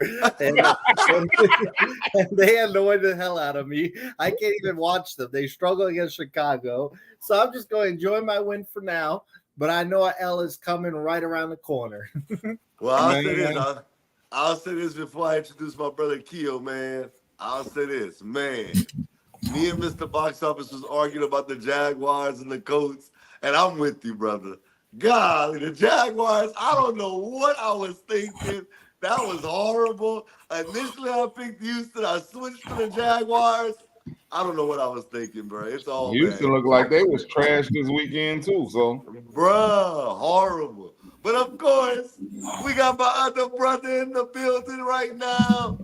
and they annoy the hell out of me. I can't even watch them. They struggle against Chicago. So I'm just going to enjoy my win for now. But I know a L is coming right around the corner. Well, I'll say this. Man, I'll say this before I introduce my brother Keo, man. I'll say this, man. Me and Mr. Box Office was arguing about the Jaguars and the Colts, and I'm with you, brother. Golly, the Jaguars, I don't know what I was thinking. That was horrible. Initially, I picked Houston. I switched to the Jaguars. I don't know what I was thinking, bro. It's all Houston bad. looked like they was trash this weekend too. So Bruh, horrible. But of course, we got my other brother in the building right now.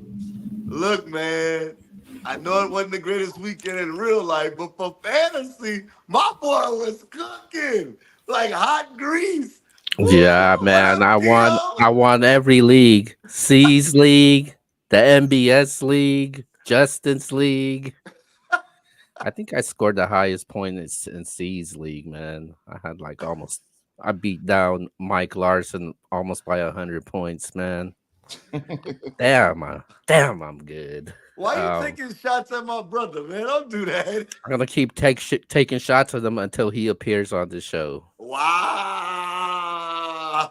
Look, man, I know it wasn't the greatest weekend in real life, but for fantasy, my boy was cooking like hot grease. Woo! Yeah, What man. up, I Keo? won every league. C's league, the MBS league, Justin's league. I think I scored the highest point in C's league, man. I had like almost I beat down Mike Larson almost by 100 points, man. Damn, I'm good. Why you Um, taking shots at my brother, man? Don't do that. I'm gonna keep taking shots of him until he appears on the show. Wow.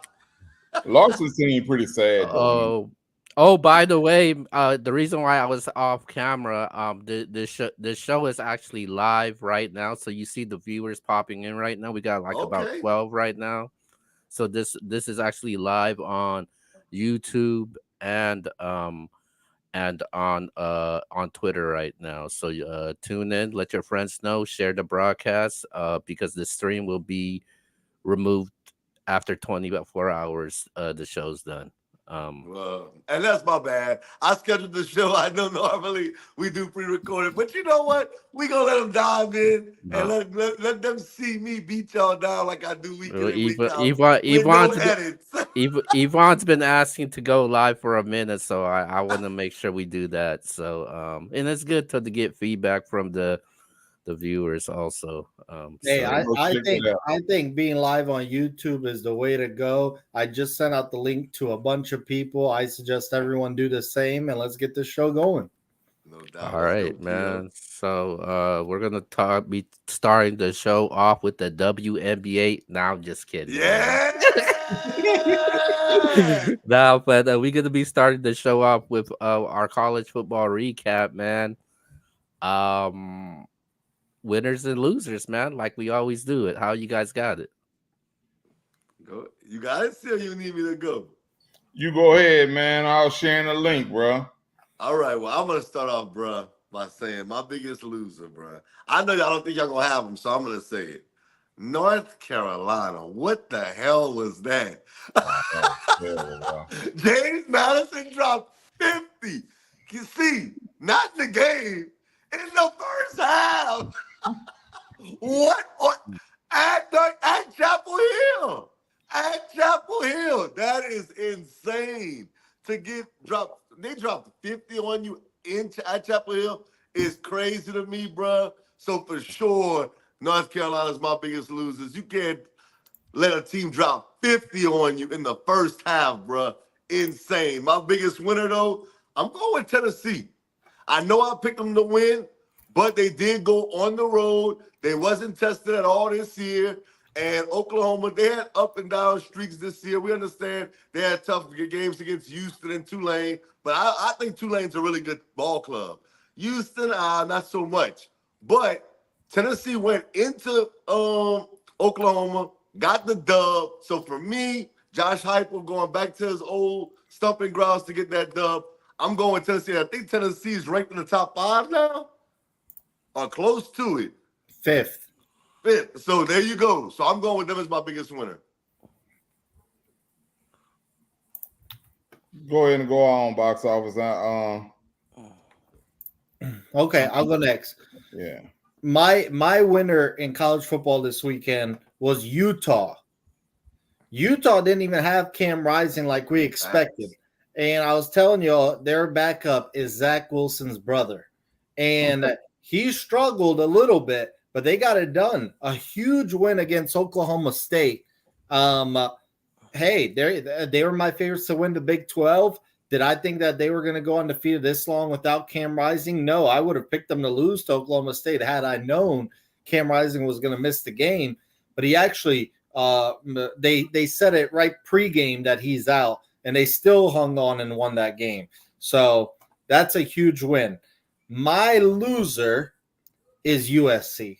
Lawson seemed pretty sad though, man. Oh, by the way, the reason why I was off camera, the show is actually live right now, so you see the viewers popping in right now. We got like about Okay. 12 right now, so this is actually live on YouTube and on Twitter right now. So tune in, let your friends know, share the broadcast, because the stream will be removed after 24 hours. The show's done. Well, and that's my bad. I scheduled the show. I know normally we do pre-recorded, but you know what? We gonna let them dive in and No. let them see me beat y'all down like I do week in and week out with no Yvonne's edits. Yvonne's been asking to go live for a minute, so I want to make sure we do that. So and it's good to get feedback from the viewers also. Hey, So Go check it out. I think being live on YouTube is the way to go. I just sent out the link to a bunch of people. I suggest everyone do the same, and let's get this show going. No doubt. all Let's go, right, Keo. man. So we're gonna be starting the show off with the WNBA. Now I'm just kidding, man. Yeah. No, but we're gonna be starting the show off with our college football recap, man. Um, Winners and losers, man, like we always do it. How you guys got it? Go. You got it. Still, you need me to go. You go ahead, man. I'll share the link, bro. All right. Well, I'm gonna start off, bruh, by saying my biggest loser, bruh. I know y'all don't think y'all gonna have them, so I'm gonna say it. North Carolina. What the hell was that? Oh, terrible, bro. James Madison dropped 50. You see, not in the game, in the first half. What? At Chapel Hill. At Chapel Hill. That is insane. To get dropped, they dropped 50 on you at Chapel Hill is crazy to me, bruh. So for sure, North Carolina's my biggest losers. You can't let a team drop 50 on you in the first half, bruh. Insane. My biggest winner, though, I'm going with Tennessee. I know I picked them to win, but they did go on the road. They wasn't tested at all this year. And Oklahoma, they had up and down streaks this year. We understand they had tough games against Houston and Tulane, but I think Tulane's a really good ball club. Houston, not so much. But Tennessee went into Oklahoma, got the dub. So for me, Josh Heupel going back to his old stumping grounds to get that dub. I'm going with Tennessee. I think Tennessee is ranked in the top 5 now, or close to it. Fifth. Fifth. So there you go. So I'm going with them as my biggest winner. Go ahead and go on box office. Okay, I'll go next. Yeah. My winner in college football this weekend was Utah. Utah didn't even have Cam Rising like we expected. And I was telling y'all, their backup is Zach Wilson's brother. And he struggled a little bit, but they got it done. A huge win against Oklahoma State. Hey, they were my favorites to win the Big 12. Did I think that they were going to go undefeated this long without Cam Rising? No, I would have picked them to lose to Oklahoma State had I known Cam Rising was going to miss the game. But he actually, they said it right pregame that he's out, and they still hung on and won that game. So that's a huge win. My loser is USC.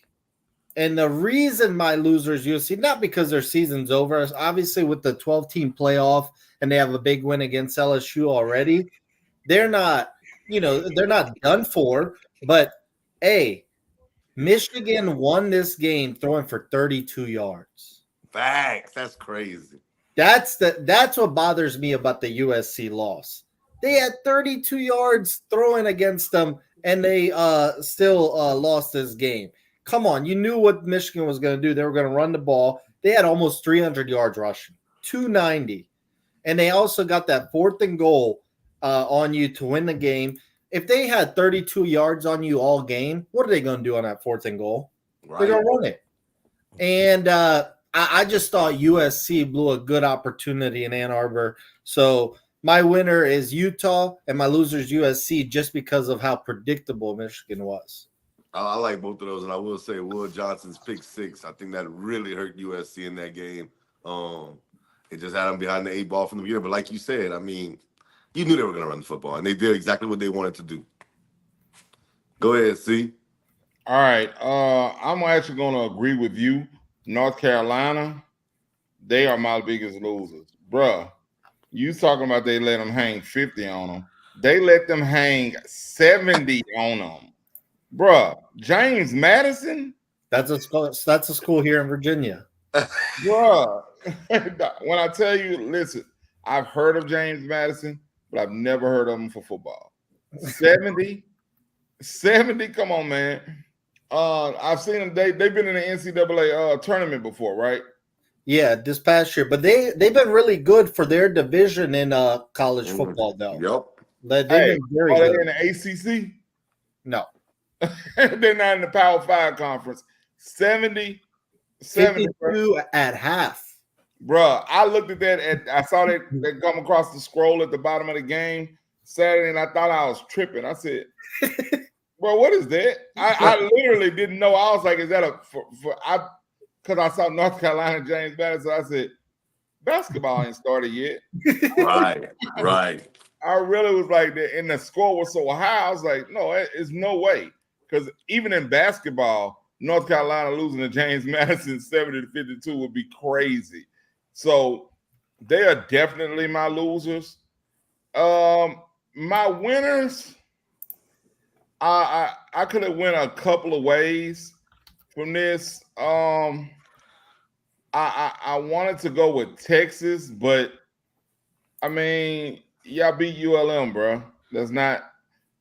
And the reason my loser is USC, not because their season's over, obviously with the 12-team playoff and they have a big win against LSU already, they're not, they're not done for. But, hey, Michigan won this game throwing for 32 yards. Facts. That's crazy. That's what bothers me about the USC loss. They had 32 yards throwing against them, and they still lost this game. Come on, you knew what Michigan was going to do. They were going to run the ball. They had almost 300 yards rushing, 290. And they also got that 4th and goal on you to win the game. If they had 32 yards on you all game, what are they going to do on that 4th and goal? Right. They're going to run it. And I just thought USC blew a good opportunity in Ann Arbor. So my winner is Utah, and my loser is USC just because of how predictable Michigan was. I like both of those, and I will say Will Johnson's pick 6. I think that really hurt USC in that game. It just had them behind the 8 ball from the beginning. But like you said, I mean, you knew they were going to run the football, and they did exactly what they wanted to do. Go ahead, C. All right. I'm actually going to agree with you. North Carolina, they are my biggest losers. Bruh, you talking about they let them hang 50 on them. They let them hang 70 on them. Bruh, James Madison? That's a school here in Virginia. Bruh, when I tell you, listen, I've heard of James Madison, but I've never heard of him for football. 70, come on, man. I've seen them. They've been in the NCAA tournament before, right? Yeah, this past year. But they've been really good for their division in college football, though. Yep. They've been very good. Are they in the ACC? No. They're not in the Power 5 conference. 70 52 at half. Bruh, I looked at that. I saw that they come across the scroll at the bottom of the game Saturday, and I thought I was tripping. I said, bro, what is that? I literally didn't know. I was like, is that because I saw North Carolina James Madison. I said, basketball ain't started yet. Right. I really was like that, and the score was so high. I was like, no, it's no way. Because even in basketball, North Carolina losing to James Madison 70-52 would be crazy. So they are definitely my losers. My winners, I could have went a couple of ways from this. I wanted to go with Texas, but I mean, y'all beat ULM, bro. That's not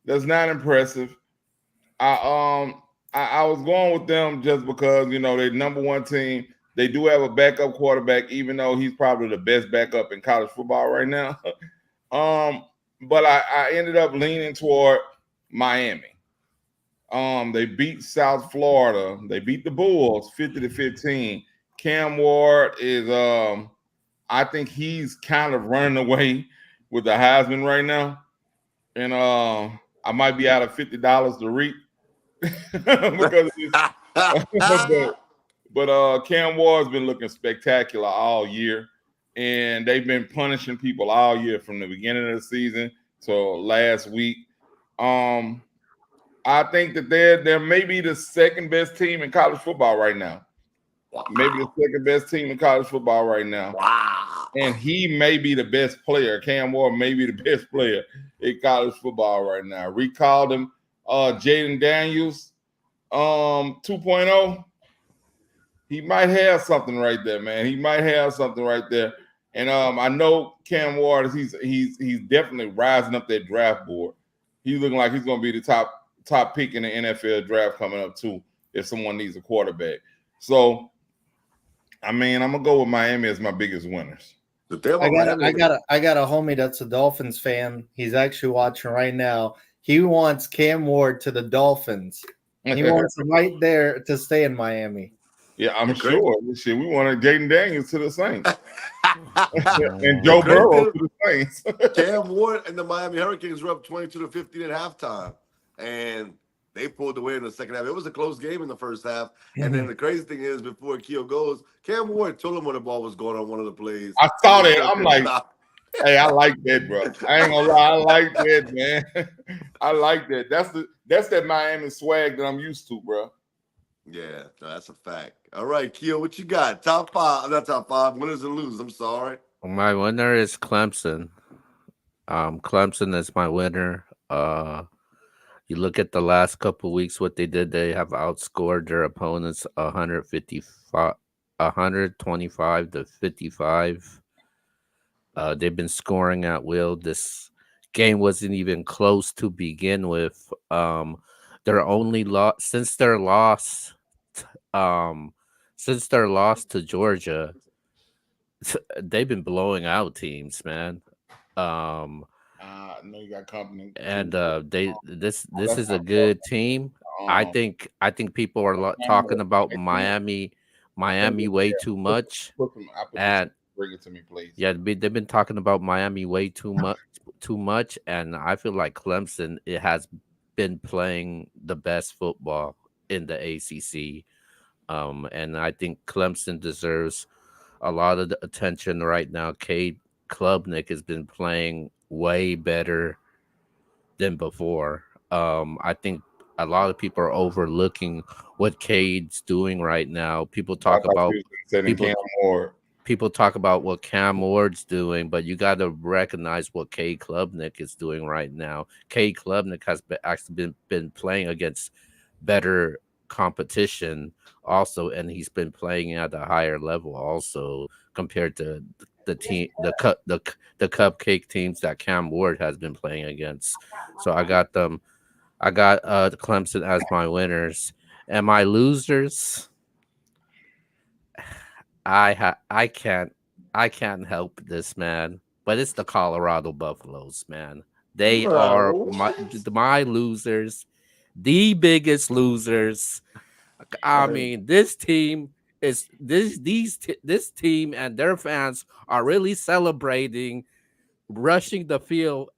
impressive. I was going with them just because, they're number 1 team. They do have a backup quarterback, even though he's probably the best backup in college football right now. But I ended up leaning toward Miami. They beat South Florida. They beat the Bulls 50-15. Cam Ward is, I think he's kind of running away with the Heisman right now. And I might be out of $50 to reap because but Cam Ward's been looking spectacular all year, and they've been punishing people all year from the beginning of the season till last week. I think that they're maybe the second best team in college football right now. Wow. Maybe the second best team in college football right now. Wow. And he may be the best player. Cam Ward may be the best player in college football right now. Recalled him, Jayden Daniels 2.0. He might have something right there, man. He might have something right there. And I know Cam Ward, he's definitely rising up that draft board. He's looking like he's going to be the top pick in the NFL draft coming up too, if someone needs a quarterback. So, I mean, I'm gonna go with Miami as my biggest winners. I got a homie that's a Dolphins fan. He's actually watching right now. He wants Cam Ward to the Dolphins. He wants him right there to stay in Miami. Yeah, I'm The crazy, sure. Shit, we wanted Jayden Daniels to the Saints and the Joe crazy Burrow thing, to the Saints. Cam Ward and the Miami Hurricanes were up 22-15 at halftime, and they pulled away in the second half. It was a close game in the first half, and then the crazy thing is, before Keo goes, Cam Ward told him when the ball was going on one of the plays, I and saw they that. still I'm couldn't like, stop. hey, I like that, bro. I ain't gonna lie, I like that, man. I like that. That's that Miami swag that I'm used to, bro. Yeah, no, that's a fact. All right, Keo, what you got? Top five, not top five. Winners and losers. I'm sorry. My winner is Clemson. Clemson is my winner. You look at the last couple weeks, what they did. They have outscored their opponents 125 to 55. They've been scoring at will. This game wasn't even close to begin with. Their only loss since their loss, um, since their loss to Georgia, they've been blowing out teams, man. Um, I know you got company too. and they this Let's is a not talk good team. um I think people are talking about Miami way too much, I put this and bring it to me, please. yeah, they've been talking about Miami way too much, and I feel like Clemson it has been playing the best football in the ACC. And I think Clemson deserves a lot of the attention right now. Cade Klubnik has been playing way better than before. I think a lot of people are overlooking what Cade's doing right now. I thought you was saying People Cam Ward. people talk about what Cam Ward's doing, but you got to recognize what Cade Klubnik is doing right now. Cade Klubnik has been playing against better competition also, and he's been playing at a higher level also compared to the team the cupcake teams that Cam Ward has been playing against. So I got Clemson as my winners, and my losers. I can't help this, man. But it's the Colorado Buffaloes, man. They are Bro, what? my losers, the biggest losers. I mean, this team is this team and their fans are really celebrating, rushing the field,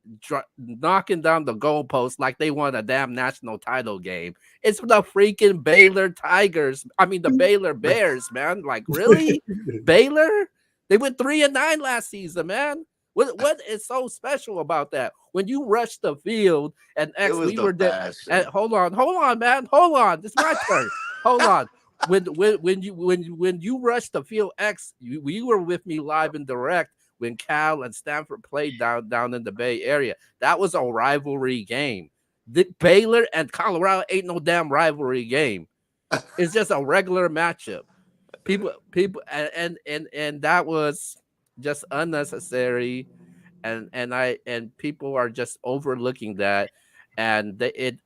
knocking down the goalpost like they won a damn national title game. It's the freaking Baylor Tigers. I mean, the Baylor Bears, man. Like, really, Baylor? They went 3-9 last season, man. What is so special about that? When you rush the field and It X, was we the were there. fashion. Hold on, man. Hold on. It's my turn. Hold on. When you rush the field, X, you were with me live and direct when Cal and Stanford played down in the Bay Area. That was a rivalry game. The Baylor and Colorado ain't no damn rivalry game. It's just a regular matchup. People and that was just unnecessary, and people are just overlooking that. And it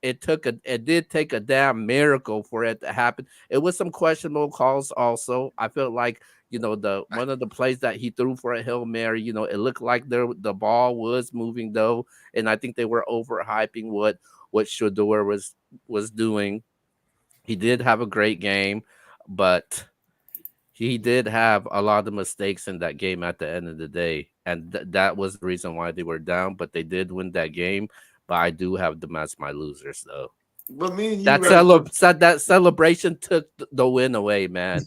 did take a damn miracle for it to happen. It was some questionable calls also. I felt like the one of the plays that he threw for a Hail Mary, it looked like the ball was moving though, and I think they were overhyping what Shador was doing. He did have a great game, but he did have a lot of mistakes in that game at the end of the day, and that was the reason why they were down. But they did win that game. But I do have them as my losers, though. But me and you That rushed the that celebration took the win away, man.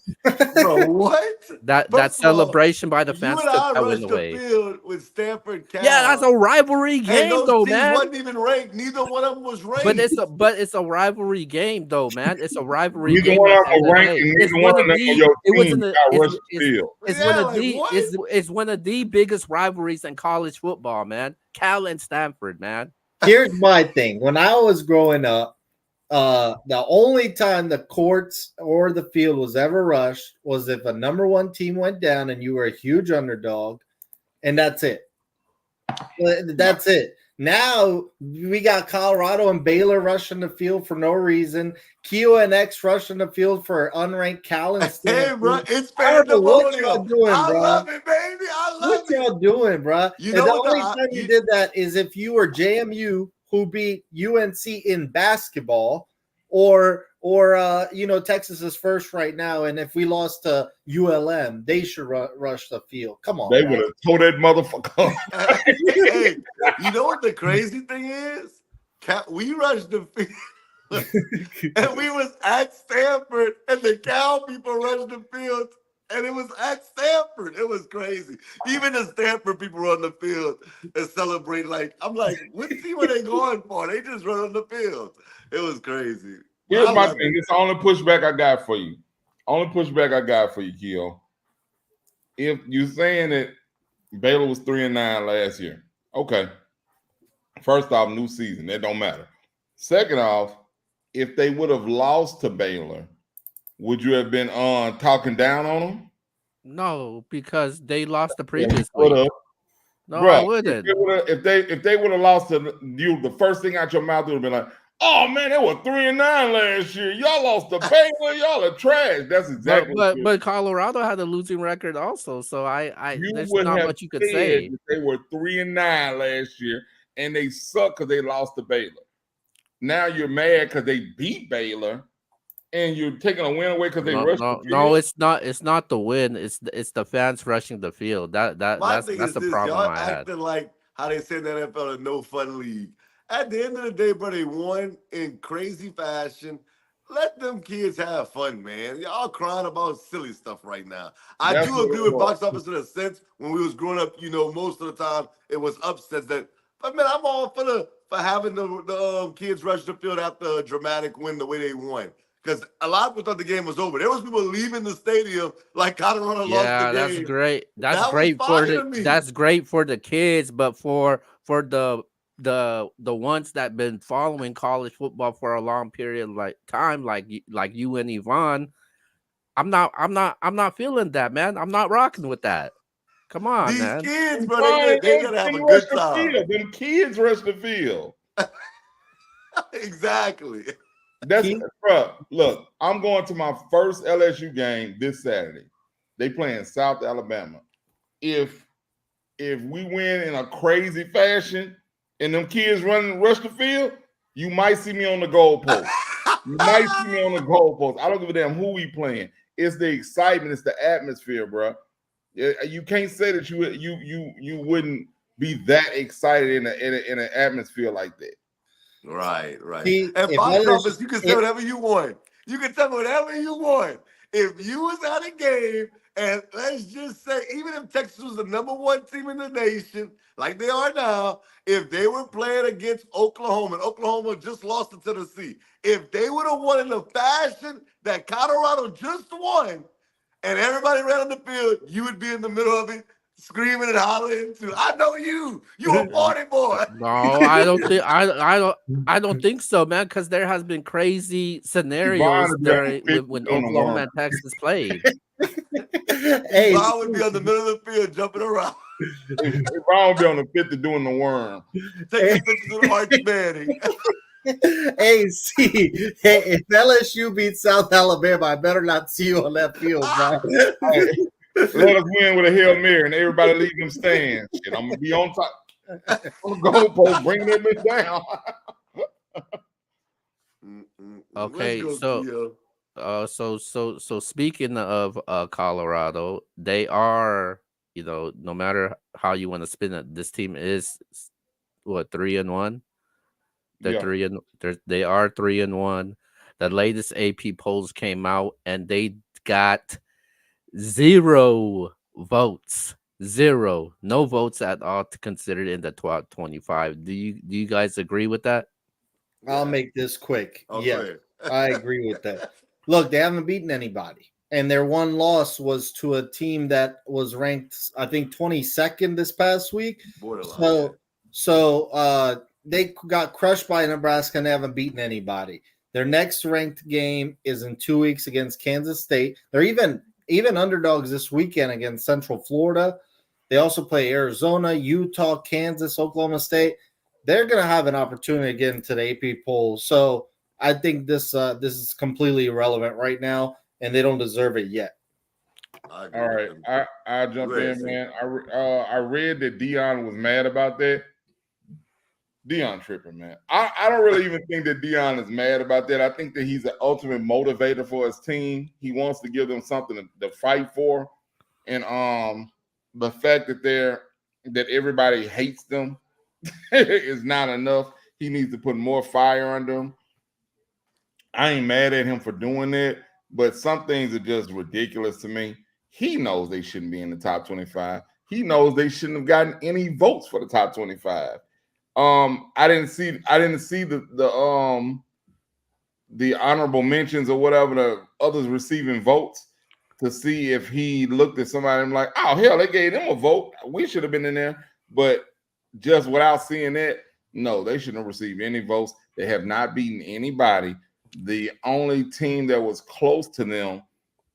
bro. What? That First of all, celebration by the you fans and took I that win rushed the away. field with Stanford, Yeah, that's Cal, a rivalry and game, those though, teams man. wasn't even ranked. Neither one of them was But ranked. it's a rivalry game, though, man. It's a rivalry Neither game one at of the them end are of the ranked, day. and It's neither one one of of them on the your it was team in the got rushed the field. it's one Yeah, of like the what? it's one of the biggest rivalries in college football, man. Cal and Stanford, man. Here's my thing. When I was growing up, the only time the courts or the field was ever rushed was if a number one team went down and you were a huge underdog, and that's it. That's it. Now we got Colorado and Baylor rushing the field for no reason. Keo and X rushing the field for unranked Cal and Hey, bro, Stanford. it's I don't know what y'all pandemonium. doing, I bro. love it, baby. I What love it. y'all doing, bro? You And know the what? only time you did that is if you were JMU who beat UNC in basketball, or Texas is first right now, and if we lost to ULM, they should rush the field. Come on, They guys. would have tore that motherfucker. Hey, you know what the crazy thing is? We rushed the field, and we was at Stanford, and the Cal people rushed the field, and it was at Stanford. It was crazy. Even the Stanford people were on the field and celebrate. Like, I'm like, what team are they going for? They just run on the field. It was crazy. But Here's I my love thing. it. It's the only pushback I got for you. Only pushback I got for you, Keo. If you're saying that Baylor was 3-9 last year, okay. First off, new season. That don't matter. Second off, if they would have lost to Baylor, would you have been talking down on them? No, because they lost the Yeah, previous would week. have. No, I Bro, wouldn't. if they would have lost to you, the first thing out your mouth would have been like, "Oh man, they were 3-9 last year. Y'all lost to Baylor. Y'all are trash." That's But exactly what but but Colorado had a losing record also, so you there's would not have much you could said say. that they were 3-9 last year, and they suck because they lost to Baylor. Now you're mad because they beat Baylor, and you're taking a win away because they No, rushed the no, no, field. it's not. It's not the win. It's the fans rushing the field. My thing That's is the this: problem y'all I had. acting like how they say in the NFL a no fun league. At the end of the day, bro, they won in crazy fashion. Let them kids have fun, man. Y'all crying about silly stuff right now. I That's do what agree it with was. box office in a sense. When we was growing up, most of the time it was upsets that. But man, I'm all for having the kids rush the field after a dramatic win the way they won. Because a lot of people thought the game was over. There was people leaving the stadium like Colorado lost the Yeah, that's game. great. That's That was great for fire the to me. that's great for the kids, but for the ones that been following college football for a long period like time, like you and Yvonne, I'm not feeling that, man. I'm not rocking with that. Come on, These man. kids, bro, Fine, they gotta have they a rushed good the time. field. Them kids rushed the field. Exactly. That's Keith, bro. Look, I'm going to my first LSU game this Saturday. They playing South Alabama. If we win in a crazy fashion and them kids rush the field, you might see me on the goalpost. You might see me on the goalpost. I don't give a damn who we playing. It's the excitement. It's the atmosphere, bro. You can't say that you wouldn't be that excited in an atmosphere like that. Right. Keith, And if box LSU, office, you can say if, whatever you want. You can tell me whatever you want. If you was at a game, and let's just say, even if Texas was the number one team in the nation, like they are now, if they were playing against Oklahoma, and Oklahoma just lost to Tennessee, if they would have won in the fashion that Colorado just won, and everybody ran on the field, you would be in the middle of it, screaming and hollering too. I know you. You a party boy. No, I don't think so, man, because there has been crazy Yvonne scenarios would be on during 50 when doing the Oklahoma worm. and Texas played. hey, Yvonne would be on the middle of the field jumping around, Yvonne would be on the 50 doing the worm. taking pictures of Arch Manning. hey, see, hey, if LSU beats South Alabama, I better not see you on that field, bro. Hey, let us win with a Hail Mary and everybody leave them stands. Shit, I'm gonna be on top on the goalpost, bringing that bitch down. Let's Okay, go, so Keo. so speaking of Colorado, they are, no matter how you want to spin it, this team is what, 3-1. Yeah. They are 3-1. The latest AP polls came out and they got 0 votes. Zero. No votes at all to consider in the 12-25. Do you guys agree with that? I'll Yeah. make this quick. Oh, go Yes, ahead. I agree with that. Look, they haven't beaten anybody, and their one loss was to a team that was ranked, I think, 22nd this past week. Borderline. So they got crushed by Nebraska and they haven't beaten anybody. Their next ranked game is in 2 weeks against Kansas State. They're even underdogs this weekend against Central Florida. They also play Arizona, Utah, Kansas, Oklahoma State. They're going to have an opportunity to get into the AP poll. So I think this is completely irrelevant right now, and they don't deserve it yet. I agree All with right. them. I jump Go ahead, in, Steve. man. I read that Dion was mad about that. Dion tripping, man. I don't really even think that Dion is mad about that. I think that he's the ultimate motivator for his team. He wants to give them something to fight for. And the fact that everybody hates them is not enough. He needs to put more fire under them. I ain't mad at him for doing that, but some things are just ridiculous to me. He knows they shouldn't be in the top 25. He knows they shouldn't have gotten any votes for the top 25. I didn't see the honorable mentions or whatever, the others receiving votes, to see if he looked at somebody and like, oh hell, they gave them a vote. We should have been in there. But just without seeing that, no, they shouldn't have received any votes. They have not beaten anybody. The only team that was close to them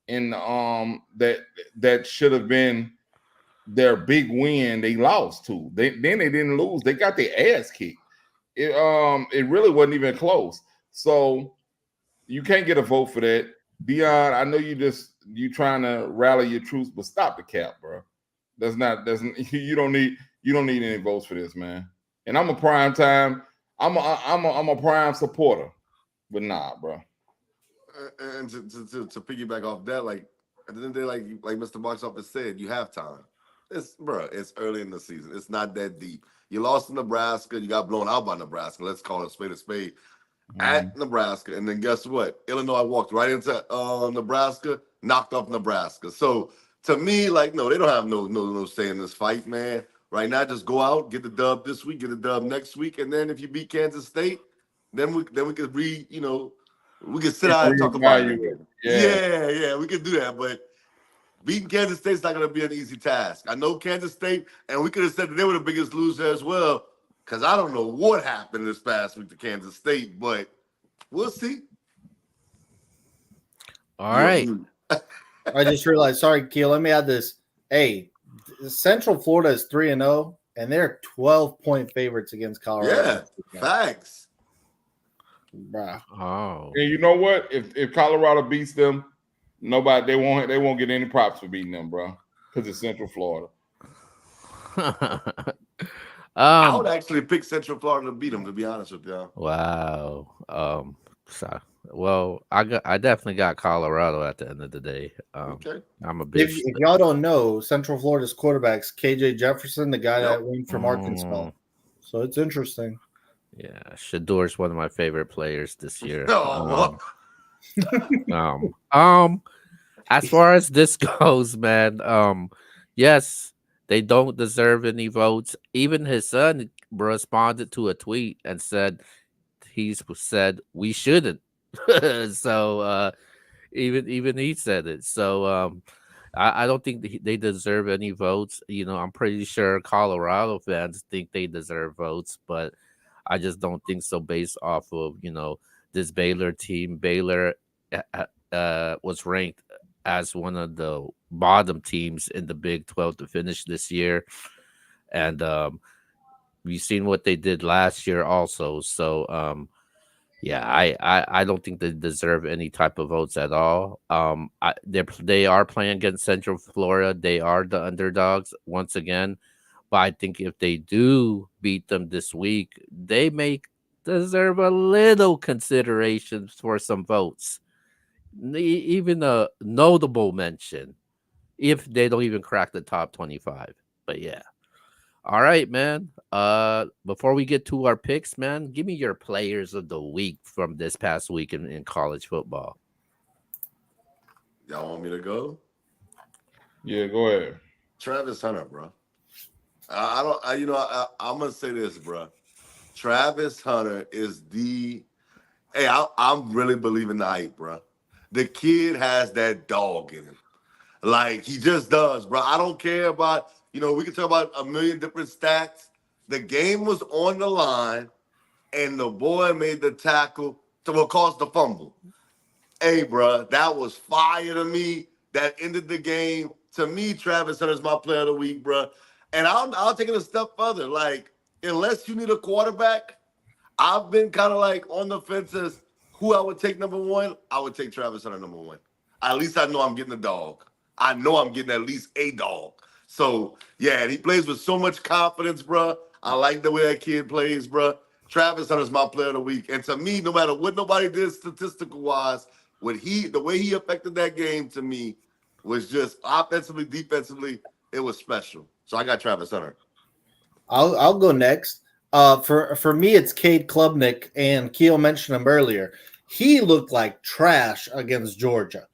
in that should have been their big win, they lost to. They didn't lose. They got their ass kicked. It really wasn't even close. So you can't get a vote for that. Dion, I know you trying to rally your troops, but stop the cap, bro. You don't need any votes for this, man. And I'm a prime time. I'm a prime supporter, but nah, bro. And to piggyback off that, like at the end of the day, like Mr. Box Office said, you have time. It's early in the season. It's not that deep. You lost to Nebraska. You got blown out by Nebraska. Let's call it a spade at Nebraska. And then guess what? Illinois walked right into Nebraska, knocked off Nebraska. So to me, like, no, they don't have no say in this fight, man. Right now, just go out, get the dub this week, get the dub next week, and then if you beat Kansas State, then we could we could sit down and talk about it. Yeah, we could do that, but beating Kansas State's not going to be an easy task. I know Kansas State, and we could have said that they were the biggest loser as well, because I don't know what happened this past week to Kansas State, but we'll see. All right. I just realized, sorry, Keel, let me add this. Hey, Central Florida is 3-0, and they're 12-point favorites against Colorado. Yeah, facts. Bruh. Oh. And you know what? If Colorado beats them, they won't get any props for beating them, bro, because it's Central Florida. I would actually pick Central Florida to beat them, to be honest with you. Wow. Well, I definitely got Colorado at the end of the day. Okay. I'm a big. If y'all don't know, Central Florida's quarterback's KJ Jefferson, the guy that went from Arkansas. So it's interesting. Yeah, Shador's one of my favorite players this year. As far as this goes, man, yes, they don't deserve any votes. Even his son responded to a tweet and said we shouldn't. So even he said it. So I don't think they deserve any votes. I'm pretty sure Colorado fans think they deserve votes, but I just don't think so based off of this Baylor team. Baylor was ranked as one of the bottom teams in the Big 12 to finish this year, and we've seen what they did last year also. So yeah, I don't think they deserve any type of votes at all. They are playing against Central Florida. They are the underdogs once again. But I think if they do beat them this week, they may deserve a little consideration for some votes. Even a notable mention if they don't even crack the top 25. But yeah. All right, man. Before we get to our picks, man, give me your players of the week from this past week in college football. Y'all want me to go? Yeah, go ahead. Travis Hunter, bro. I'm gonna say this, bro. Travis Hunter is I'm really believing the hype, bro. The kid has that dog in him. Like, he just does, bro. I don't care about, we can talk about a million different stats. The game was on the line, and the boy made the tackle to what caused the fumble. Hey, bro, that was fire to me. That ended the game. To me, Travis Hunter's my player of the week, bro. And I'll take it a step further. Like, unless you need a quarterback, I've been kind of like on the fence as who I would take number one. I would take Travis Hunter number one. At least I know I'm getting a dog. I know I'm getting at least a dog. So, yeah, and he plays with so much confidence, bro. I like the way that kid plays, bro. Travis Hunter's my player of the week. And to me, no matter what nobody did statistical wise, the way he affected that game to me was just offensively, defensively, it was special. So I got Travis Hunter. I'll go next. For me, it's Cade Klubnik, and Keo mentioned him earlier. He looked like trash against Georgia,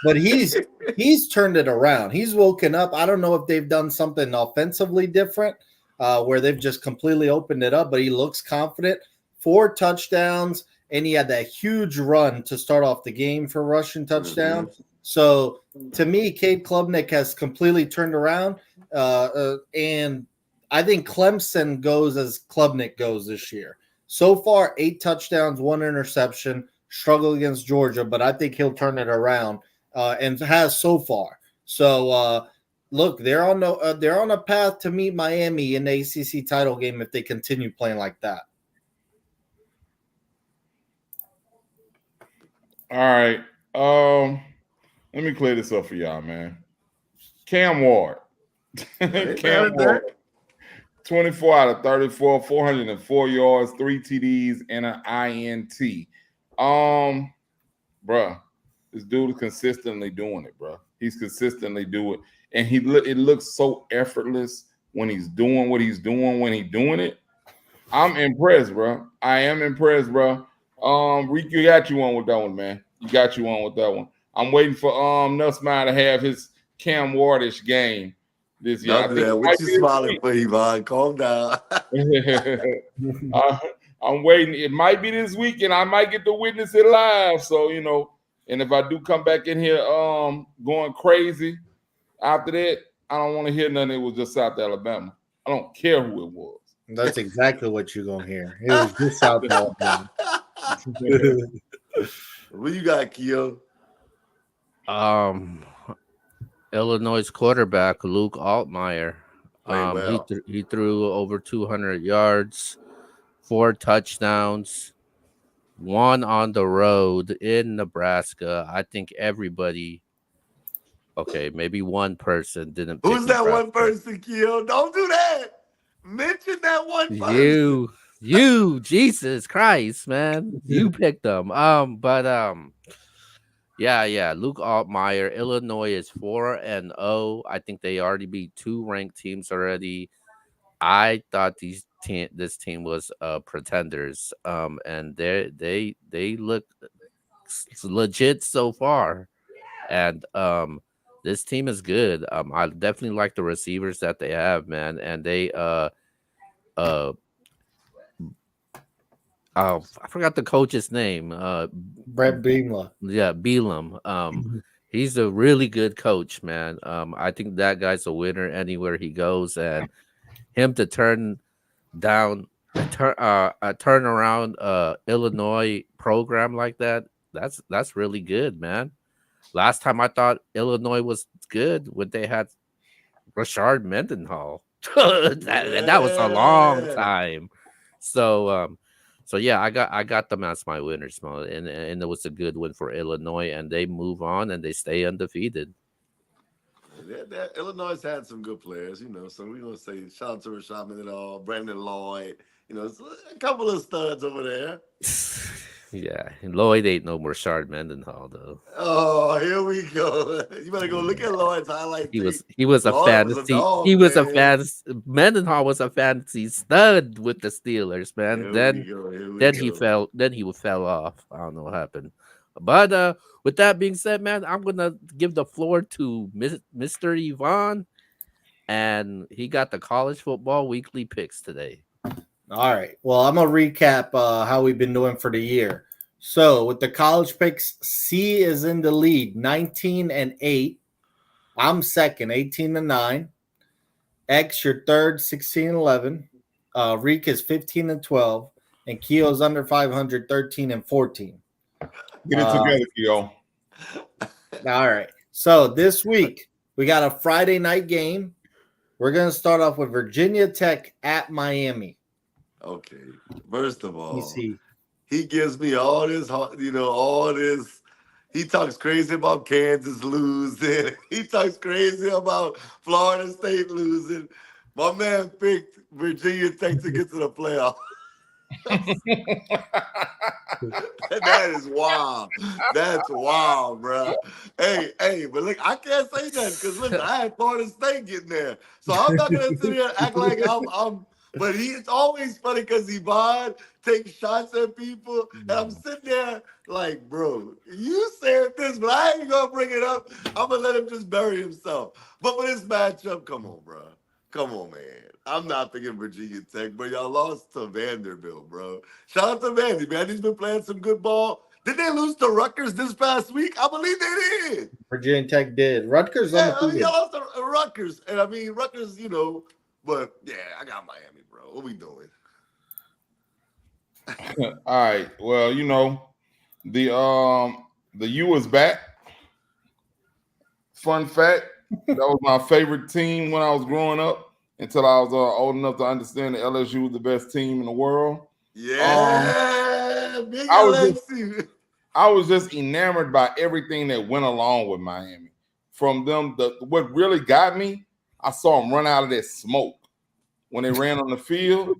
but he's turned it around. He's woken up. I don't know if they've done something offensively different, where they've just completely opened it up. But he looks confident. 4 touchdowns, and he had that huge run to start off the game for rushing touchdown. Mm-hmm. So to me, Cade Klubnik has completely turned around, and I think Clemson goes as Klubnik goes this year. So far, 8 touchdowns, 1 interception, struggle against Georgia, but I think he'll turn it around, and has so far. So look, they're on a path to meet Miami in the ACC title game if they continue playing like that. All right. Let me clear this up for y'all, man. Cam Ward. Cam Ward. 24 out of 34, 404 yards, 3 TDs, and an INT. Bruh, this dude is consistently doing it, bruh. He's consistently doing it. And it looks so effortless when he's doing what he's doing when he's doing it. I'm impressed, bro. I am impressed, bro. Reek, you got you on with that one, man. You got you on with that one. I'm waiting for Nussmeyer to have his Cam Wardish game this year. Not that. What you smiling for, Yvonne? Calm down. I'm waiting. It might be this weekend. I might get to witness it live. So, and if I do come back in here going crazy after that, I don't want to hear nothing. It was just South Alabama. I don't care who it was. That's exactly what you're going to hear. It was just South Alabama. What you got, Keo? Illinois quarterback Luke Altmaier. Well. He threw over 200 yards, 4 touchdowns, 1 on the road in Nebraska. I think everybody. Okay, maybe one person didn't. Who's that Nebraska. one person, Keo? Don't do that. Mention that one person. You, Jesus Christ, man. You picked them. Yeah. Luke Altmaier. Illinois is 4-0. I think they already beat 2 ranked teams already. I thought this team was pretenders. And they look legit so far. And this team is good. I definitely like the receivers that they have, man. And they I forgot the coach's name. Brett Bielema. Yeah, Bielema. He's a really good coach, man. I think that guy's a winner anywhere he goes, and him to turn around Illinois program like that. That's really good, man. Last time I thought Illinois was good when they had Rashard Mendenhall. that was a long time. So yeah, I got them as my winners, and it was a good win for Illinois, and they move on and they stay undefeated. Illinois has had some good players, so we're gonna say shout out to Rashad Mendenhall, Brandon Lloyd, a couple of studs over there. Yeah, and Lloyd ain't no more Rashard Mendenhall though. Oh, here we go. You better go look at Lloyd's highlight. He was a fantasy. Mendenhall was a fantasy stud with the Steelers, man. Then he fell off. I don't know what happened. But with that being said, man, I'm gonna give the floor to Mr. Yvonne, and he got the college football weekly picks today. All right. Well, I'm going to recap how we've been doing for the year. So with the college picks, C is in the lead, 19-8. I'm second, 18-9. X, you're third, 16-11. Reek is 15-12. And Keo's under 500, 13-14. Get it together, Keo. All right. So this week, we got a Friday night game. We're going to start off with Virginia Tech at Miami. Okay. First of all, he gives me all this, all this. He talks crazy about Kansas losing. He talks crazy about Florida State losing. My man picked Virginia Tech to get to the playoff. That is wild. That's wild, bro. Hey, but look, I can't say that because listen, I had Florida State getting there, so I'm not gonna sit here and act like I'm. But it's always funny because he takes shots at people, and I'm sitting there like, bro, you said this, but I ain't gonna bring it up. I'm gonna let him just bury himself. But for this matchup, come on, bro. Come on, man. I'm not picking Virginia Tech, but y'all lost to Vanderbilt, bro. Shout out to Vandy. Vandy's been playing some good ball. Did they lose to Rutgers this past week? I believe they did. Virginia Tech did. Rutgers Yeah, undefeated. y'all lost to Rutgers. And I mean, Rutgers, but yeah, I got Miami, bro. What we doing? All right. Well, the U is back. Fun fact, that was my favorite team when I was growing up until I was old enough to understand that LSU was the best team in the world. Yeah, big I LSU. I was just enamored by everything that went along with Miami. From them, what really got me, I saw them run out of that smoke when they ran on the field.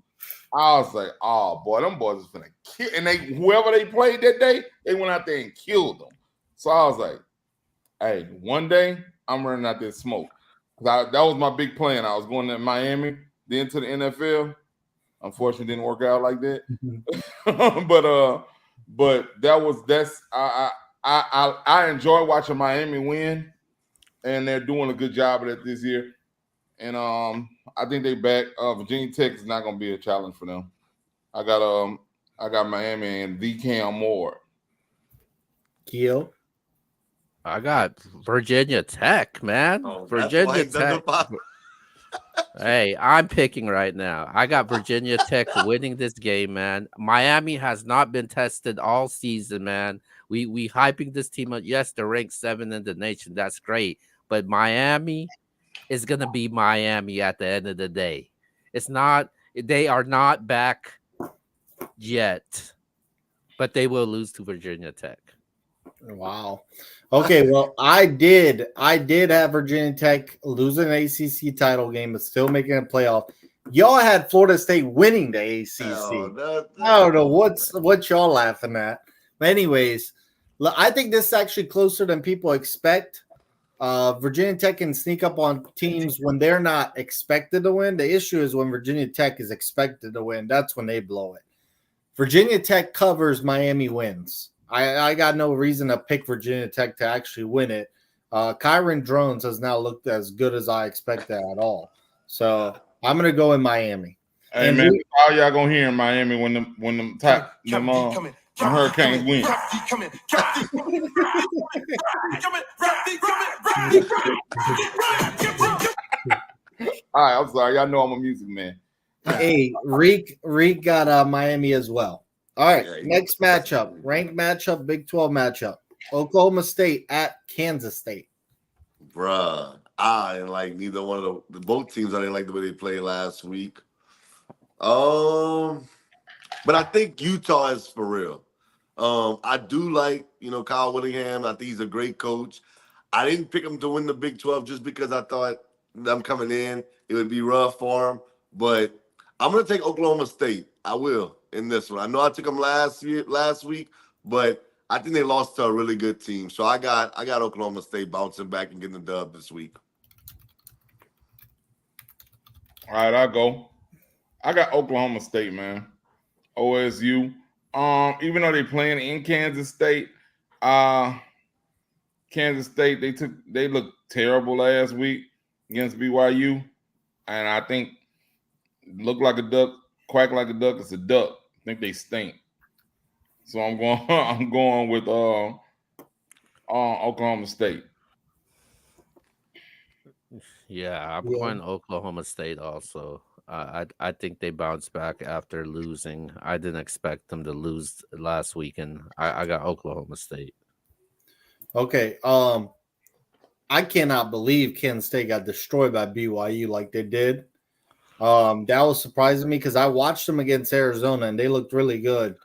I was like, oh boy, them boys is gonna kill. And whoever they played that day, they went out there and killed them. So I was like, hey, one day I'm running out there smoke. That was my big plan. I was going to Miami, then to the NFL. Unfortunately, didn't work out like that. but I enjoy watching Miami win, and they're doing a good job of it this year. And I think they back. Virginia Tech is not going to be a challenge for them. I got Miami and the Cam Moore. Keo. I got Virginia Tech, man. Virginia Tech. Hey, I'm picking right now. I got Virginia Tech winning this game, man. Miami has not been tested all season, man. We hyping this team up. Yes, they're ranked 7 in the nation. That's great. But Miami is gonna be Miami at the end of the day. They are not back yet, but they will lose to Virginia Tech. Wow. Okay, well, I did have Virginia Tech losing an ACC title game, but still making a playoff. Y'all had Florida State winning the ACC. I don't know what y'all laughing at. But anyways, I think this is actually closer than people expect. Virginia Tech can sneak up on teams when they're not expected to win. The issue is when Virginia Tech is expected to win. That's when they blow it. Virginia Tech covers, Miami wins. I got no reason to pick Virginia Tech to actually win it. Kyron Drones has now looked as good as I expected at all. So I'm gonna go in Miami. Hey man, all y'all gonna hear in Miami when them Hurricanes win. All right, I'm sorry. Y'all know I'm a music man. Hey, Reek got Miami as well. All right, next matchup, ranked matchup, Big 12 matchup. Oklahoma State at Kansas State. Bruh, I didn't like neither one of both teams. I didn't like the way they played last week. But I think Utah is for real. I do like, Kyle Whittingham. I think he's a great coach. I didn't pick him to win the Big 12 just because I thought them coming in, it would be rough for him. But I'm going to take Oklahoma State. I will in this one. I know I took them last week, but I think they lost to a really good team. So I got Oklahoma State bouncing back and getting the dub this week. All right, I'll go. I got Oklahoma State, man. OSU. Even though they're playing in Kansas State, Kansas State, they looked terrible last week against BYU. And I think look like a duck, quack like a duck, it's a duck. I think they stink. So I'm going with Oklahoma State. Yeah, I'm going Oklahoma State also. I think they bounce back after losing. I didn't expect them to lose last weekend. I got Oklahoma State. Okay. I cannot believe Kansas State got destroyed by BYU like they did. That was surprising me because I watched them against Arizona and they looked really good,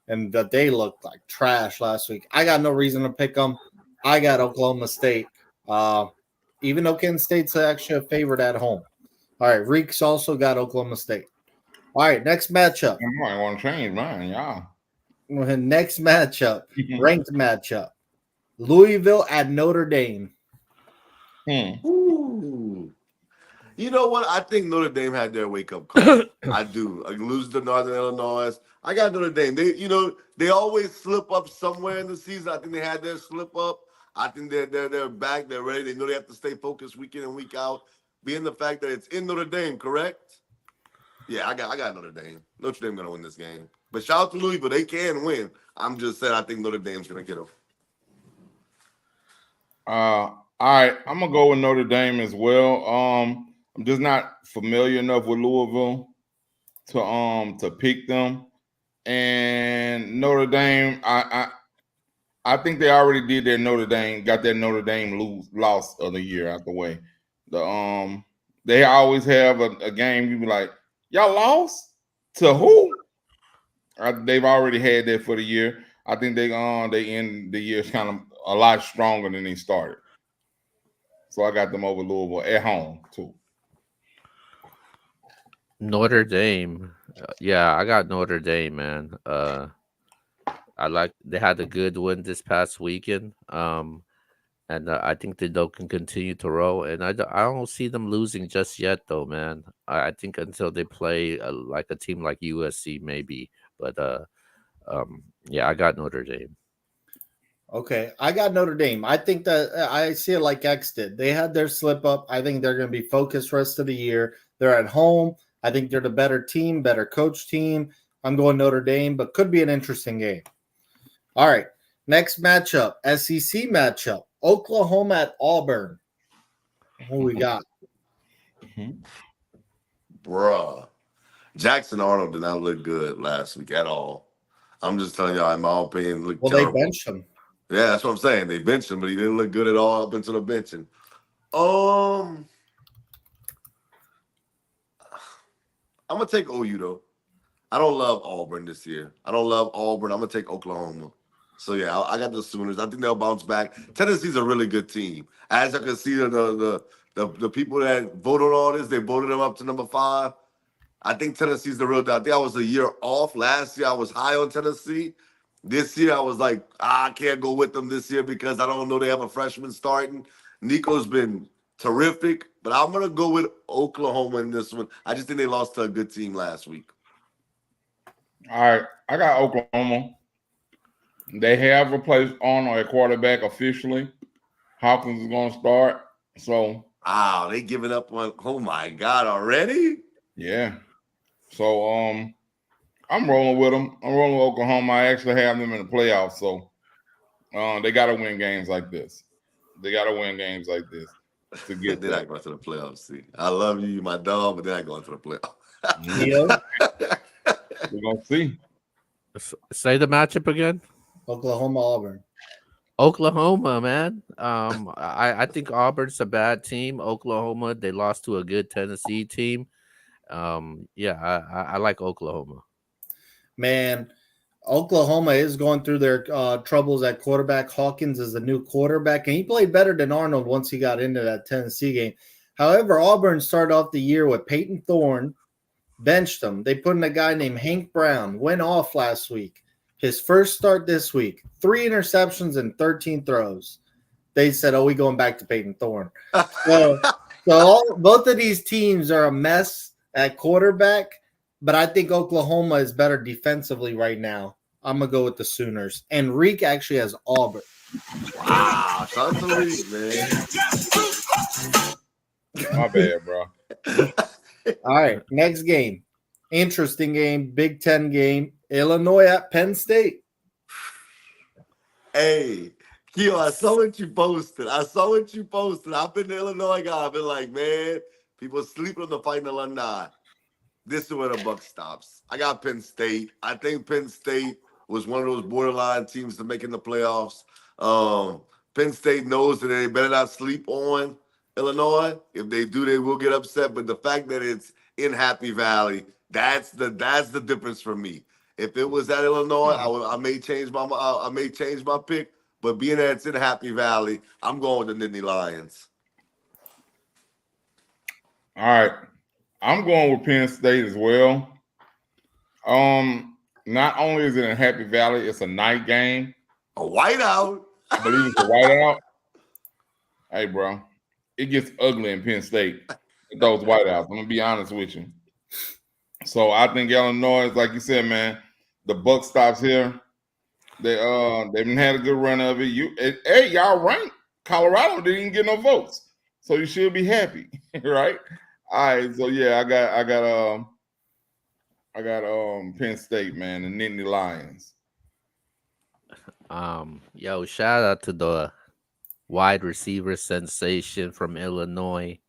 and that they looked like trash last week. I got no reason to pick them. I got Oklahoma State. Even though Kansas State's actually a favorite at home. All right, Reeks also got Oklahoma State. All right, next matchup. I might want to change mine, y'all. Next matchup, ranked matchup. Louisville at Notre Dame. Ooh. You know what? I think Notre Dame had their wake up call. I do. Like lose to Northern Illinois. I got Notre Dame. They always slip up somewhere in the season. I think they had their slip up. I think they're back. They're ready. They know they have to stay focused week in and week out. Being the fact that it's in Notre Dame, correct? Yeah, I got Notre Dame. Notre Dame gonna win this game. But shout out to Louisville. They can win. I'm just saying I think Notre Dame's gonna get them. All right, I'm gonna go with Notre Dame as well. I'm just not familiar enough with Louisville to pick them. And Notre Dame, I think they already did their got their Notre Dame loss of the year out the way. They always have a game you be like, y'all lost to who? They've already had that for the year. I think they end the year kind of a lot stronger than they started. So I got them over Louisville at home too. Notre Dame. Yeah, I got Notre Dame, man. They had a good win this past weekend. And I think they can continue to roll. And I don't see them losing just yet, though, man. I think until they play like a team like USC, maybe. But yeah, I got Notre Dame. Okay, I got Notre Dame. I think that I see it like X did. They had their slip up. I think they're going to be focused rest of the year. They're at home. I think they're the better team, better coach team. I'm going Notre Dame, but could be an interesting game. All right, next matchup, SEC matchup, Oklahoma at Auburn. Who we got? Bruh. Jackson Arnold did not look good last week at all. I'm just telling y'all, in my opinion, looked terrible. They benched him. Yeah, that's what I'm saying. They benched him, but he didn't look good at all up until the benching. I'm gonna take OU though. I don't love Auburn this year. I don't love Auburn. I'm gonna take Oklahoma. So yeah, I got the Sooners. I think they'll bounce back. Tennessee's a really good team. As I can see, the people that voted on all this, they voted them up to number 5. I think Tennessee's the real deal. I think I was a year off. Last year I was high on Tennessee. This year I was like, I can't go with them this year because I don't know they have a freshman starting. Nico's been terrific, but I'm going to go with Oklahoma in this one. I just think they lost to a good team last week. All right, I got Oklahoma. They have replaced Arnold at quarterback officially. Hawkins is going to start. So, wow, they giving up on. Oh my God, already? Yeah. So I'm rolling with them. I'm rolling with Oklahoma. I actually have them in the playoffs. So they got to win games like this. They got to win games like this to get they're not going to the playoffs. See, I love you, my dog, but they're not going to the playoffs. We're going to see. Say the matchup again. Oklahoma, Auburn. Oklahoma, man. I think Auburn's a bad team. Oklahoma, they lost to a good Tennessee team. Yeah, I like Oklahoma. Man, Oklahoma is going through their troubles at quarterback. Hawkins is the new quarterback, and he played better than Arnold once he got into that Tennessee game. However, Auburn started off the year with Peyton Thorne, benched him. They put in a guy named Hank Brown, went off last week. His first start this week, 3 interceptions and 13 throws. They said, we going back to Peyton Thorne. Both of these teams are a mess at quarterback, but I think Oklahoma is better defensively right now. I'm going to go with the Sooners. And Reek actually has Auburn. Wow, shout out to Reek, man. My bad, bro. All right, next game. Interesting game, Big Ten game. Illinois at Penn State. Hey, Keo, I saw what you posted. I've been to Illinois guy. I've been like, man, people sleeping on the Fighting Alumni. This is where the buck stops. I got Penn State. I think Penn State was one of those borderline teams to make in the playoffs. Penn State knows that they better not sleep on Illinois. If they do, they will get upset. But the fact that it's in Happy Valley, that's the difference for me. If it was at Illinois, I may change my pick. But being that it's in Happy Valley, I'm going with the Nittany Lions. All right. I'm going with Penn State as well. Not only is it in Happy Valley, it's a night game. A whiteout. I believe it's a whiteout. Hey, bro, it gets ugly in Penn State with those whiteouts. I'm gonna be honest with you. So I think Illinois, like you said, man, the buck stops here. They've had a good run of it. Hey, y'all ranked. Colorado didn't even get no votes, so you should be happy, right? All right, so yeah, I got Penn State, man, the Nittany Lions. Yo, shout out to the wide receiver sensation from Illinois,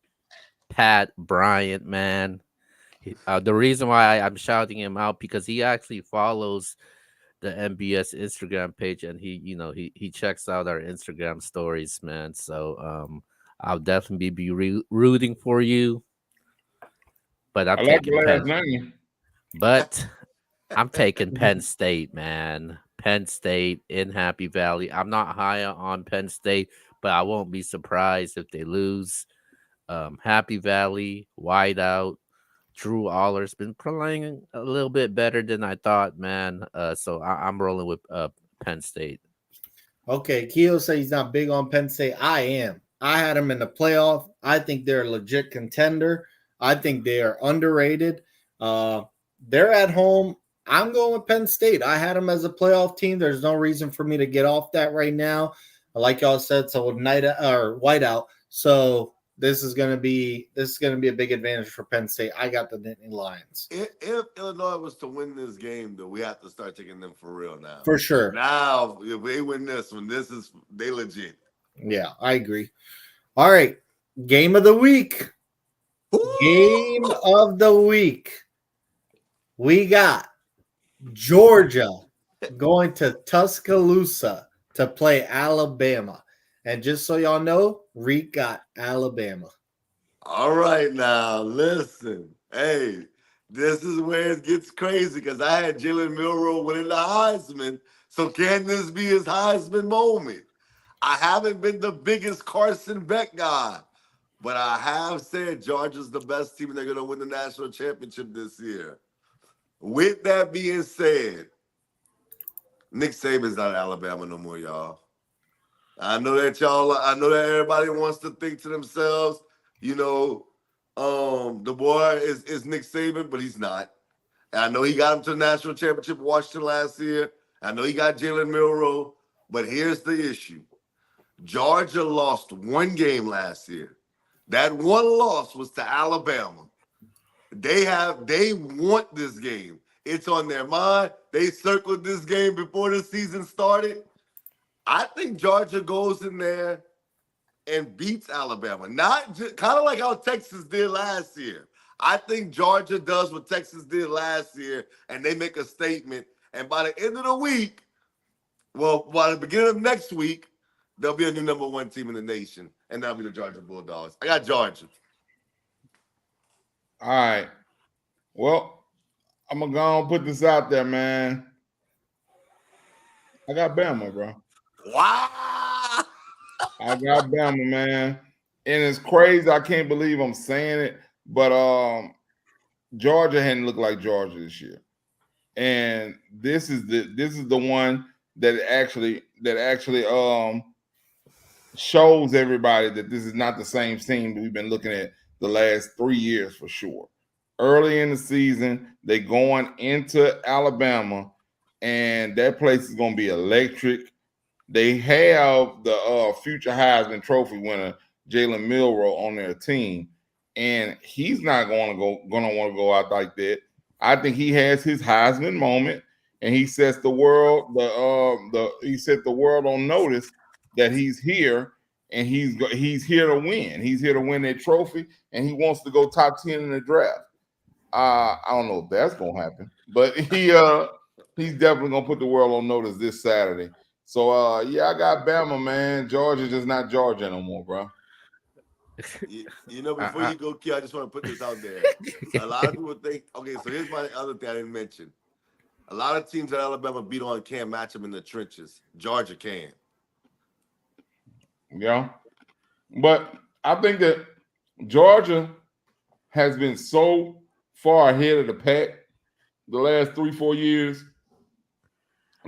Pat Bryant, man. The reason why I'm shouting him out because he actually follows the MBS Instagram page and he checks out our Instagram stories, man. So I'll definitely be rooting for you, but I like the last name. But I'm taking Penn State, man. Penn State in Happy Valley. I'm not high on Penn State, but I won't be surprised if they lose. Happy Valley, wide out. Drew Aller's been playing a little bit better than I thought, man. So I'm rolling with Penn State. Okay, Keo said he's not big on Penn State. I am. I had them in the playoff. I think they're a legit contender. I think they are underrated. They're at home. I'm going with Penn State. I had them as a playoff team. There's no reason for me to get off that right now. Like y'all said, so night or whiteout. So this is going to be a big advantage for Penn State. I got the Nittany Lions. If Illinois was to win this game, though, we have to start taking them for real now. For sure. Now, if they win this one, they legit. Yeah, I agree. All right, game of the week. Ooh. Game of the week. We got Georgia going to Tuscaloosa to play Alabama. And just so y'all know, Reek got Alabama. All right, now, listen. Hey, this is where it gets crazy because I had Jalen Milroe winning the Heisman. So can this be his Heisman moment? I haven't been the biggest Carson Beck guy, but I have said Georgia's the best team and they're going to win the national championship this year. With that being said, Nick Saban's not Alabama no more, y'all. I know that everybody wants to think to themselves, the boy is Nick Saban, but he's not. And I know he got him to the national championship in Washington last year. I know he got Jalen Milroe, but here's the issue. Georgia lost one game last year. That one loss was to Alabama. They want this game. It's on their mind. They circled this game before the season started. I think Georgia goes in there and beats Alabama. Not just, kind of like how Texas did last year. I think Georgia does what Texas did last year, and they make a statement. And by the end of the week, by the beginning of next week, there'll be a new number one team in the nation, and that'll be the Georgia Bulldogs. I got Georgia. All right. Well, I'm going to go and put this out there, man. I got Bama, bro. Wow. I got Bama, man. And it's crazy. I can't believe I'm saying it, but Georgia hadn't looked like Georgia this year. And this is the one that actually shows everybody that this is not the same team that we've been looking at the last 3 years for sure. Early in the season, they going into Alabama, and that place is going to be electric. They have the future Heisman Trophy winner Jalen Milroe on their team, and he's not going to want to go out like that. I think he has his Heisman moment, and he sets the world he set the world on notice that he's here, and he's here to win. He's here to win that trophy, and he wants to go top 10 in the draft. I don't know if that's gonna happen, but he's definitely gonna put the world on notice this Saturday. So I got Bama, man. Georgia's just not Georgia no more, bro. Before you go, Q, I just want to put this out there. A lot of people think, okay, so here's my other thing I didn't mention. A lot of teams that Alabama beat on can't match them in the trenches. Georgia can. Yeah. But I think that Georgia has been so far ahead of the pack the last 3-4 years.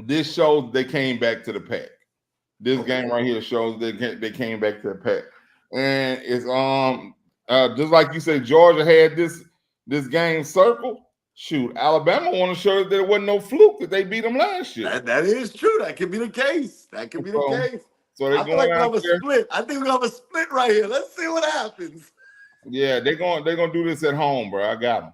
This shows they came back to the pack. This game right here shows they came back to the pack, and it's just like you said, Georgia had this game circle. Shoot, Alabama want to show that it wasn't no fluke that they beat them last year. That is true. That could be the case. That could be the case. So they're I feel going like we out have a there. split. I think we have a split right here. Let's see what happens. Yeah, they're gonna do this at home, bro. I got them.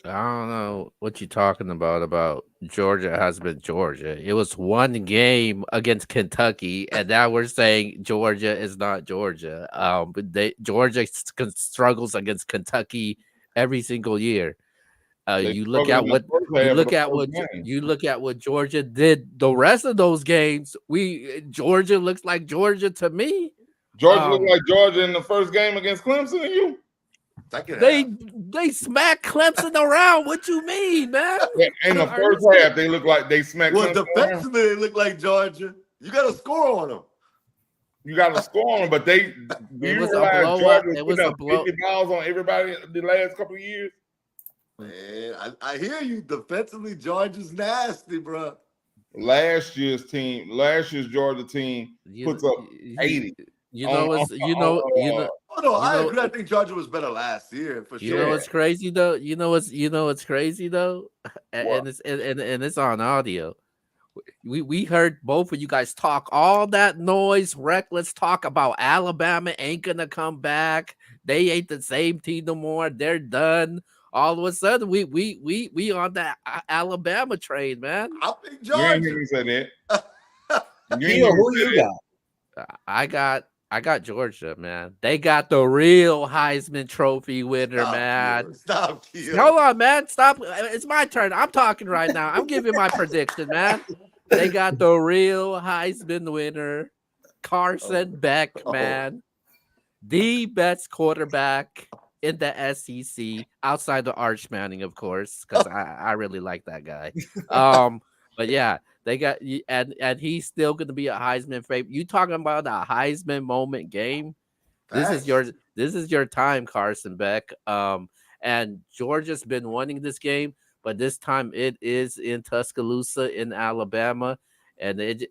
I don't know what you're talking about. About Georgia has been Georgia. It was one game against Kentucky, and now we're saying Georgia is not Georgia. But Georgia struggles against Kentucky every single year. You look at what Georgia did the rest of those games. Georgia looks like Georgia to me. Georgia looked like Georgia in the first game against Clemson. And you, they smacked Clemson around. What you mean, man? In the first half, they look like they smacked. Well, defensively, they look like Georgia. You got to score on them. You got to score on them, but they. It was a blowout. It was a blow. 50 balls on everybody the last couple of years. Man, I hear you. Defensively, Georgia's nasty, bro. Last year's Georgia team puts up 80. Oh no, I agree. I think Georgia was better last year for sure. You know what's crazy though? You know what's crazy though? And it's on audio. We heard both of you guys talk all that noise, reckless talk about Alabama ain't gonna come back. They ain't the same team no more. They're done. All of a sudden, we on that Alabama train, man. I think Georgia. You ain't hear me say that. Who you got? I got Georgia, man. They got the real Heisman Trophy winner, man. Stop. Hold on, man. Stop. It's my turn. I'm talking right now. I'm giving my prediction, man. They got the real Heisman winner, Carson Beck, man. The best quarterback in the SEC, outside the Arch Manning, of course, because I really like that guy. But yeah, they got and he's still going to be a Heisman favorite. You talking about a Heisman moment game? This is your time, Carson Beck. And Georgia's been winning this game, but this time it is in Tuscaloosa in Alabama, and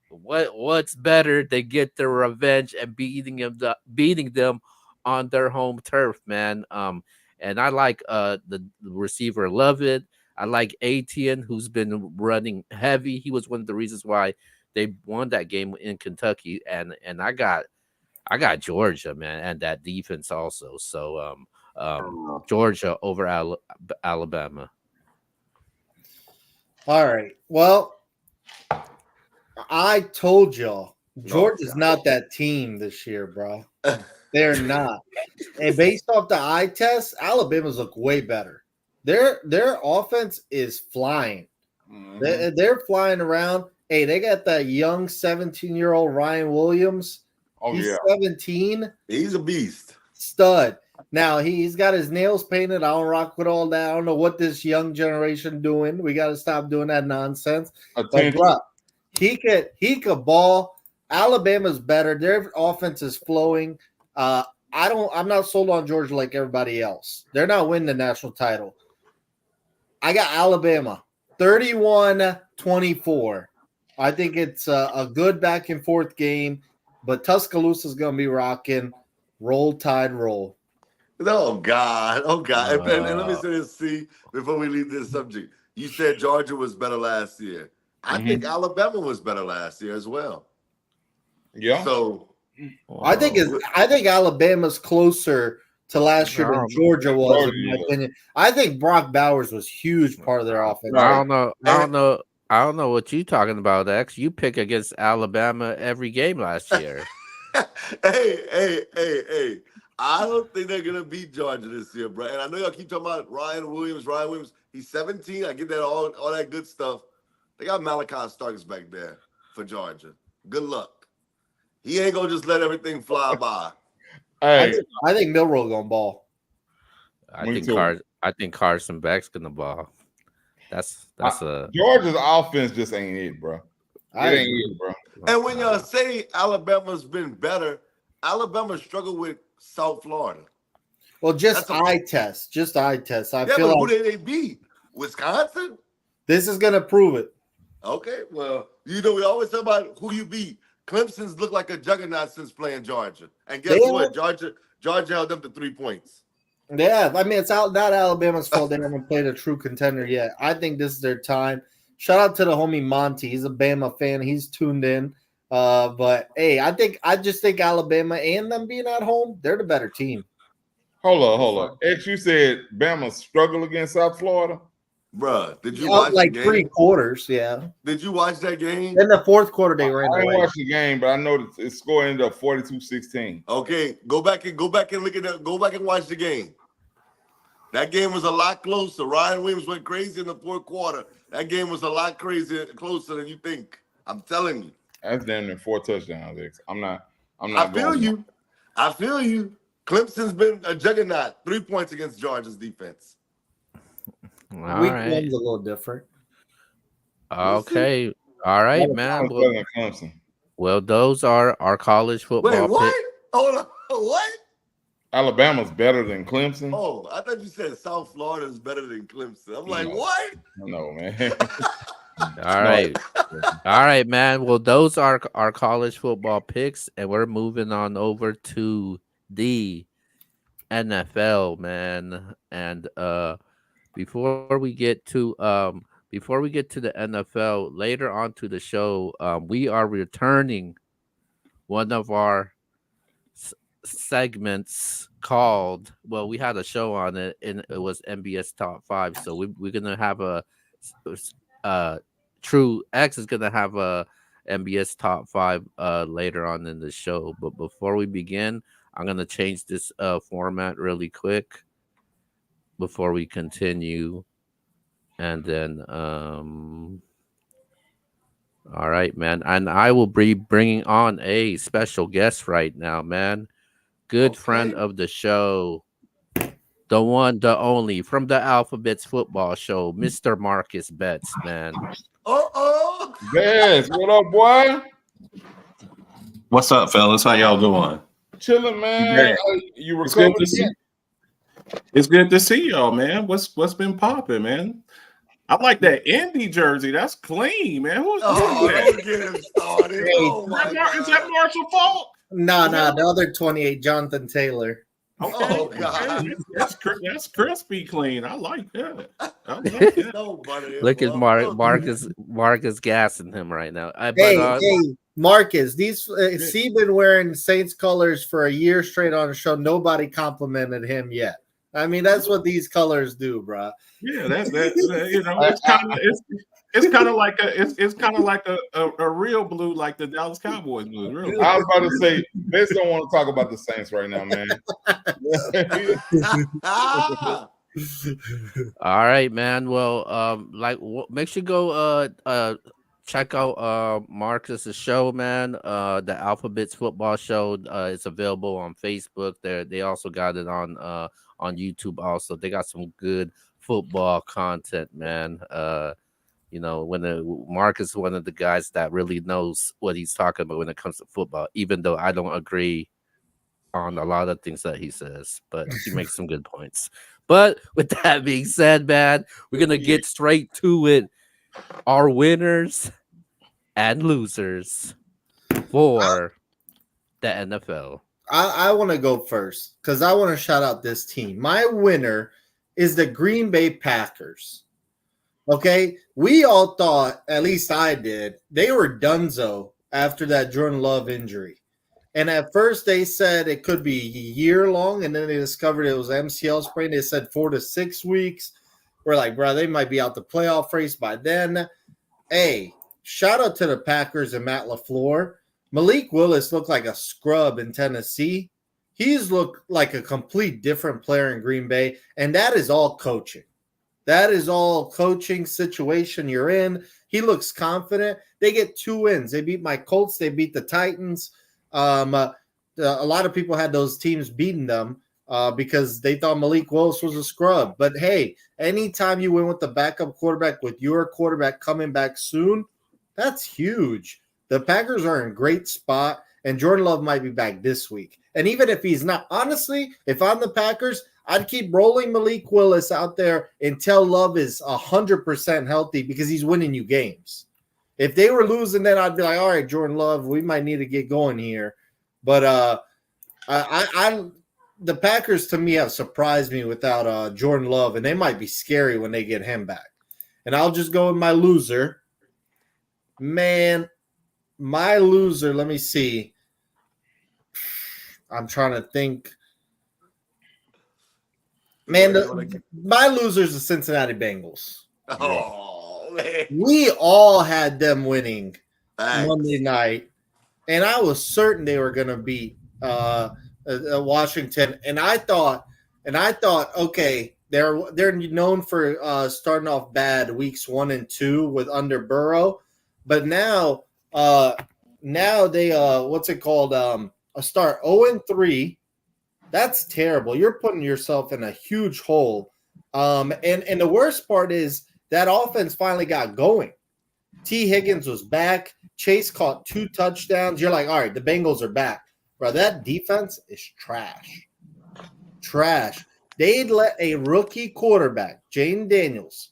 what's better to get their revenge and beating them on their home turf, man. And I like the receiver Lovett. I like Etienne, who's been running heavy. He was one of the reasons why they won that game in Kentucky. And I got Georgia, man, and that defense also. So Georgia over Alabama. All right. Well, I told y'all Georgia's not that team this year, bro. They're not. And based off the eye test, Alabama's look way better. Their offense is flying. Mm-hmm. They're flying around. Hey, they got that young 17-year-old Ryan Williams. He's 17. He's a beast. Stud. Now, he's got his nails painted. I don't rock with all that. I don't know what this young generation doing. We got to stop doing that nonsense. But, bro, he could ball. Alabama's better. Their offense is flowing. I'm not sold on Georgia like everybody else. They're not winning the national title. I got Alabama 31-24. I think it's a good back and forth game, but Tuscaloosa is going to be rocking. Roll Tide, roll. Oh God. And let me say this, see, before we leave this subject. You said Georgia was better last year. I think Alabama was better last year as well. Yeah. So I think Alabama's closer to last year than Georgia was, in my opinion. I think Brock Bowers was huge part of their offense. I don't know what you're talking about, X. You pick against Alabama every game last year. Hey. I don't think they're gonna beat Georgia this year, bro. And I know y'all keep talking about Ryan Williams. He's 17. I get that all that good stuff. They got Malachi Starks back there for Georgia. Good luck. He ain't gonna just let everything fly by. Hey, I think Milroe gonna ball. I think Carson Beck's gonna ball. That's Georgia's offense just ain't it, bro. It ain't it, bro. And when y'all say Alabama's been better, Alabama struggled with South Florida. Well, just That's eye test. Just eye test. I Yeah, feel but like who did they beat? Wisconsin? this is gonna prove it. Okay, well, we always talk about who you beat. Clemson's looked like a juggernaut since playing Georgia. And guess They what? Georgia held them to 3 points. Yeah, I mean, it's not Alabama's fault they haven't played a true contender yet. I think this is their time. Shout out to the homie Monty. He's a Bama fan. He's tuned in. But hey, I just think Alabama and them being at home, they're the better team. Hold on. X, you said Bama struggle against South Florida? Bruh, did you watch like the game? 3 quarters, yeah. Did you watch that game? In the fourth quarter, they ran I away. didn't watch the game, but I know that it scored ended up 42-16. Okay, go back and look at that. Go back and watch the game. That game was a lot closer. Ryan Williams went crazy in the fourth quarter. That game was a lot closer than you think. I'm telling you. That's damn near 4 touchdowns, X. I'm not I feel you. Clemson's been a juggernaut. 3 points against Georgia's defense. All Week right. one's a little different. Okay. All right, man. Well, those are our college football. Wait, what? Hold on. What? Alabama's better than Clemson. Oh, I thought you said South Florida is better than Clemson. I'm like, what? No, man. All right. All right, man. Well, those are our college football picks, and we're moving on over to the NFL, man. And before we get to the NFL later on to the show, we are returning one of our segments called, well, we had a show on it and it was MBS Top 5, so we're gonna have a True X is gonna have a MBS Top 5 later on in the show. But before we begin, I'm gonna change this format really quick before we continue. And then all right, man, and I will be bringing on a special guest right now, man. Good friend of the show, the one, the only, from the Alphabets Football Show, Mr. Marcus Betts, man. Yes, what up, boy? What's up, fellas? How y'all doing? Chilling, man. You recovered again? It's good to see y'all, man. What's been popping, man? I like that Indy jersey. That's clean, man. Who's doing that? Don't get him started. Is that Marshall Faulk? No, the other 28, Jonathan Taylor. Okay. Oh, God. That's crispy clean. I like that. Look at Marcus gassing him right now. Hey, Marcus, he been wearing Saints colors for a year straight on the show. Nobody complimented him yet. I mean, that's what these colors do, bro. Yeah, that's you know, it's kind of like a real blue, like the Dallas Cowboys blue. Really. I was about to say, Vince don't want to talk about the Saints right now, man. All right, man. Well, make sure you go check out Marcus's show, man. The Alphabets Football Show. It's available on Facebook. They also got it on YouTube. Also, they got some good football content, man. You know, Marcus is one of the guys that really knows what he's talking about when it comes to football, even though I don't agree on a lot of things that he says, but he makes some good points. But with that being said, man, we're going to get straight to it. Our winners and losers for the NFL. I want to go first because I want to shout out this team. My winner is the Green Bay Packers. Okay, we all thought, at least I did, they were donezo after that Jordan Love injury. And at first they said it could be a year long, and then they discovered it was MCL sprain. They said 4 to 6 weeks. We're like, bro, they might be out the playoff race by then. Hey, shout out to the Packers and Matt LaFleur. Malik Willis looked like a scrub in Tennessee. He's looked like a complete different player in Green Bay, and that is all coaching. That is all coaching situation you're in. He looks confident. They get 2 wins. They beat my Colts. They beat the Titans. A lot of people had those teams beating them because they thought Malik Willis was a scrub. But, hey, anytime you win with the backup quarterback, with your quarterback coming back soon, that's huge. The Packers are in a great spot, and Jordan Love might be back this week. And even if he's not, honestly, if I'm the Packers, I'd keep rolling Malik Willis out there until Love is 100% healthy because he's winning you games. If they were losing, then I'd be like, all right, Jordan Love, we might need to get going here. But the Packers to me have surprised me without Jordan Love, and they might be scary when they get him back. And I'll just go with my loser. Man, my loser, let me see. I'm trying to think. Man, my loser is the Cincinnati Bengals. Oh, man. We all had them winning Thanks. Monday night, and I was certain they were going to beat Washington. And I thought, okay, they're known for starting off bad weeks 1 and 2 with under Burrow, but now they what's it called? Start 0-3. That's terrible. You're putting yourself in a huge hole. And the worst part is that offense finally got going. T. Higgins was back. Chase caught 2 touchdowns. You're like, all right, the Bengals are back. Bro, that defense is trash. Trash. They'd let a rookie quarterback, Jayden Daniels,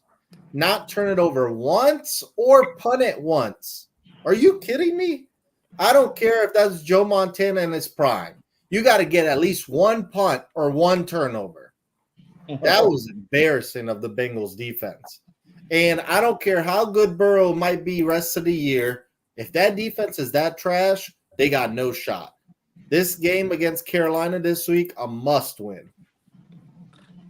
not turn it over once or punt it once. Are you kidding me? I don't care if that's Joe Montana in his prime. You got to get at least 1 punt or 1 turnover. That was embarrassing of the Bengals defense. And I don't care how good Burrow might be rest of the year. If that defense is that trash, they got no shot. This game against Carolina this week, a must win.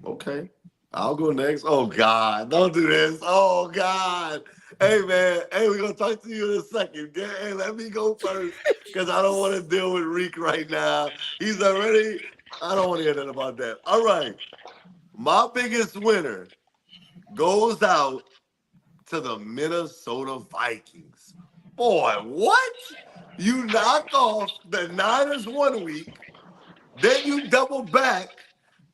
Okay. I'll go next. Oh, God. Don't do this. Oh, God. Hey, man. Hey, we're going to talk to you in a second. Hey, let me go first because I don't want to deal with Reek right now. He's already – I don't want to hear that about that. All right. My biggest winner goes out to the Minnesota Vikings. Boy, what? You knock off the Niners 1 week, then you double back,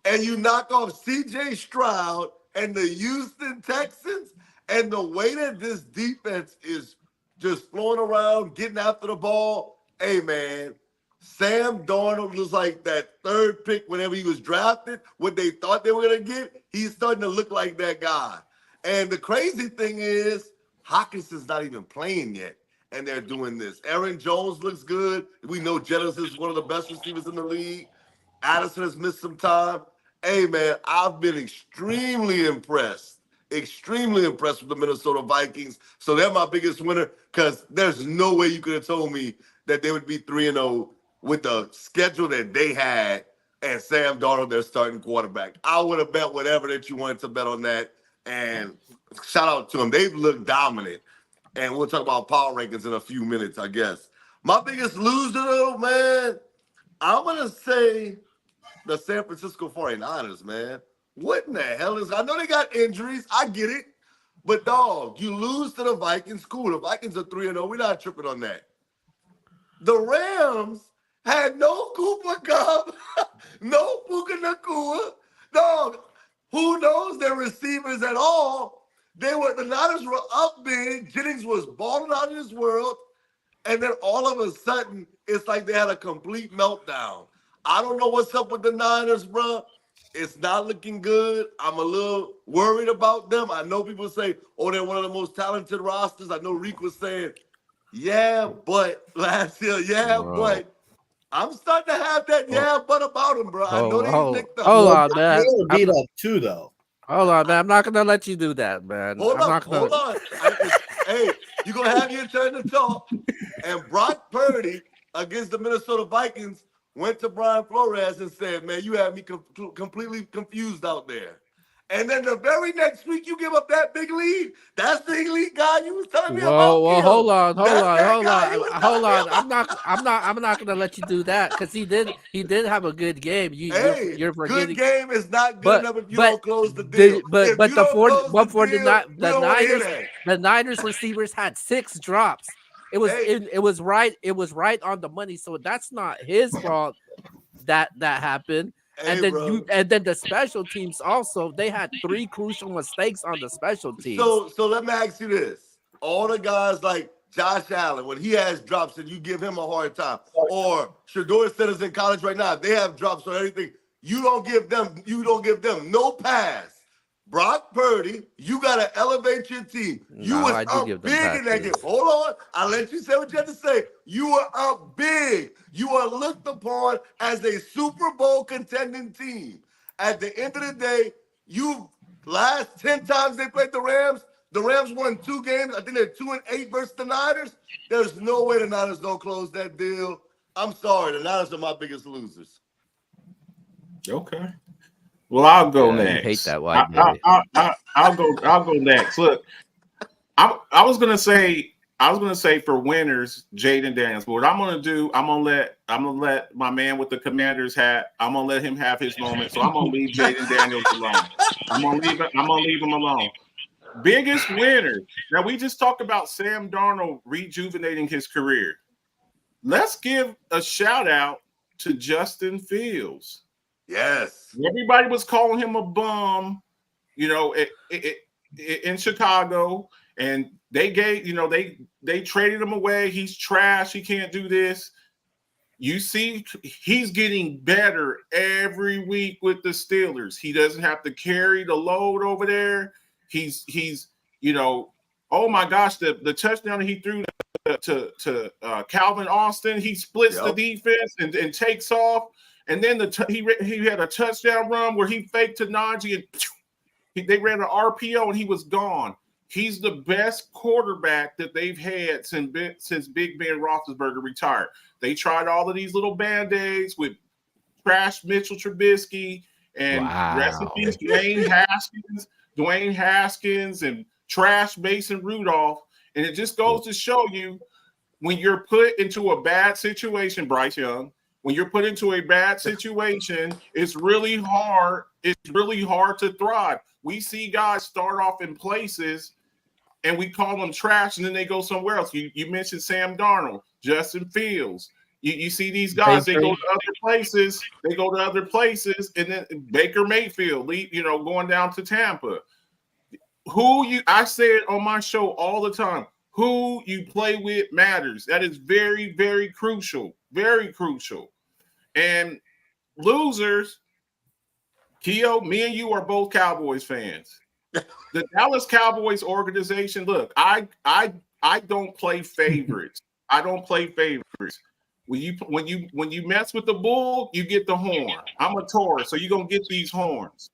and you knock off C.J. Stroud and the Houston Texans, and the way that this defense is just flowing around, getting after the ball, hey, man, Sam Darnold was like that 3rd pick whenever he was drafted, what they thought they were going to get, he's starting to look like that guy. And the crazy thing is, Hawkinson's not even playing yet, and they're doing this. Aaron Jones looks good. We know Jennings is one of the best receivers in the league. Addison has missed some time. Hey, man, I've been extremely impressed with the Minnesota Vikings. So they're my biggest winner because there's no way you could have told me that they would be 3-0 with the schedule that they had and Sam Darnold, their starting quarterback. I would have bet whatever that you wanted to bet on that. And shout out to them. They've looked dominant. And we'll talk about power rankings in a few minutes, I guess. My biggest loser, though, man, I'm going to say the San Francisco 49ers, man. What in the hell is – I know they got injuries. I get it. But, dog, you lose to the Vikings. Cool. The Vikings are 3-0. We're not tripping on that. The Rams had no Cooper Kupp, no Puka Nacua. Dog, who knows their receivers at all? The Niners were up big. Jennings was balling out in his world. And then all of a sudden, it's like they had a complete meltdown. I don't know what's up with the Niners, bro. It's not looking good. I'm a little worried about them. I know people say, oh, they're one of the most talented rosters. I know Reek was saying, yeah, but last year, but I'm starting to have that but about them, bro. I know they licked up. Hold on, man. They were beat up too, though. Hold on, man. I'm not gonna let you do that, man. Hold on. Hey, you're gonna have your turn to talk. And Brock Purdy against the Minnesota Vikings went to Brian Flores and said, man, you have me completely confused out there. And then the very next week, you give up that big lead. That's the elite guy you was telling me about. Well, hold on. I'm not gonna let you do that because he did have a good game. You're forgetting. Good game is not good enough if you don't close the deal. The Niners receivers had 6 drops. It was right on the money. So that's not his fault that happened. And then the special teams also, they had 3 crucial mistakes on the special teams. So let me ask you this. All the guys like Josh Allen, when he has drops and you give him a hard time, or Shador Center's in college right now, they have drops or anything, you don't give them no pass. Brock Purdy, you gotta elevate your team. You No, was I do up give them big in that game. passes. Hold on, I'll let you say what you have to say. You were up big. You are looked upon as a Super Bowl contending team. At the end of the day, last 10 times they played the Rams won 2 games. I think they're 2-8 versus the Niners. There's no way the Niners don't close that deal. I'm sorry, the Niners are my biggest losers. Okay. Well, I'll go Yeah, you next. hate that white boy. I'll go next. Look, I was gonna say for winners, Jayden Daniels. But what I'm gonna do, I'm gonna let my man with the Commander's hat. I'm gonna let him have his moment. So I'm gonna leave Jayden Daniels alone. I'm gonna leave him alone. Biggest winner. Now we just talked about Sam Darnold rejuvenating his career. Let's give a shout out to Justin Fields. Yes. Everybody was calling him a bum, in Chicago, and they they traded him away. He's trash. He can't do this. You see, he's getting better every week with the Steelers. He doesn't have to carry the load over there. He's oh my gosh, the touchdown he threw to Calvin Austin, he splits the defense and takes off. And then he had a touchdown run where he faked to Najee and they ran an RPO and he was gone. He's the best quarterback that they've had since Big Ben Roethlisberger retired. They tried all of these little Band-Aids with trash Mitchell Trubisky and recipes Dwayne Haskins and trash Mason Rudolph. And it just goes to show you when you're put into a bad situation, Bryce Young, when you're put into a bad situation, it's really hard. It's really hard to thrive. We see guys start off in places and we call them trash, and then they go somewhere else. You mentioned Sam Darnold, Justin Fields. You see these guys, they go to other places. They go to other places, and then Baker Mayfield, going down to Tampa. I say it on my show all the time. Who you play with matters. That is very, very crucial. Very crucial. And losers, Keo, me and you are both Cowboys fans. The Dallas Cowboys organization, look, I don't play favorites. I don't play favorites. When you mess with the bull, you get the horn. I'm a Taurus, so you're gonna get these horns.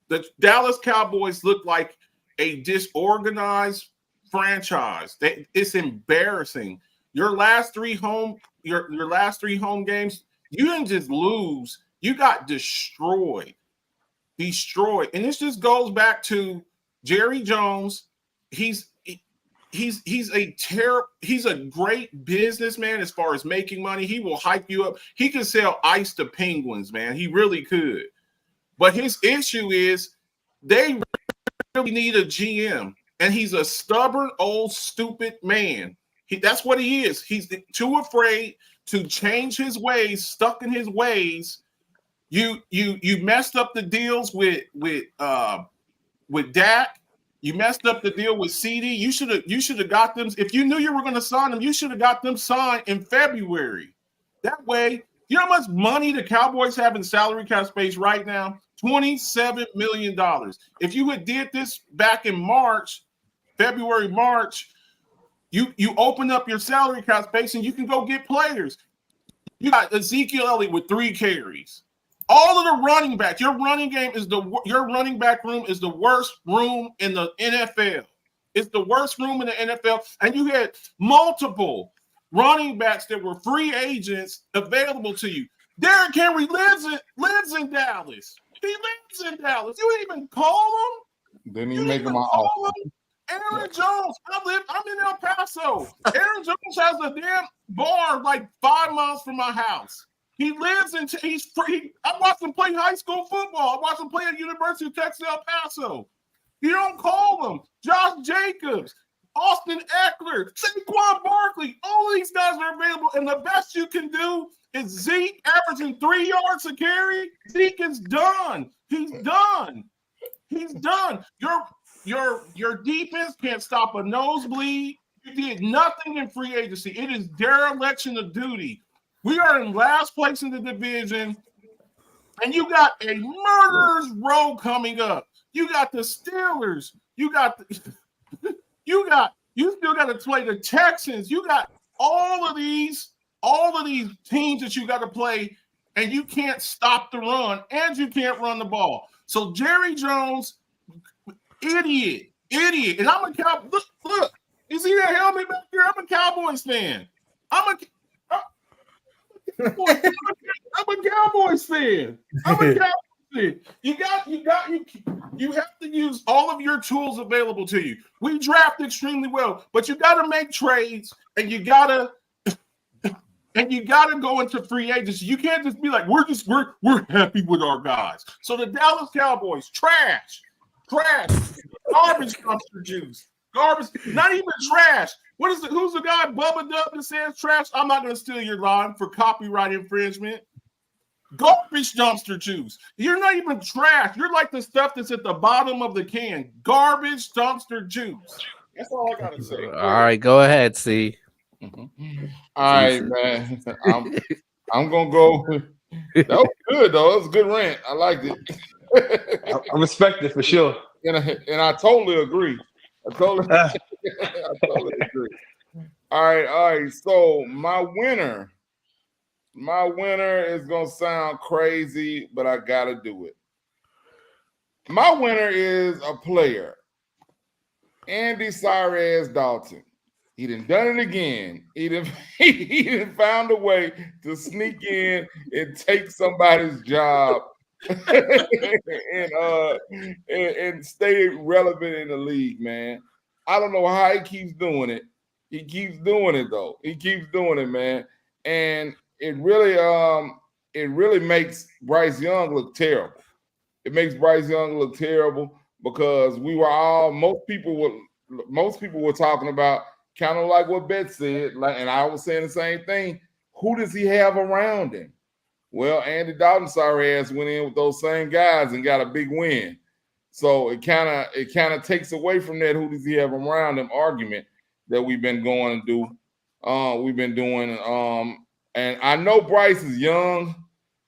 The Dallas Cowboys look like a disorganized franchise. It's embarrassing. Your last three home games, you didn't just lose, you got destroyed. And this just goes back to Jerry Jones. He's a great businessman as far as making money. He will hype you up. He can sell ice to penguins, man. He really could. But his issue is they really need a GM, and he's a stubborn, old, stupid man. That's what he is. He's too afraid to change his ways, stuck in his ways. You messed up the deals with Dak. You messed up the deal with CD. You should have got them. If you knew you were going to sign them, you should have got them signed in February. That way, you know how much money the Cowboys have in salary cap space right now? $27 million. If you had did this back in February, March, you open up your salary cap space and you can go get players. You got Ezekiel Elliott with 3 carries. All of the running backs, your running back room is the worst room in the NFL. It's the worst room in the NFL. And you had multiple running backs that were free agents available to you. Derrick Henry lives in Dallas. He lives in Dallas. You didn't even call him. Didn't even make him an offer. Aaron Jones. I'm in El Paso. Aaron Jones has a damn bar like 5 miles from my house. He's free. I watched him play high school football. I watched him play at University of Texas El Paso. You don't call them. Josh Jacobs, Austin Eckler, Saquon Barkley. All of these guys are available. And the best you can do is Zeke averaging 3 yards a carry. Zeke is done. He's done. He's done. Your defense can't stop a nosebleed. You did nothing in free agency. It is dereliction of duty. We are in last place in the division, and you got a murderer's row coming up. You got the Steelers. You still got to play the Texans. You got all of these teams that you got to play, and you can't stop the run, and you can't run the ball. So Jerry Jones, idiot. And I'm a Cowboys. Look, you see that helmet back there? I'm a Cowboys fan. I'm a Cowboys fan. You have to use all of your tools available to you. We draft extremely well, but you got to make trades, and you got to go into free agency. You can't just be like, we're happy with our guys. So the Dallas Cowboys, trash, garbage dumpster juice, garbage, not even trash. Who's the guy, Bubba Dub, that says trash? I'm not going to steal your line for copyright infringement. Garbage dumpster juice. You're not even trash. You're like the stuff that's at the bottom of the can. Garbage dumpster juice. That's all I got to say. All right, go ahead, C. Mm-hmm. All right, man. I'm gonna go. That was good though. That was a good rant. I liked it. I respect it for sure. And I totally agree. I totally agree. All right. So my winner is gonna sound crazy, but I gotta do it. My winner is a player, Andy Sorry Ass Dalton. He done it again. He done found a way to sneak in and take somebody's job and stay relevant in the league, man. I don't know how he keeps doing it. He keeps doing it though. He keeps doing it, man. And it really makes Bryce Young look terrible. It makes Bryce Young look terrible because most people were talking about kind of like what Bet said, and I was saying the same thing. Who does he have around him? Well, Andy Dalton sorry ass went in with those same guys and got a big win. So it kind of takes away from that who does he have around him argument that we've been going to do. And I know Bryce is young,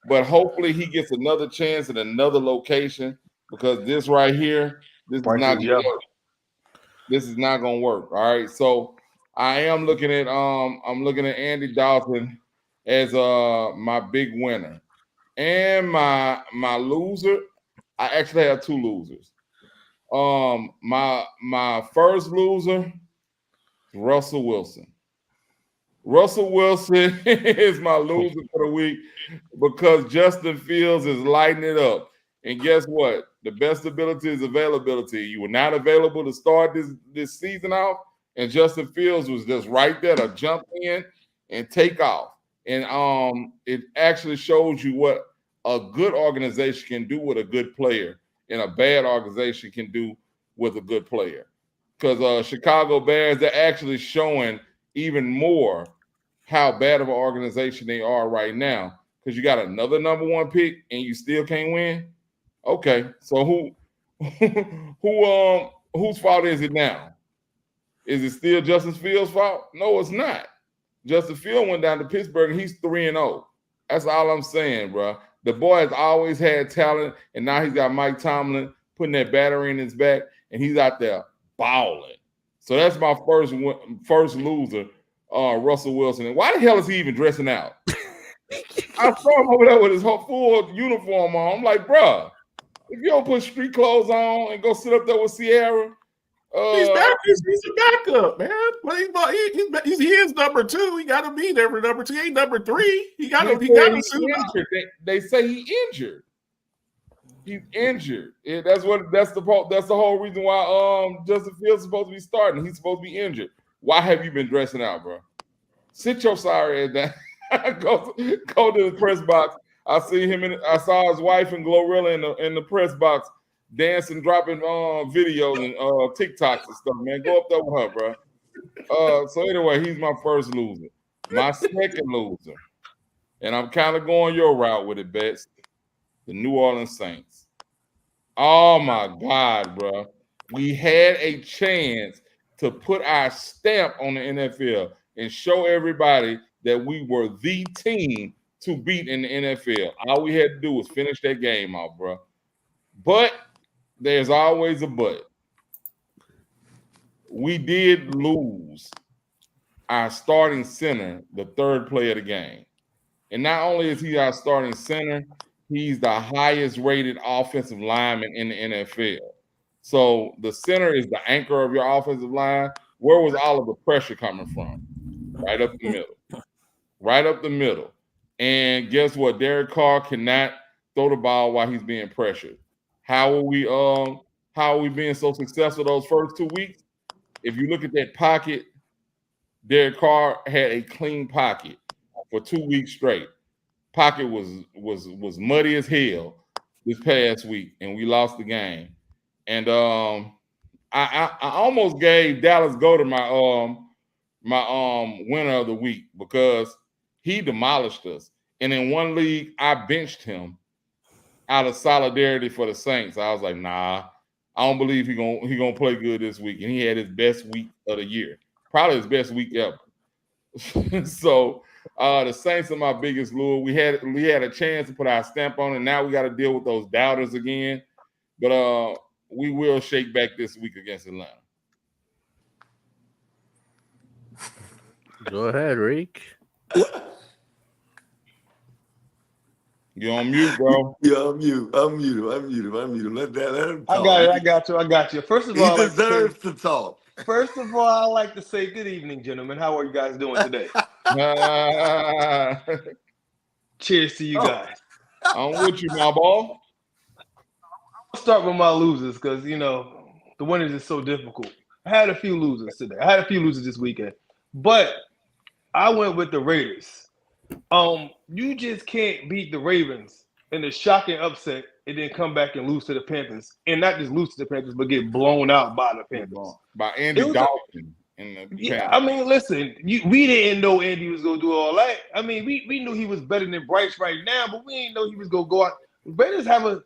but hopefully he gets another chance at another location because this right here, this is not going to work. This is not going to work. All right. So I am looking at Andy Dalton as my big winner. And my loser, I actually have two losers. My first loser, Russell Wilson. Russell Wilson is my loser for the week because Justin Fields is lighting it up. And guess what? The best ability is availability. You were not available to start this season off, and Justin Fields was just right there to jump in and take off. And it actually shows you what a good organization can do with a good player and a bad organization can do with a good player. Because Chicago Bears, they're actually showing even more how bad of an organization they are right now. Because you got another number one pick and you still can't win. Okay, so whose fault is it now? Is it still Justin Fields' fault? No, it's not. Justin Fields went down to Pittsburgh and he's 3-0. That's all I'm saying, bro. The boy has always had talent, and now he's got Mike Tomlin putting that battery in his back, and he's out there balling. So that's my first loser, Russell Wilson. And why the hell is he even dressing out? I saw him over there with his whole full uniform on. I'm like, bro, if you don't put street clothes on and go sit up there with Sierra, he's a backup, man. But he is number 2. He got to be there for number 2. He ain't number 3. He got to suit up. They say he injured. He's injured. That's the whole reason why Justin Fields is supposed to be starting. He's supposed to be injured. Why have you been dressing out, bro? Sit your sorry ass down. go to the press box. I saw his wife and Glorilla in the press box dancing, dropping videos and TikToks and stuff, man. Go up there with her, bro. So anyway, he's my first loser. My second loser, and I'm kind of going your route with it, Bets, the New Orleans Saints. Oh my God, bro. We had a chance to put our stamp on the NFL and show everybody that we were the team to beat in the NFL. All we had to do was finish that game off, bro. But there's always a but. We did lose our starting center, the third play of the game. And not only is he our starting center, he's the highest rated offensive lineman in the NFL. So the center is the anchor of your offensive line. Where was all of the pressure coming from? Right up the middle. Right up the middle. And guess what? Derek Carr cannot throw the ball while he's being pressured. How are we being so successful those first 2 weeks? If you look at that pocket, Derek Carr had a clean pocket for 2 weeks straight. Pocket was muddy as hell this past week, and we lost the game. And I almost gave Dallas Goedert my winner of the week because he demolished us. And in one league, I benched him out of solidarity for the Saints. I was like, nah, I don't believe he gonna play good this week. And he had his best week of the year, probably his best week ever. So the Saints are my biggest lure. We had a chance to put our stamp on it. Now we got to deal with those doubters again. But we will shake back this week against Atlanta. Go ahead, Reek. You on mute, bro? Yeah, I'm mute. Let him talk. I got you. First of all, he deserves to talk. First of all, I like to say good evening, gentlemen. How are you guys doing today? Cheers to you guys. I'm with you, my boy. I'll start with my losers because, the winners is so difficult. I had a few losers today. I had a few losers this weekend. But I went with the Raiders. You just can't beat the Ravens in a shocking upset and then come back and lose to the Panthers. And not just lose to the Panthers, but get blown out by the Panthers. By Andy Dalton. I mean, listen, we didn't know Andy was going to do all that. I mean, we knew he was better than Bryce right now, but we didn't know he was going to go out. Raiders have a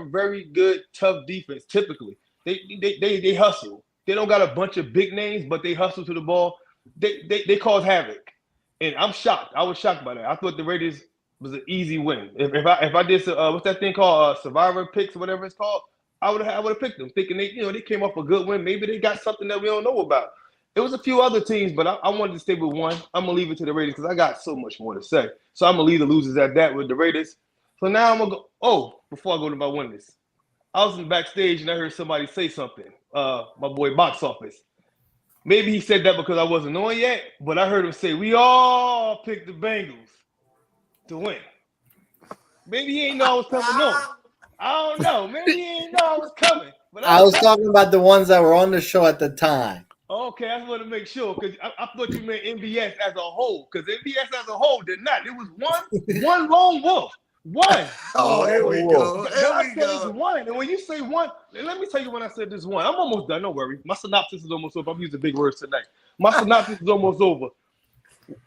very good, tough defense, typically. They hustle. They don't got a bunch of big names, but they hustle to the ball. They cause havoc. And I'm shocked. I was shocked by that. I thought the Raiders was an easy win. If I did what's that thing called, Survivor picks or whatever it's called, I would have picked them, thinking they came off a good win. Maybe they got something that we don't know about. There was a few other teams, but I wanted to stay with one. I'm gonna leave it to the Raiders because I got so much more to say. So I'm gonna leave the losers at that with the Raiders. So now I'm gonna go. Oh, before I go to my winners, I was in backstage and I heard somebody say something. My boy Box Office. Maybe he said that because I wasn't on yet, but I heard him say, we all picked the Bengals to win. Maybe he ain't know I was coming on. I don't know. Maybe he ain't know I was coming. But I was talking about the ones that were on the show at the time. Okay, I just want to make sure because I thought you meant MBS as a whole. Because MBS as a whole did not. It was one lone wolf. One. Oh, here we go. I said it's one. And when you say one, let me tell you when I said this one. I'm almost done. Don't worry. My synopsis is almost over. I'm using big words tonight. My synopsis is almost over.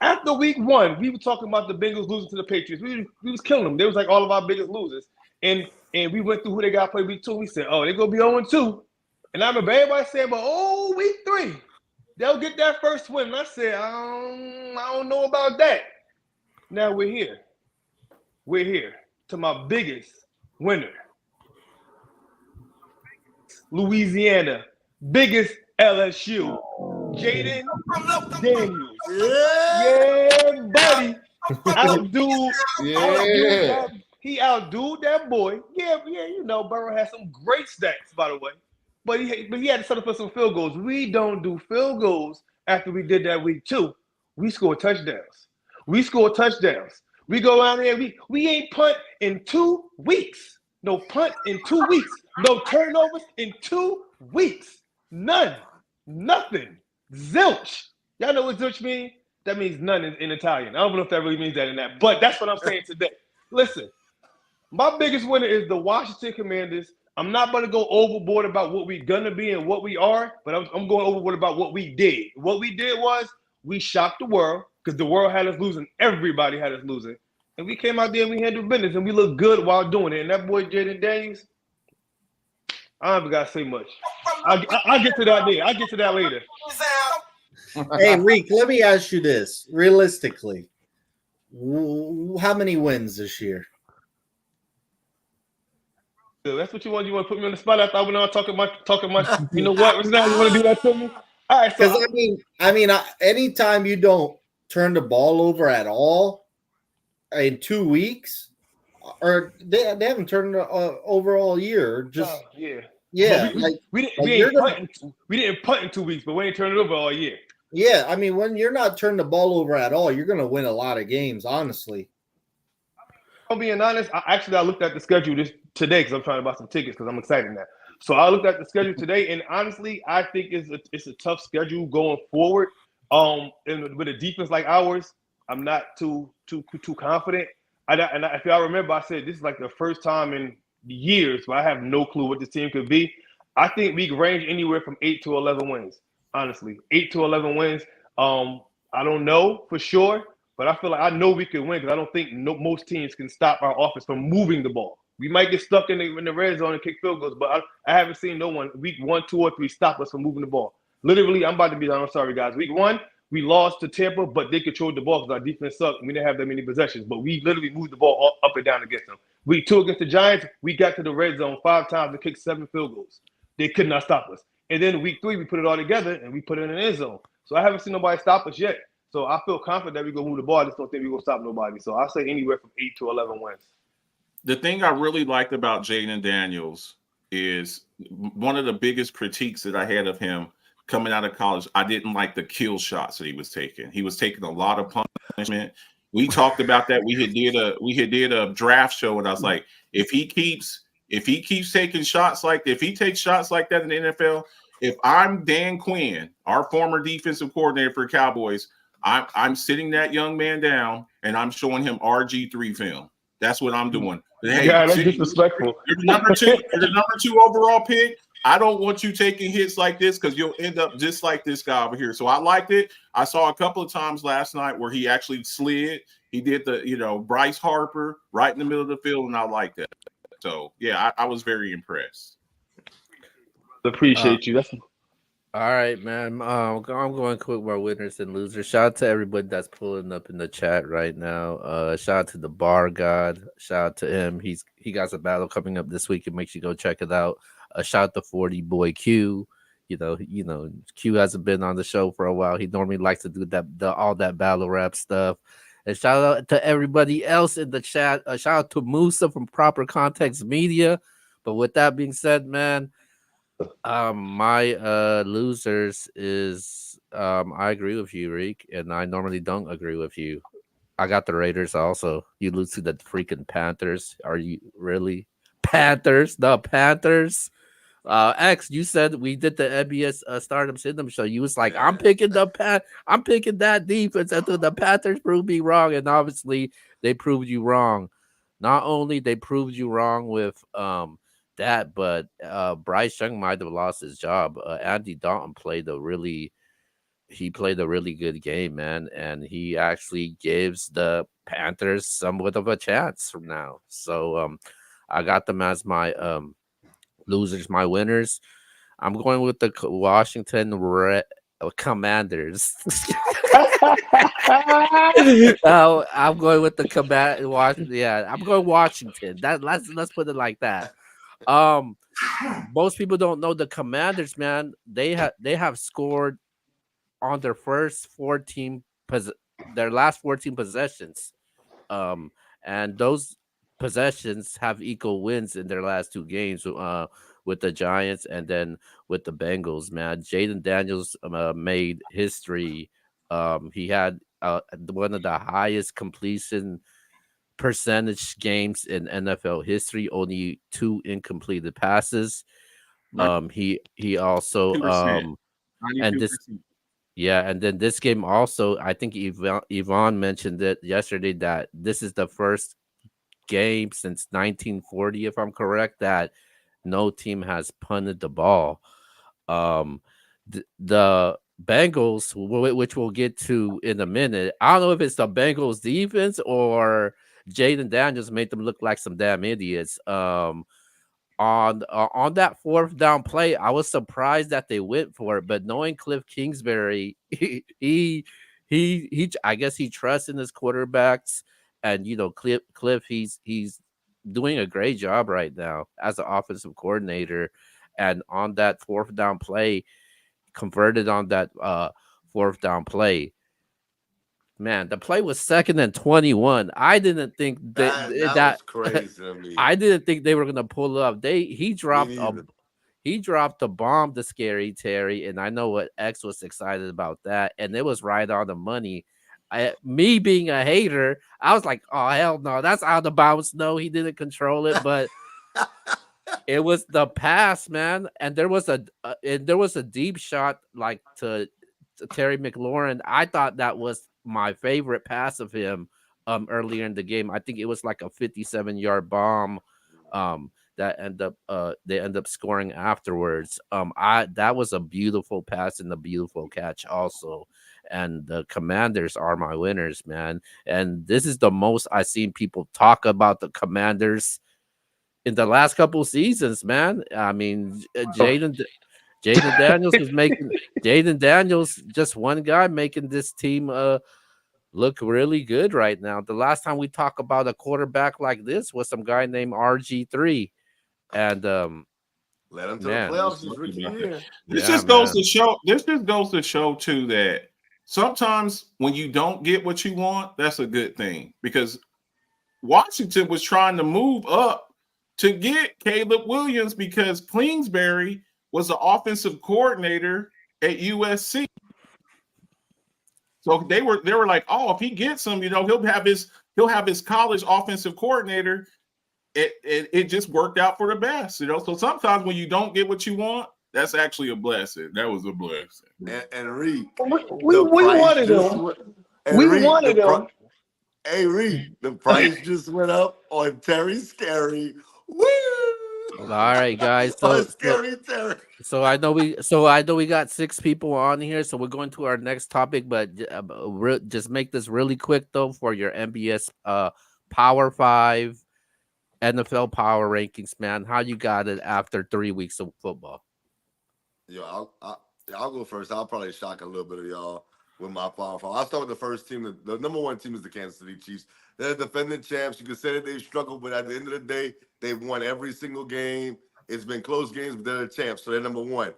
After week one, we were talking about the Bengals losing to the Patriots. We was killing them. They was like all of our biggest losers. And we went through who they got to play week two. We said, they're going to be 0-2. And I remember everybody saying, but week three, they'll get that first win. And I said, I don't know about that. Now we're here. We're here to my biggest winner. Louisiana, biggest LSU. Jayden Daniels. Yeah, buddy. He outdued that boy. Yeah, Burrow has some great stats, by the way. But he had to settle for some field goals. We don't do field goals after we did that week two. We score touchdowns. We go out there, we ain't punt in 2 weeks. No punt in 2 weeks. No turnovers in 2 weeks. None. Nothing. Zilch. Y'all know what zilch means? That means none in Italian. I don't know if that really means that in that, but that's what I'm saying today. Listen, my biggest winner is the Washington Commanders. I'm not going to go overboard about what we're going to be and what we are, but I'm going overboard about what we did. What we did was we shocked the world because the world had us losing. Everybody had us losing. And we came out there and we handled business and we looked good while doing it. And that boy, Jayden Daniels, I don't even got to say much. I'll get to that later. I'll get to that later. Hey, Reek, let me ask you this realistically. How many wins this year? So that's what you want. You want to put me on the spot? I thought when I was talking my. You know what? What's that? You want to do that to me? All right. So Because anytime you don't turn the ball over at all in 2 weeks, or they haven't turned it over all year. Just yeah. yeah, But we didn't punt in 2 weeks, but we ain't turned it over all year. Yeah, I mean, when you're not turning the ball over at all, you're going to win a lot of games, honestly. I'm being honest. I looked at the schedule today because I'm trying to buy some tickets because I'm excited now. So I looked at the schedule today, and honestly, I think it's a tough schedule going forward. And with a defense like ours, I'm not too confident. If y'all remember, I said this is like the first time in years where I have no clue what this team could be. I think we can range anywhere from 8 to 11 wins. Honestly, 8 to 11 wins. I don't know for sure. But I feel like I know we can win because I don't think most teams can stop our offense from moving the ball. We might get stuck in the red zone and kick field goals, but I haven't seen no one week 1, 2, or 3 stop us from moving the ball. Literally, I'm about to be I'm sorry, guys. Week 1, we lost to Tampa, but they controlled the ball because our defense sucked. We didn't have that many possessions, but we literally moved the ball up and down against them. Week 2 against the Giants, we got to the red zone 5 times and kicked 7 field goals. They could not stop us. And then week 3, we put it all together and we put it in the end zone. So I haven't seen nobody stop us yet. So I feel confident that we're going to move the ball. I just don't think we're going to stop nobody. So I say anywhere from 8 to 11 wins. The thing I really liked about Jayden Daniels is one of the biggest critiques that I had of him coming out of college. I didn't like the kill shots that he was taking. He was taking a lot of punishment. We talked about that. We had did a draft show, and I was like, if he keeps taking shots if he takes shots like that in the NFL, if I'm Dan Quinn, our former defensive coordinator for Cowboys, I'm sitting that young man down and I'm showing him RG3 film. That's what I'm doing. But, hey, yeah, that's disrespectful. You're the number 2 overall pick. I don't want you taking hits like this because you'll end up just like this guy over here. So I liked it. I saw a couple of times last night where he actually slid. He did the, Bryce Harper right in the middle of the field, and I liked that. So, yeah, I was very impressed. Appreciate you. That's all right, man. I'm going quick more winners and losers. Shout out to everybody that's pulling up in the chat right now. Shout out to the Bar God. Shout out to him. He got a battle coming up this week, and make sure you go check it out. Shout out to 40 boy Q. You know, Q hasn't been on the show for a while. He normally likes to do all that battle rap stuff. And shout out to everybody else in the chat. Shout out to Musa from Proper Context Media. But with that being said, man. My losers is I agree with you, Reek, and I normally don't agree with you. I got the Raiders also. You lose to the freaking Panthers. Are you really? Panthers? The Panthers? X, you said we did the NBS Stardom Syndrome show. You was like, I'm picking that defense until the Panthers prove me wrong, and obviously they proved you wrong. Not only they proved you wrong with that, but Bryce Young might have lost his job. Andy Dalton played a really good game, man, and he actually gives the Panthers somewhat of a chance from now. So I got them as my losers. My winners, I'm going with the Washington Commanders. I'm going with the Washington. Yeah, I'm going Washington. Let's put it like that. Most people don't know the Commanders, man. They have scored on their last 14 possessions. And those possessions have equal wins in their last 2 games with the Giants and then with the Bengals, man. Jayden Daniels made history. He had one of the highest completion percentage games in NFL history, only 2 incompleted passes. He also 92%. and this and then this game also, I think Yvonne mentioned it yesterday that this is the first game since 1940, if I'm correct, that no team has punted the ball. The Bengals, which we'll get to in a minute, I don't know if it's the Bengals defense or Jayden Daniels made them look like some damn idiots. on that fourth down play, I was surprised that they went for it. But knowing Cliff Kingsbury, I guess he trusts in his quarterbacks, and Cliff, he's doing a great job right now as an offensive coordinator, and on that fourth down play, converted on that fourth down play. Man, the play was 2nd and 21. I didn't think That that was crazy to me. I didn't think they were gonna pull up. He dropped a neither. bomb to Scary Terry, and I know what X was excited about that, and it was right on the money. Me being a hater, I was like, "Oh hell no, that's out of bounds." No, he didn't control it, but it was the pass, man, and there was a deep shot like to Terry McLaurin. I thought that was my favorite pass of him earlier in the game. I think it was like a 57-yard bomb that they end up scoring afterwards. I That was a beautiful pass and a beautiful catch also. And the Commanders are my winners, man. And this is the most I've seen people talk about the Commanders in the last couple seasons, man. I mean, Jayden Daniels was making Jayden Daniels, just one guy making this team look really good right now. The last time we talked about a quarterback like this was some guy named RG3. And Led him to the man, playoffs his rookie year. This yeah, just goes man. to show. This just goes to show too that sometimes when you don't get what you want, that's a good thing, because Washington was trying to move up to get Caleb Williams because Kingsbury was the offensive coordinator at USC. So they were like, oh, if he gets him, he'll have his college offensive coordinator. It just worked out for the best, So sometimes when you don't get what you want, that's actually a blessing. That was a blessing. And Reed, We wanted him. Wanted him. Hey Reed, the price just went up on Terry Scary. Woo! All right, guys. On Scary Terry. So I know we got 6 people on here, so we're going to our next topic, but just make this really quick though for your MBS Power 5 NFL Power Rankings, man. How you got it after 3 weeks of football? Yo, I'll go first. I'll probably shock a little bit of y'all with my Power 5. I'll start with the first team. The number one team is the Kansas City Chiefs. They're the defending champs. You can say that they've struggled, but at the end of the day, they've won every single game. It's been close games, but they're the champs, so they're number one.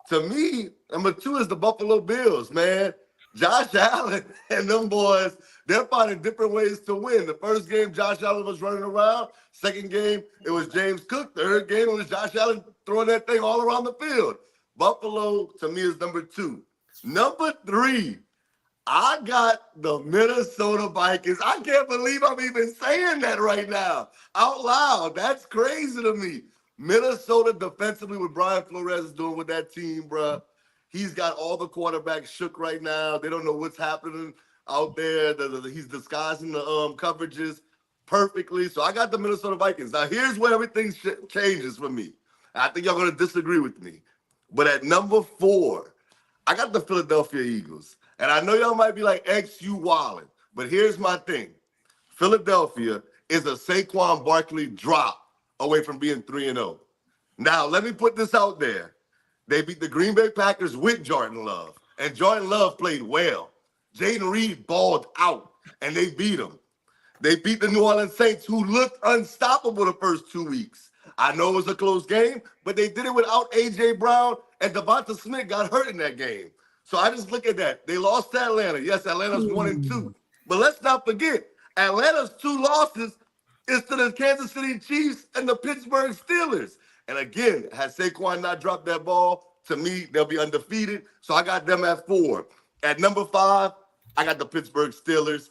To me, number two is the Buffalo Bills, man. Josh Allen and them boys, they're finding different ways to win. The first game, Josh Allen was running around. Second game, it was James Cook. Third game, it was Josh Allen throwing that thing all around the field. Buffalo, to me, is number two. Number three, I got the Minnesota Vikings. I can't believe I'm even saying that right now out loud. That's crazy to me. Minnesota defensively, what Brian Flores is doing with that team, bro. He's got all the quarterbacks shook right now. They don't know what's happening out there. He's disguising the coverages perfectly. So I got the Minnesota Vikings. Now, here's where everything changes for me. I think y'all going to disagree with me. But at number 4, I got the Philadelphia Eagles. And I know y'all might be like, X, you wildin'. But here's my thing. Philadelphia is a Saquon Barkley drop away from being 3-0. Now, let me put this out there. They beat the Green Bay Packers with Jordan Love. And Jordan Love played well. Jayden Reed balled out, and they beat him. They beat the New Orleans Saints, who looked unstoppable the first 2 weeks. I know it was a close game, but they did it without A.J. Brown, and Devonta Smith got hurt in that game. So I just look at that. They lost to Atlanta. Yes, Atlanta's 1-2. But let's not forget, Atlanta's 2 losses is to the Kansas City Chiefs and the Pittsburgh Steelers. And again, had Saquon not dropped that ball, to me, they'll be undefeated. So I got them at 4. At number 5, I got the Pittsburgh Steelers.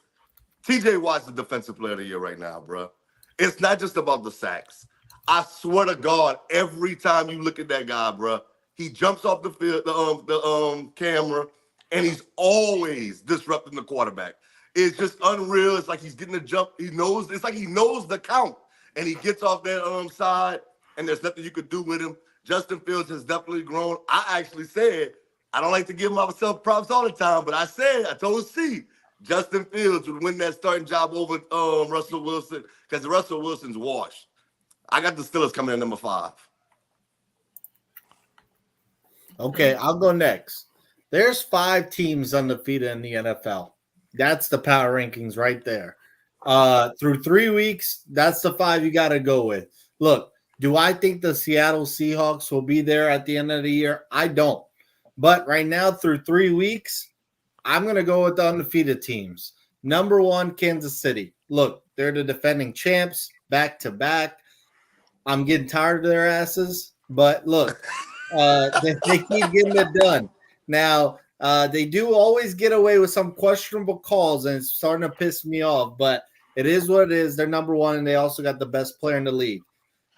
TJ Watt's the defensive player of the year right now, bro. It's not just about the sacks. I swear to God, every time you look at that guy, bro, he jumps off the field, the camera, and he's always disrupting the quarterback. It's just unreal. It's like he's getting a jump. It's like he knows the count, and he gets off that side, and there's nothing you could do with him. Justin Fields has definitely grown. I actually said, I don't like to give myself props all the time, but I told C, Justin Fields would win that starting job over Russell Wilson, because Russell Wilson's washed. I got the Steelers coming in number 5. Okay, I'll go next. There's 5 teams undefeated in the NFL. That's the power rankings right there. Through 3 weeks, that's the 5 you got to go with. Look, do I think the Seattle Seahawks will be there at the end of the year? I don't. But right now, through 3 weeks, I'm going to go with the undefeated teams. Number 1, Kansas City. Look, they're the defending champs back to back. I'm getting tired of their asses, but look, they keep getting it done. Now, they do always get away with some questionable calls, and it's starting to piss me off, but it is what it is. They're number 1, and they also got the best player in the league.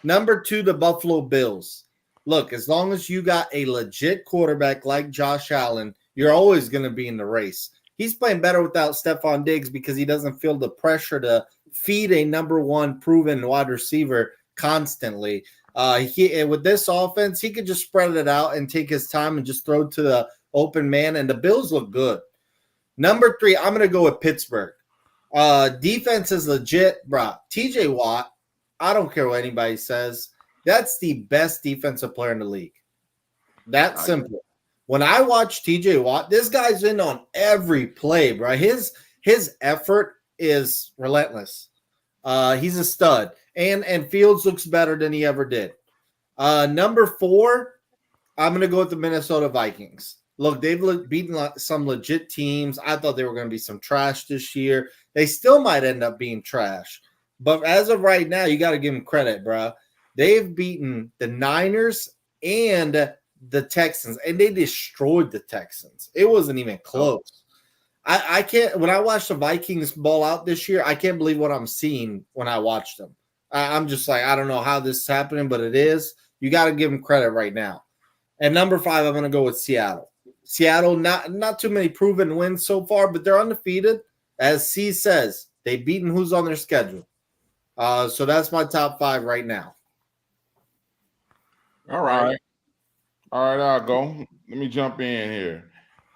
Number 2, the Buffalo Bills. Look, as long as you got a legit quarterback like Josh Allen, you're always going to be in the race. He's playing better without Stephon Diggs because he doesn't feel the pressure to feed a number 1 proven wide receiver constantly. With this offense, he could just spread it out and take his time and just throw to the open man, and the Bills look good. Number 3, I'm going to go with Pittsburgh. Defense is legit, bro. TJ Watt, I don't care what anybody says. That's the best defensive player in the league. That's simple. When I watch TJ Watt, this guy's in on every play, bro. His effort is relentless. He's a stud. And Fields looks better than he ever did. Number 4, I'm going to go with the Minnesota Vikings. Look, they've beaten some legit teams. I thought they were going to be some trash this year. They still might end up being trash. But as of right now, you got to give them credit, bro. They've beaten the Niners and the Texans, and they destroyed the Texans. It wasn't even close. I can't – when I watch the Vikings ball out this year, I can't believe what I'm seeing when I watch them. I'm just like, I don't know how this is happening, but it is. You got to give them credit right now. And number 5, I'm going to go with Seattle. Seattle, not too many proven wins so far, but they're undefeated. As C says, they've beaten who's on their schedule. So that's my top 5 right now. All right. I'll go. Let me jump in here.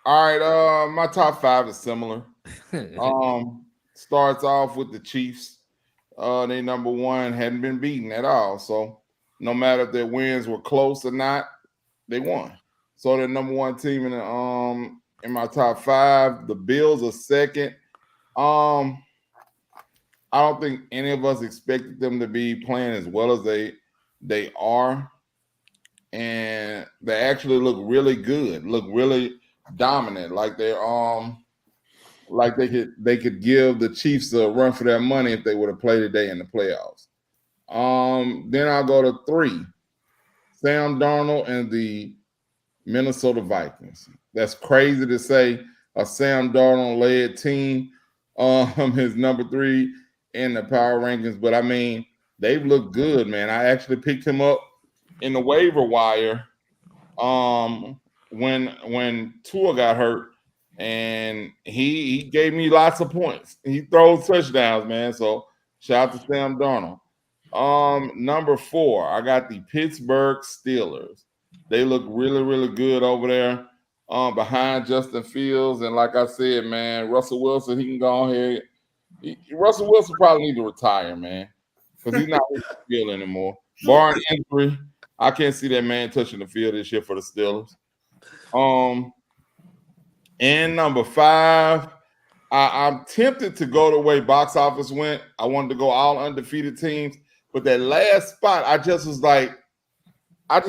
All right, my top 5 is similar. Starts off with the Chiefs. They number 1, hadn't been beaten at all. So no matter if their wins were close or not, they won. So they're number 1 team in my top 5. The Bills are second. I don't think any of us expected them to be playing as well as they are. And they actually look really good, look really dominant, like they're like they could give the Chiefs a run for their money if they would have played today in the playoffs. Then I'll go to 3. Sam Darnold and the Minnesota Vikings. That's crazy to say a Sam Darnold-led team is number 3 in the power rankings, but I mean, they've looked good, man. I actually picked him up in the waiver wire when Tua got hurt, and he gave me lots of points. He throws touchdowns, man. So shout out to Sam Darnold. Number 4, I got the Pittsburgh Steelers. They look really, really good over there behind Justin Fields. And like I said, man, Russell Wilson, he can go ahead. Russell Wilson probably need to retire, man, because he's not in the field anymore. Barring injury, I can't see that man touching the field this year for the Steelers. And number 5, I'm tempted to go the way box office went. I wanted to go all undefeated teams, but that last spot, I just was like, I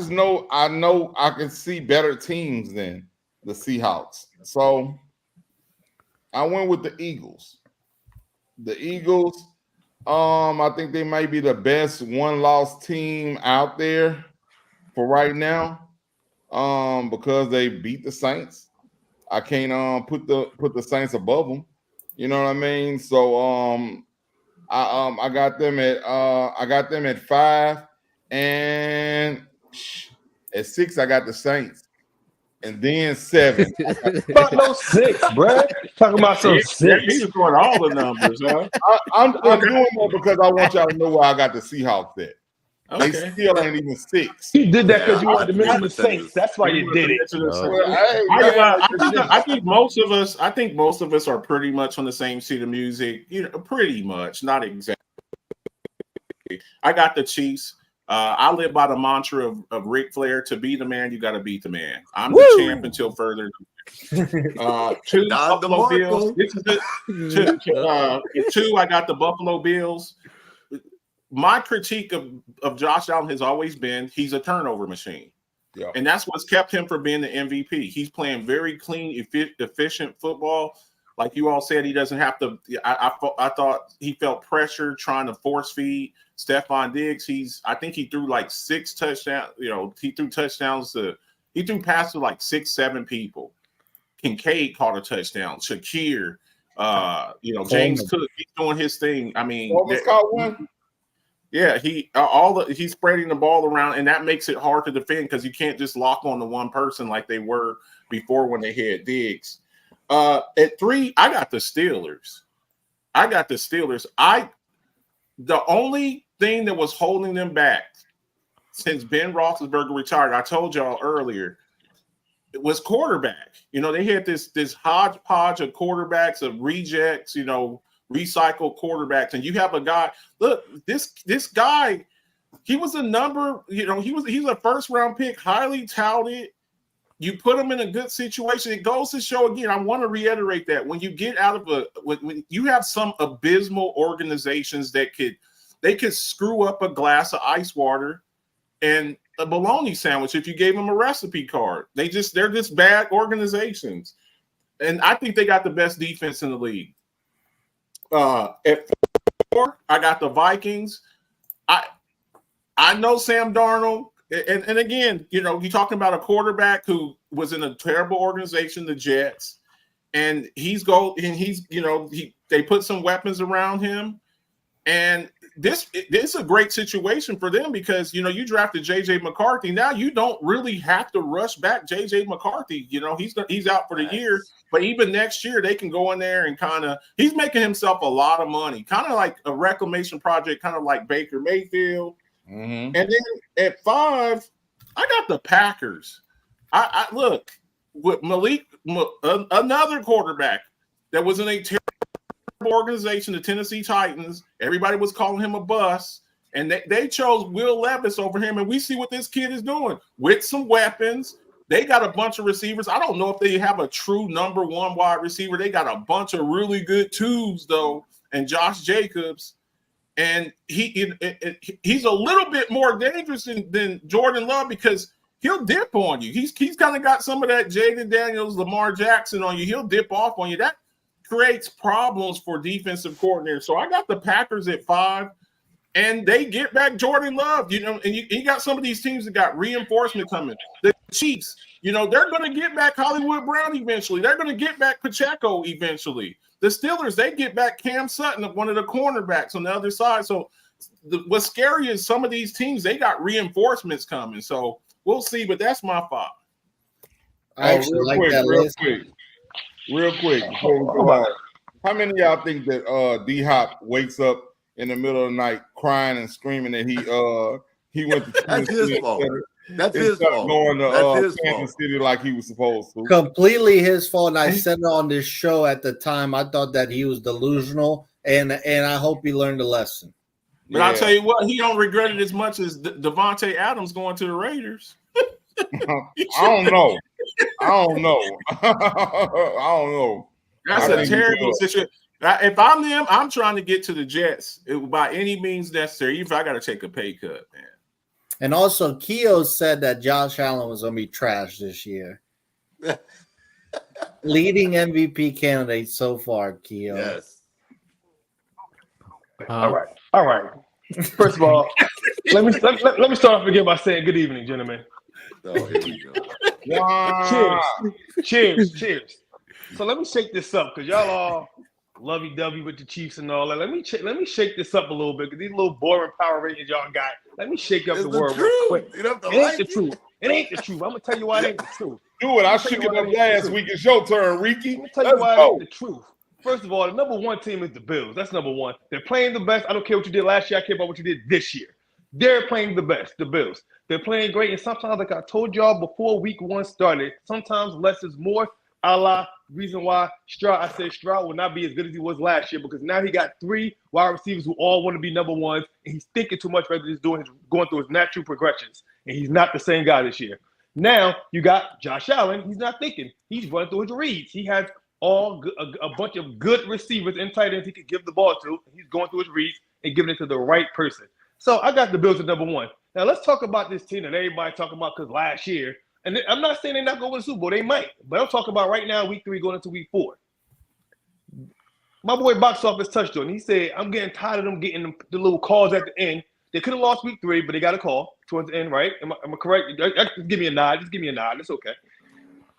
know I can see better teams than the Seahawks. So I went with the Eagles. The Eagles, I think they might be the best one-loss team out there for right now, because they beat the Saints. I can't put the Saints above them. You know what I mean? So I got them at 5, and at 6 I got the Saints, and then 7. About no 6, bro. Talking about some 6. He's throwing all the numbers, huh? I'm doing that because I want y'all to know where I got the Seahawks at. Okay. They still ain't even 6. You did that because you wanted to mention the Saints. That's why you did it. I think most of us are pretty much on the same sheet of music. You know, pretty much, not exactly. I got the Chiefs. I live by the mantra of Ric Flair: to be the man, you got to beat the man. I'm the champ until further. Two Buffalo Bills. This is two. I got the Buffalo Bills. My critique of Josh Allen has always been he's a turnover machine. Yeah. And that's what's kept him from being the MVP. He's playing very clean, efficient football. Like you all said, he doesn't have to. I thought he felt pressure trying to force feed Stephon Diggs. I think he threw like 6 touchdowns. He threw touchdowns he threw passes to like 6-7 people. Kincaid caught a touchdown. Shakir, James Cook, he's doing his thing. I mean, almost caught one. Yeah, he's spreading the ball around, and that makes it hard to defend because you can't just lock on to one person like they were before when they had Diggs. At 3, I got the Steelers. The only thing that was holding them back since Ben Roethlisberger retired, I told y'all earlier, it was quarterback. They had this hodgepodge of quarterbacks, of rejects, recycled quarterbacks, and you have a guy. Look, this guy, he was a number. He's a first round pick, highly touted. You put him in a good situation. It goes to show again. I want to reiterate that when you get out of when you have some abysmal organizations that could screw up a glass of ice water and a bologna sandwich if you gave them a recipe card. They're just bad organizations, and I think they got the best defense in the league. At 4, I got the Vikings. I know Sam Darnold, and again, you're talking about a quarterback who was in a terrible organization, the Jets, and they put some weapons around him, and this is a great situation for them because you drafted JJ McCarthy. Now you don't really have to rush back JJ McCarthy. He's out for the year, but even next year they can go in there and he's making himself a lot of money, kind of like a reclamation project, kind of like Baker Mayfield. Mm-hmm. And then at 5, I got the Packers. I look with Malik, another quarterback that was in a terrible organization, the Tennessee Titans. Everybody was calling him a bust, and they chose Will Levis over him. And we see what this kid is doing with some weapons. They got a bunch of receivers. I don't know if they have a true number 1 wide receiver. They got a bunch of really good twos though, and Josh Jacobs. And he's a little bit more dangerous than Jordan Love because he'll dip on you. He's kind of got some of that Jayden Daniels, Lamar Jackson on you. He'll dip off on you. That creates problems for defensive coordinators. So I got the Packers at 5, and they get back Jordan Love. And you got some of these teams that got reinforcement coming. The Chiefs, they're going to get back Hollywood Brown eventually. They're going to get back Pacheco eventually. The Steelers, they get back Cam Sutton, one of the cornerbacks on the other side. So what's scary is some of these teams, they got reinforcements coming. So we'll see, but that's my 5. I actually like that list. Real quick, before we go out, how many of y'all think that D-Hop wakes up in the middle of the night crying and screaming that he went to That's his fault. That's his fault. Going to Kansas City like he was supposed to. Completely his fault. And I said it on this show at the time. I thought that he was delusional, and I hope he learned a lesson. But I'll tell you what, he don't regret it as much as Devontae Adams going to the Raiders. I don't know. That's a terrible situation. If I'm them, I'm trying to get to the Jets by any means necessary, even if I got to take a pay cut, man. And also, Keough said that Josh Allen was going to be trash this year. Leading MVP candidate so far, Keough. Yes. All right. First of all, let me start off again by saying good evening, gentlemen. Oh, here we go. Wow. Cheers. So let me shake this up because y'all all lovey-dovey with the Chiefs and all that. Let me shake this up a little bit because these little boring power ratings y'all got. Let me shake up the world real quick. It ain't the truth. It ain't the truth. I'm gonna tell you why it ain't the truth. Do it. I shook it up last week. It's your turn, Ricky. I'm gonna tell you why it ain't the truth. First of all, the number 1 team is the Bills. That's number 1. They're playing the best. I don't care what you did last year. I care about what you did this year. They're playing the best, the Bills. They're playing great. And sometimes, like I told y'all before week 1 started, sometimes less is more, a la reason why I said Stroud will not be as good as he was last year because now he got 3 wide receivers who all want to be number ones, and he's thinking too much rather than just going through his natural progressions, and he's not the same guy this year. Now you got Josh Allen. He's not thinking. He's running through his reads. He has a bunch of good receivers and tight ends he could give the ball to. He's going through his reads and giving it to the right person. So I got the Bills at number 1. Now let's talk about this team that everybody talking about because last year, and I'm not saying they're not going to win the Super Bowl. They might. But I'm talking about right now, week 3 going into week 4. My boy Box Office touched on. He said, I'm getting tired of them getting the little calls at the end. They could have lost week 3, but they got a call towards the end, right? Am I correct? Just give me a nod. Just give me a nod. It's okay.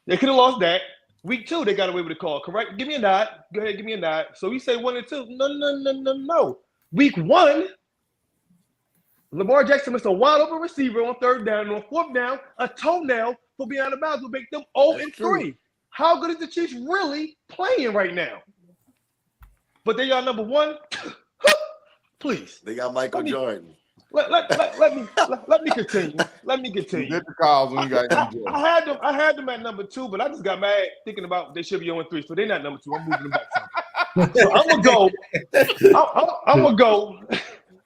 They could have lost that. Week 2, they got away with a call, correct? Give me a nod. Go ahead, give me a nod. So we say 1 and 2. No. Week 1, Lamar Jackson missed a wide open receiver on 3rd down, and on 4th down, a toenail for being out of bounds will make them 0 and 3. How good is the Chiefs really playing right now? But they are number 1. Please. They got Michael Jordan. Let me continue. Let me continue. Get the calls when you got Jordan. I had them at number 2, but I just got mad thinking about they should be 0-3, so they're not number 2. I'm moving them back. So I'm gonna go.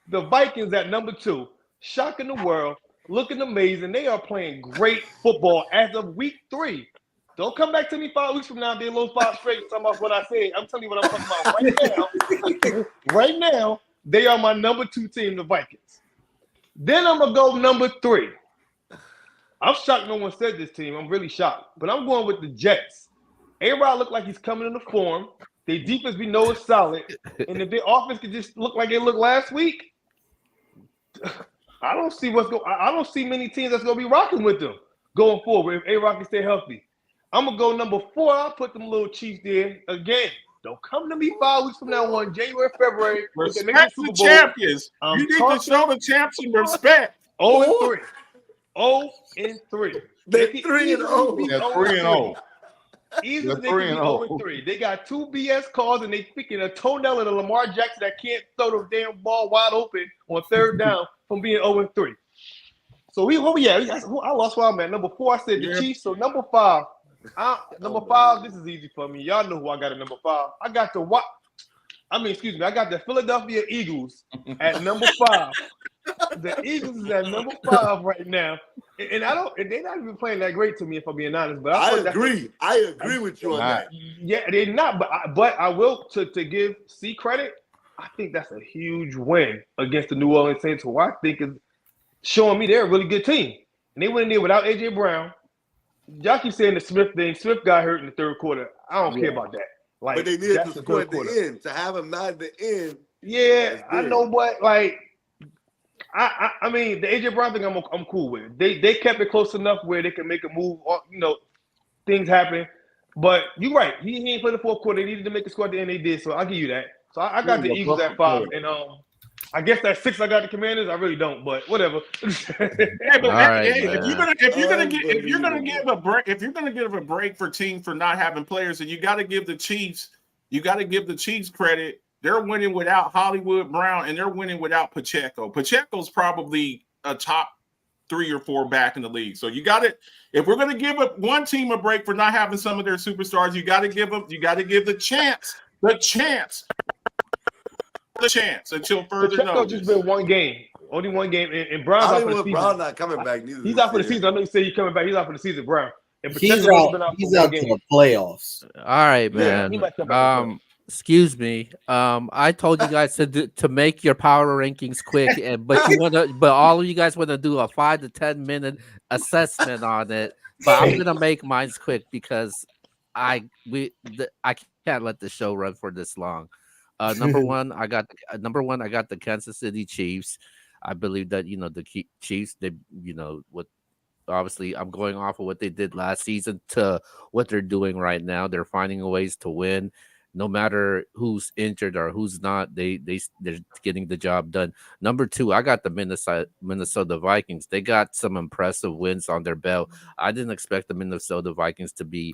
The Vikings at number 2, shocking the world, looking amazing. They are playing great football as of week 3. Don't come back to me 5 weeks from now and be a little 5 straight and talking about what I said. I'm telling you what I'm talking about right now. Right now, they are my number 2 team, the Vikings. Then I'm going to go number 3. I'm shocked no one said this team. I'm really shocked. But I'm going with the Jets. A-Rod look like he's coming into form. Their defense we know is solid. And if their offense could just look like it looked last week, I don't see many teams that's going to be rocking with them going forward if A-Rod can stay healthy. I'm going to go number 4. I'll put them little Chiefs there again. Don't come to me 5 weeks from now on January, February. Respect the champions. You need to show the champs some respect. 0-3. 0-3. They're 3-0. They're 3-0. Easily they can be 0-3. They got 2 BS calls and they picking a toenail at a Lamar Jackson that can't throw the damn ball wide open on 3rd down from being 0-3. So I lost where I'm at. Number 4, I said the Chiefs. So number 5. Number 5, this is easy for me. Y'all know who I got at number 5. I got the Philadelphia Eagles at number 5. The Eagles is at number 5 right now, and they're not even playing that great to me, if I'm being honest. But I agree. I agree with you on that. Yeah, they're not. But I will to give C credit. I think that's a huge win against the New Orleans Saints, who I think is showing me they're a really good team. And they went in there without AJ Brown. Y'all keep saying the Smith thing. Smith got hurt in the 3rd quarter. I don't care about that. But they needed to score at the end. To have him not at the end. Yeah, I know, but I mean, the AJ Brown thing I'm cool with. They kept it close enough where they can make a move. Things happen. But you're right. He ain't played the 4th quarter. They needed to make a score at the end. They did. So I'll give you that. So I got the Eagles at 5, and I guess that 6 I got the Commanders. I really don't, but whatever. If you're gonna give a break for teams for not having players, then you got to give the Chiefs. You got to give the Chiefs credit. They're winning without Hollywood Brown, and they're winning without Pacheco. Pacheco's probably a top 3 or 4 back in the league. So you got it. If we're gonna give one team a break for not having some of their superstars, you got to give the chance until further Pacheco notice. just been one game, only one game, and Brown's out for the season. Brown not coming back neither. He's out for the season. I know you say he's coming back. He's out for the season, Brown. And He's out to the playoffs. All right, man. Excuse me. I told you guys to make your power rankings quick, but all of you guys want to do a 5 to 10 minute assessment on it. But I'm gonna make mine quick because I can't let the show run for this long. Number one, I got the Kansas City Chiefs. I believe that the Chiefs, obviously I'm going off of what they did last season to what they're doing right now. They're finding ways to win, no matter who's injured or who's not. They're getting the job done. Number 2, I got the Minnesota Vikings. They got some impressive wins on their belt. I didn't expect the Minnesota Vikings to be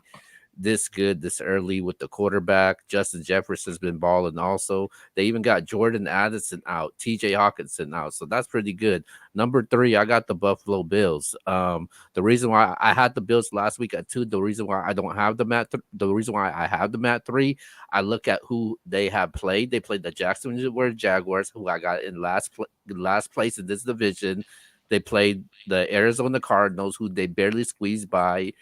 this good this early with the quarterback. Justin Jefferson's been balling also. They even got Jordan Addison out, TJ Hawkinson out. So that's pretty good. Number 3, I got the Buffalo Bills. The reason why I had the Bills last week at 2, the reason why I don't have them at the reason why I have them at 3, I look at who they have played. They played the Jacksonville Jaguars, who I got in last place in this division. They played the Arizona Cardinals, who they barely squeezed by.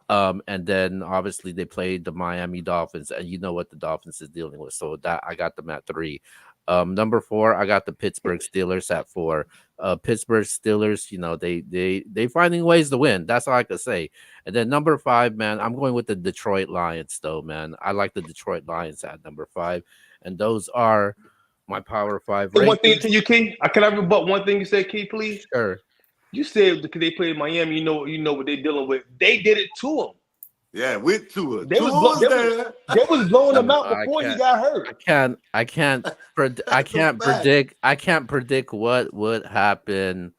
And then obviously they played the Miami Dolphins, and you know what the Dolphins is dealing with. So that I got them at 3. Number 4, I got the Pittsburgh Steelers at 4. Pittsburgh Steelers, you know, they finding ways to win. That's all I could say. And then number 5, man, I'm going with the Detroit Lions, though, man. I like the Detroit Lions at number 5, and those are my Power 5 rankings. One thing to you, Key. Can I rebut one thing you said, Key, please? Sure. You said because they played Miami, you know what they're dealing with. They did it to them. Yeah, with Tua. They Tua was there. They was blowing them out before he got hurt. I can't predict what would happen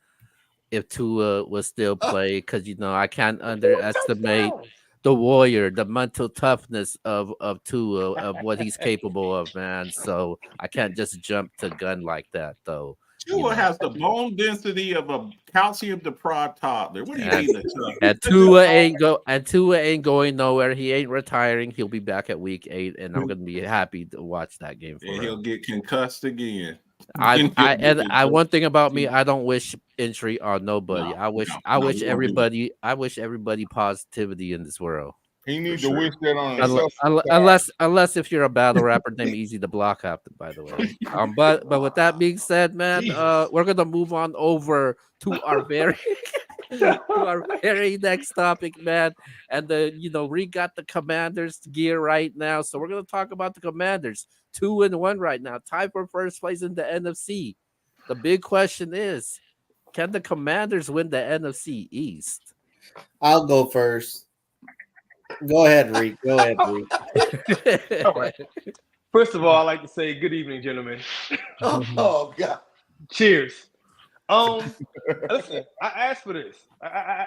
if Tua was still played, because you know I can't underestimate the warrior, the mental toughness of Tua, of what he's capable of, man. So I can't just jump to gun like that, though. Tua has the bone density of a calcium deprived toddler. What do you mean? And Tua ain't going nowhere. He ain't retiring. He'll be back at week 8, and I'm gonna be happy to watch that game for him. He'll get concussed again. One thing about me, I don't wish injury on nobody. I wish everybody positivity in this world. He needs to wish that on himself. Unless if you're a battle rapper named Easy to Block Out, by the way. But with that being said, man, we're gonna move on over to our very next topic, man. And Reed got the Commanders gear right now, so we're gonna talk about the Commanders. 2-1 right now, tied for first place in the NFC. The big question is, can the Commanders win the NFC East? I'll go first. Go ahead, Reed. All right. First of all, I'd like to say good evening, gentlemen. Oh God! Cheers. Listen, I asked for this.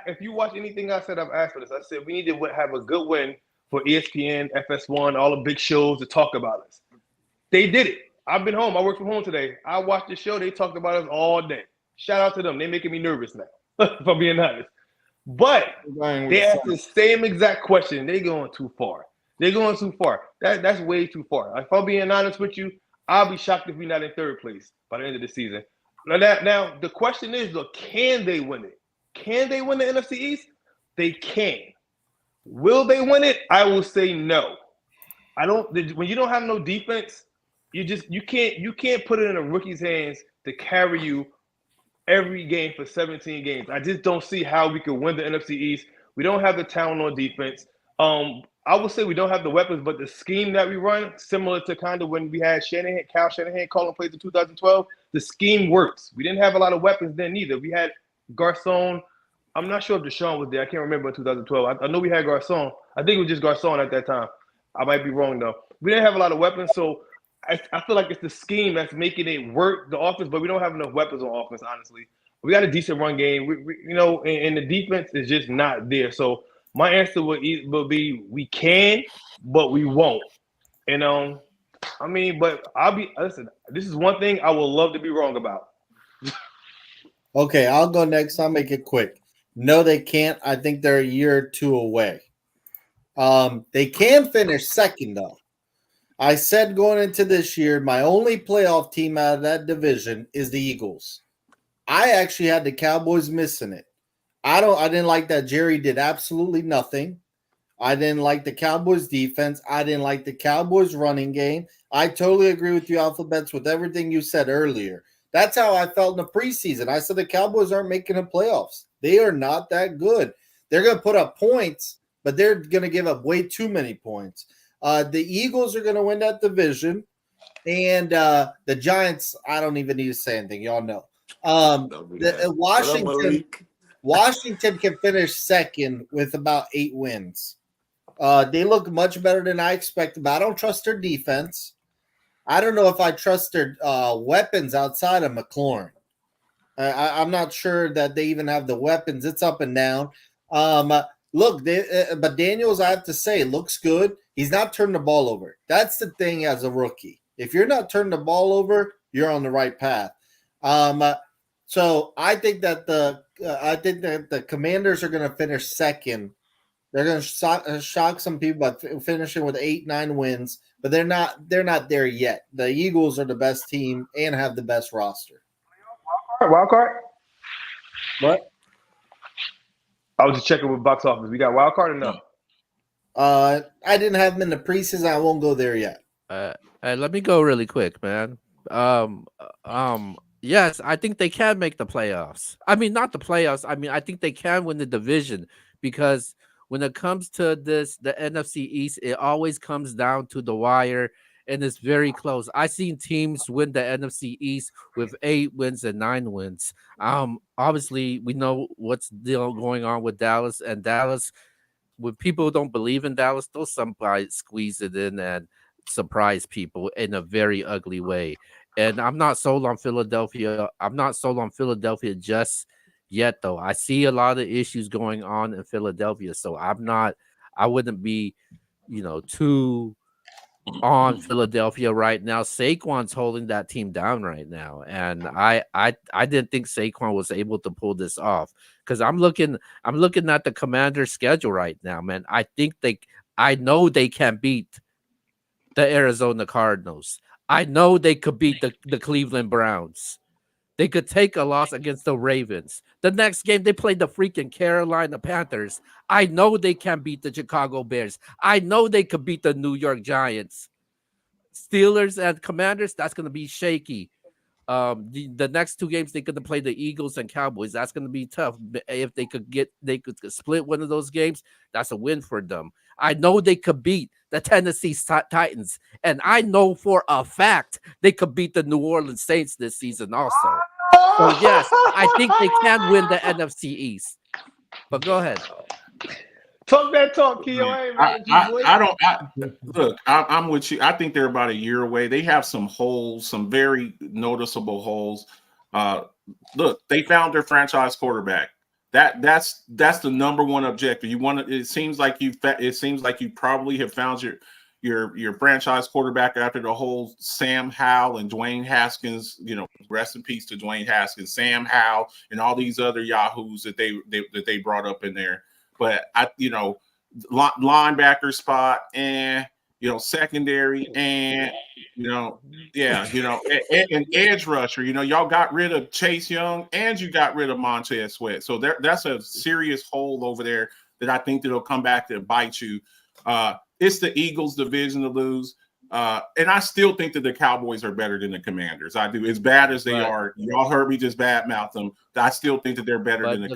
If you watch anything I said, I've asked for this. I said we need to have a good win for ESPN, FS1, all the big shows to talk about us. They did it. I've been home. I work from home today. I watched the show. They talked about us all day. Shout out to them. They're making me nervous now, if I'm being honest. But they asked the same exact question. They're going too far. That's way too far. If I'm being honest with you, I'll be shocked if we're not in third place by the end of the season. Now the question is, look, can they win it? Can they win the NFC East? They can. Will they win it? I will say no. I don't. When you don't have no defense, you can't put it in a rookie's hands to carry you every game for 17 games. I just don't see how we could win the NFC East. We don't have the talent on defense. I would say we don't have the weapons, but the scheme that we run, similar to kind of when we had Kyle Shanahan calling plays in 2012, the scheme works. We didn't have a lot of weapons then either. We had Garcon. I'm not sure if Deshaun was there. I can't remember in 2012. I know we had Garcon. I think it was just Garcon at that time. I might be wrong, though. We didn't have a lot of weapons, so I feel like it's the scheme that's making it work, the offense, but we don't have enough weapons on offense, honestly. We got a decent run game, and the defense is just not there. So my answer will be we can, but we won't. And but listen, this is one thing I would love to be wrong about. Okay, I'll go next. I'll make it quick. No, they can't. I think they're a year or two away. They can finish second, though. I said going into this year, my only playoff team out of that division is the Eagles. I actually had the Cowboys missing it. I didn't like that Jerry did absolutely nothing. I didn't like the Cowboys defense. I didn't like the Cowboys running game. I totally agree with you, Alphabets, with everything you said earlier. That's how I felt in the preseason. I said the Cowboys aren't making the playoffs. They are not that good. They're going to put up points, but they're going to give up way too many points. The Eagles are going to win that division, and the Giants, I don't even need to say anything. Y'all know. Washington can finish second with about 8 wins. They look much better than I expected, but I don't trust their defense. I don't know if I trust their weapons outside of McLaurin. I'm not sure that they even have the weapons. It's up and down. look, but Daniels, I have to say, looks good. He's not turning the ball over. That's the thing as a rookie. If you're not turning the ball over, you're on the right path. So I think that the Commanders are going to finish second. They're going to shock some people by finishing with 8-9 wins, but they're not there yet. The Eagles are the best team and have the best roster. Wild card? What? I was just checking with box office. We got wild card or no? I didn't have them in the preseason. I won't go there yet. Let me go really quick, man. Yes, I think they can make the playoffs. I mean, not the playoffs. I mean, I think they can win the division because when it comes to this, the NFC East, it always comes down to the wire, and it's very close. I've seen teams win the NFC East with 8 wins and 9 wins. Obviously, we know what's still going on with Dallas, and Dallas, when people don't believe in Dallas, they'll somebody squeeze it in and surprise people in a very ugly way. And I'm not sold on Philadelphia. I'm not sold on Philadelphia just yet, though. I see a lot of issues going on in Philadelphia, so I wouldn't be, too on Philadelphia right now. Saquon's holding that team down right now, and I didn't think Saquon was able to pull this off because I'm looking at the Commanders' schedule right now, man. I know they can beat the Arizona Cardinals. I know they could beat the Cleveland Browns. They could take a loss against the Ravens. The next game, they played the freaking Carolina Panthers. I know they can beat the Chicago Bears. I know they could beat the New York Giants. Steelers and Commanders, that's going to be shaky. The next 2 games, they could play the Eagles and Cowboys. That's going to be tough. If they could split one of those games, that's a win for them. I know they could beat the Tennessee Titans, and I know for a fact they could beat the New Orleans Saints this season also. So yes, I think they can win the NFC East. But go ahead. Talk that talk, Keo. I'm with you. I think they're about a year away. They have some holes, some very noticeable holes. Look, they found their franchise quarterback. That's the number one objective. It seems like you probably have found your franchise quarterback after the whole Sam Howell and Dwayne Haskins. Rest in peace to Dwayne Haskins, Sam Howell, and all these other yahoos that they brought up in there. But linebacker spot and secondary and and edge rusher. Y'all got rid of Chase Young and you got rid of Montez Sweat. So that's a serious hole over there that I think that'll come back to bite you. It's the Eagles' division to lose. And I still think that the Cowboys are better than the Commanders. I do. As bad as they are, y'all heard me just badmouth them. I still think that they're better than the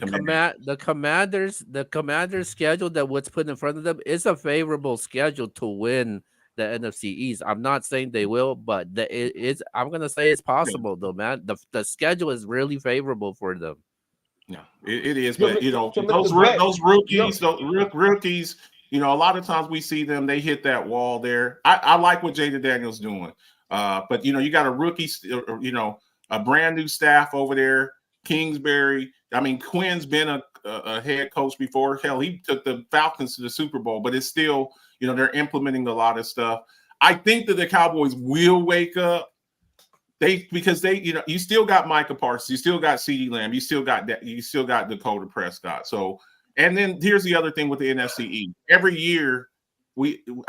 Commanders. The Commanders' schedule that what's put in front of them is a favorable schedule to win the NFC East. I'm not saying they will, but I'm gonna say it's possible though, man. The schedule is really favorable for them. Yeah, it is. But those rookies, a lot of times we see them, they hit that wall there. I like what Jayden Daniels doing. But you got a rookie, a brand new staff over there. Kingsbury. I mean, Quinn's been a head coach before. Hell, he took the Falcons to the Super Bowl, but it's still, they're implementing a lot of stuff. I think that the Cowboys will wake up. Because you still got Micah Parsons, you still got CeeDee Lamb, you still got Dakota Prescott. So, and then here's the other thing with the NFC East. Every year,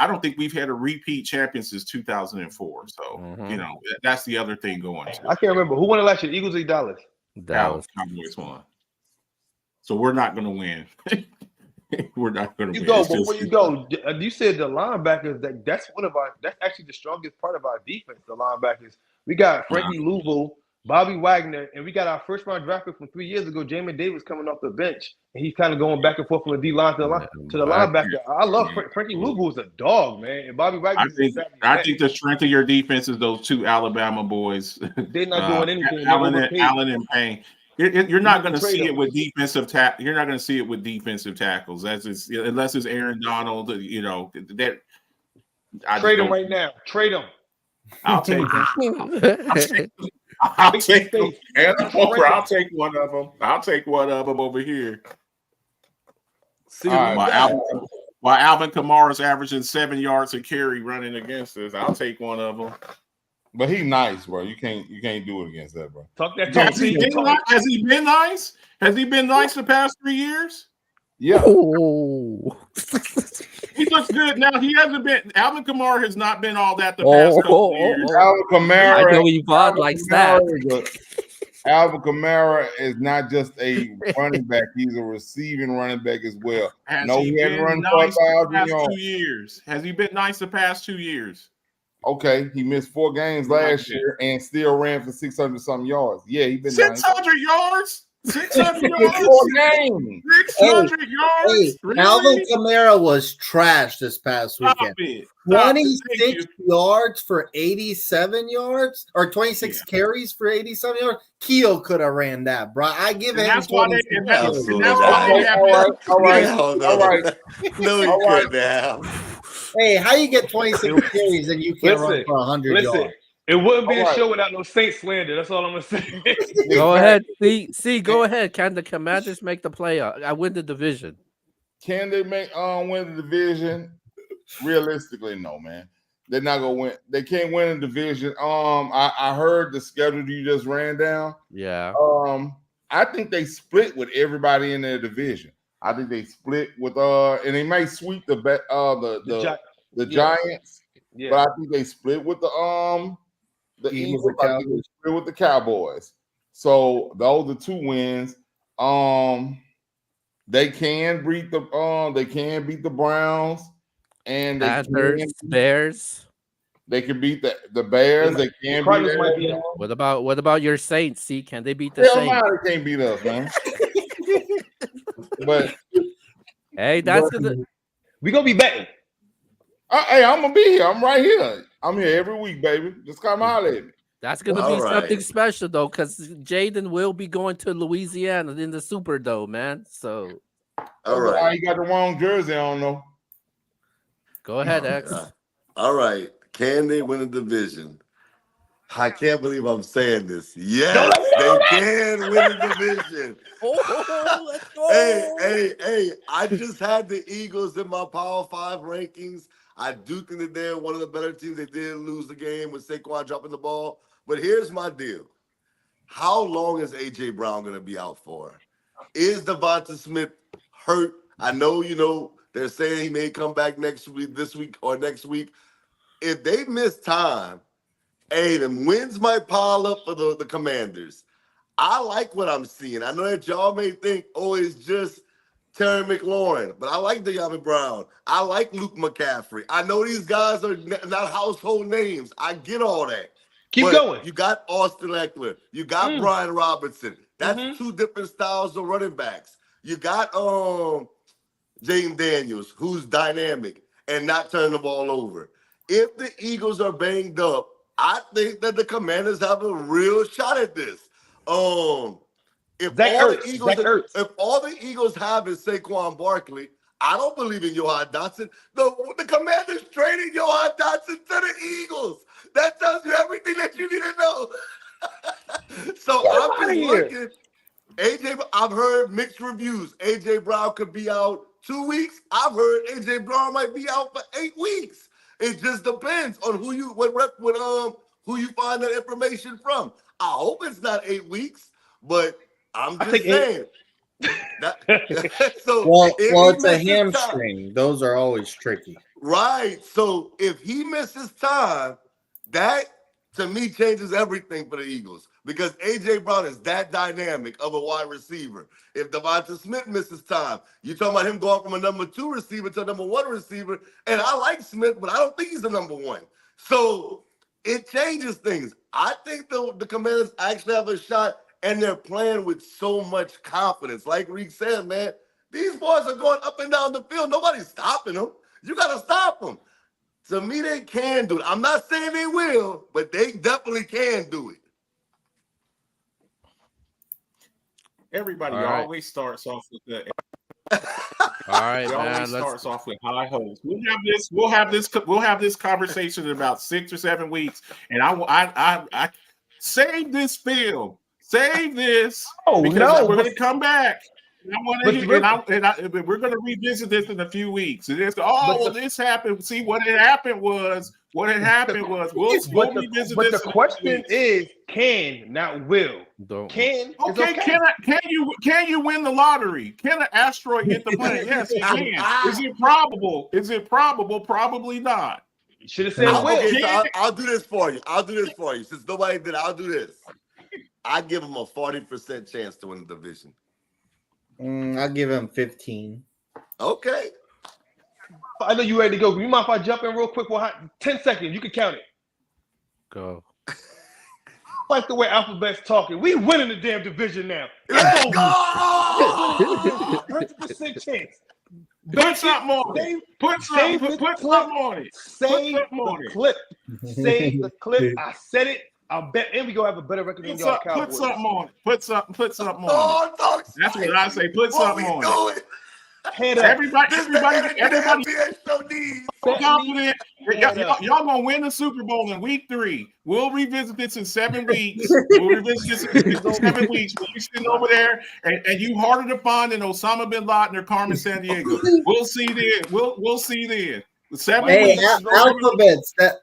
I don't think we've had a repeat champion since 2004. So, that's the other thing going. I can't remember who won it last year. Eagles or Dallas? Dallas. Cowboys won. So we're not going to win. We're not going to win. Before you go, you said the linebackers. That's actually the strongest part of our defense. The linebackers. We got Frankie Louisville, Bobby Wagner, and we got our first round draft pick from 3 years ago, Jamin Davis, coming off the bench, and he's kind of going back and forth from the D line to the linebacker. I love Frankie Louisville is a dog, man, and Bobby Wagner. I think the strength of your defense is those 2 Alabama boys. They're not doing anything. Allen and Payne. You're not going to see it with defensive tackles. You're not going to see it with defensive tackles. Unless it's Aaron Donald. That trade them right now. Trade them. I'll take them. I'll take one of them. I'll take one of them over here. See, All right. While Alvin Kamara's averaging 7 yards a carry running against us, I'll take one of them. But he's nice, bro. You can't do it against that, bro. talk that talk. Has he been nice? Has he been nice the past 3 years? Yeah. Oh. He looks good. Now, he hasn't been – Alvin Kamara has not been all that the past couple of years. Alvin Kamara. I know Yvonne likes that. Alvin Kamara is not just a running back; he's a receiving running back as well. Has No, he he hasn't been run nice the 4,000 past yards. 2 years? Has he been nice the past 2 years? Okay, he missed 4 games last year and still ran for 600-something yards. Yeah, he's been 600 yards? 600 yards? 4 games. 600 yards? Hey, Really? Alvin Kamara was trash this past Stop weekend. it. Stop it. Thank 26 you. yards for 87 yards, or 26 carries for 87 yards. Keo could have ran that, bro. I give And him that's why 26 they- and that's- carries. and that's why they have All right. Hell no. All right. No, he All right. couldn't have. Hey, how you get 26 carries and you can't run for 100 yards? It wouldn't be All a right. show without no Saint slander. That's all I'm gonna say. Go ahead. See, go ahead. Can the Commanders make the playoff? I win the division. Can they make win the division? Realistically, no, man. They're not gonna win. They can't win the division. I heard the schedule you just ran down. Yeah. I think they split with everybody in their division. I think they split with and they might sweep the Giants. Yeah. But I think they split with the Eagles Eagles. and I think they split with the Cowboys. So those are 2 wins. They can beat the Browns, and Panthers, Bears. They can beat the Bears. They can Cardinals beat might be in. What about your Saints? See, can they beat the Hell Saints? no, they can't beat us, man. But Hey, that's gonna. We gonna be betting. hey, I'm gonna be here. I'm right here. I'm here every week, baby. Just come holler at me. That's gonna All be right. something special though, because Jayden will be going to Louisiana in the Superdome, man. So All right. You got the wrong jersey on, though. go ahead, X. All right. Can they win a division? I can't believe I'm saying this. Yes, they can win a division. Oh, let's go. Hey, I just had the Eagles in my Power 5 rankings. I do think that they're one of the better teams. They did lose the game with Saquon dropping the ball. But here's my deal. How long is A.J. Brown going to be out for? Is Devonta Smith hurt? I know, they're saying he may come back this week or next week. If they miss time, hey, the wins might pile up for the Commanders. I like what I'm seeing. I know that y'all may think, it's just Terry McLaurin, but I like De'Ami Brown. I like Luke McCaffrey. I know these guys are not household names. I get all that. Keep going. You got Austin Eckler. You got Brian Robinson. That's 2 different styles of running backs. You got Jayden Daniels, who's dynamic and not turning the ball over. If the Eagles are banged up, I think that the Commanders have a real shot at this. If all the Eagles have is Saquon Barkley, I don't believe in Johan Dotson. The Commanders traded Johan Dotson to the Eagles. That tells you everything that you need to know. So I'm just looking. I've heard mixed reviews. AJ Brown could be out 2 weeks. I've heard AJ Brown might be out for 8 weeks. It just depends on who you find that information from. I hope it's not 8 weeks, but I'm just saying. So it's a hamstring. Those are always tricky. Right. So if he misses time, that to me changes everything for the Eagles because A.J. Brown is that dynamic of a wide receiver. If Devonta Smith misses time, you're talking about him going from a number 2 receiver to a number 1 receiver. And I like Smith, but I don't think he's the number 1. So it changes things. I think the Commanders actually have a shot, and they're playing with so much confidence. Like Reek said, man, these boys are going up and down the field. Nobody's stopping them. You got to stop them. To me, they can do it. I'm not saying they will, but they definitely can do it. Everybody always starts off with the. All right, It man. always starts off with high hopes. We'll have this conversation in about 6 or 7 weeks, and I save this film. Save this. Oh, because no, we're going to come back. We're going to revisit this in a few weeks. This happened. See, what had happened was we'll revisit but this. The question is can, not will. Don't. Can. Okay, can you win the lottery? Can an asteroid hit the planet? Yes, it can. Is it probable? Probably not. You should have said will. Okay, so I'll do this for you. Since nobody did, I'll do this. I give him a 40% chance to win the division. I'll give him 15. Okay. I know you ready to go. You mind if I jump in real quick for 10 seconds? You can count it. Go. Like the way Alphabet's talking. We winning the damn division now. Let's go! 100% chance. Put something on it. Put something on it. Save the clip. Save the clip. I said it. I'll bet, and we gonna have a better record than y'all Cowboys. Put something on it. Put something on it. That's what I say. Put something on it. Everybody, confident. Y'all gonna win the Super Bowl in week 3. We'll revisit this in 7 weeks. We'll revisit this in 7 weeks. When you sitting over there and you harder to find than Osama bin Laden or Carmen Sandiego. We'll see then. We'll see then. 7 weeks.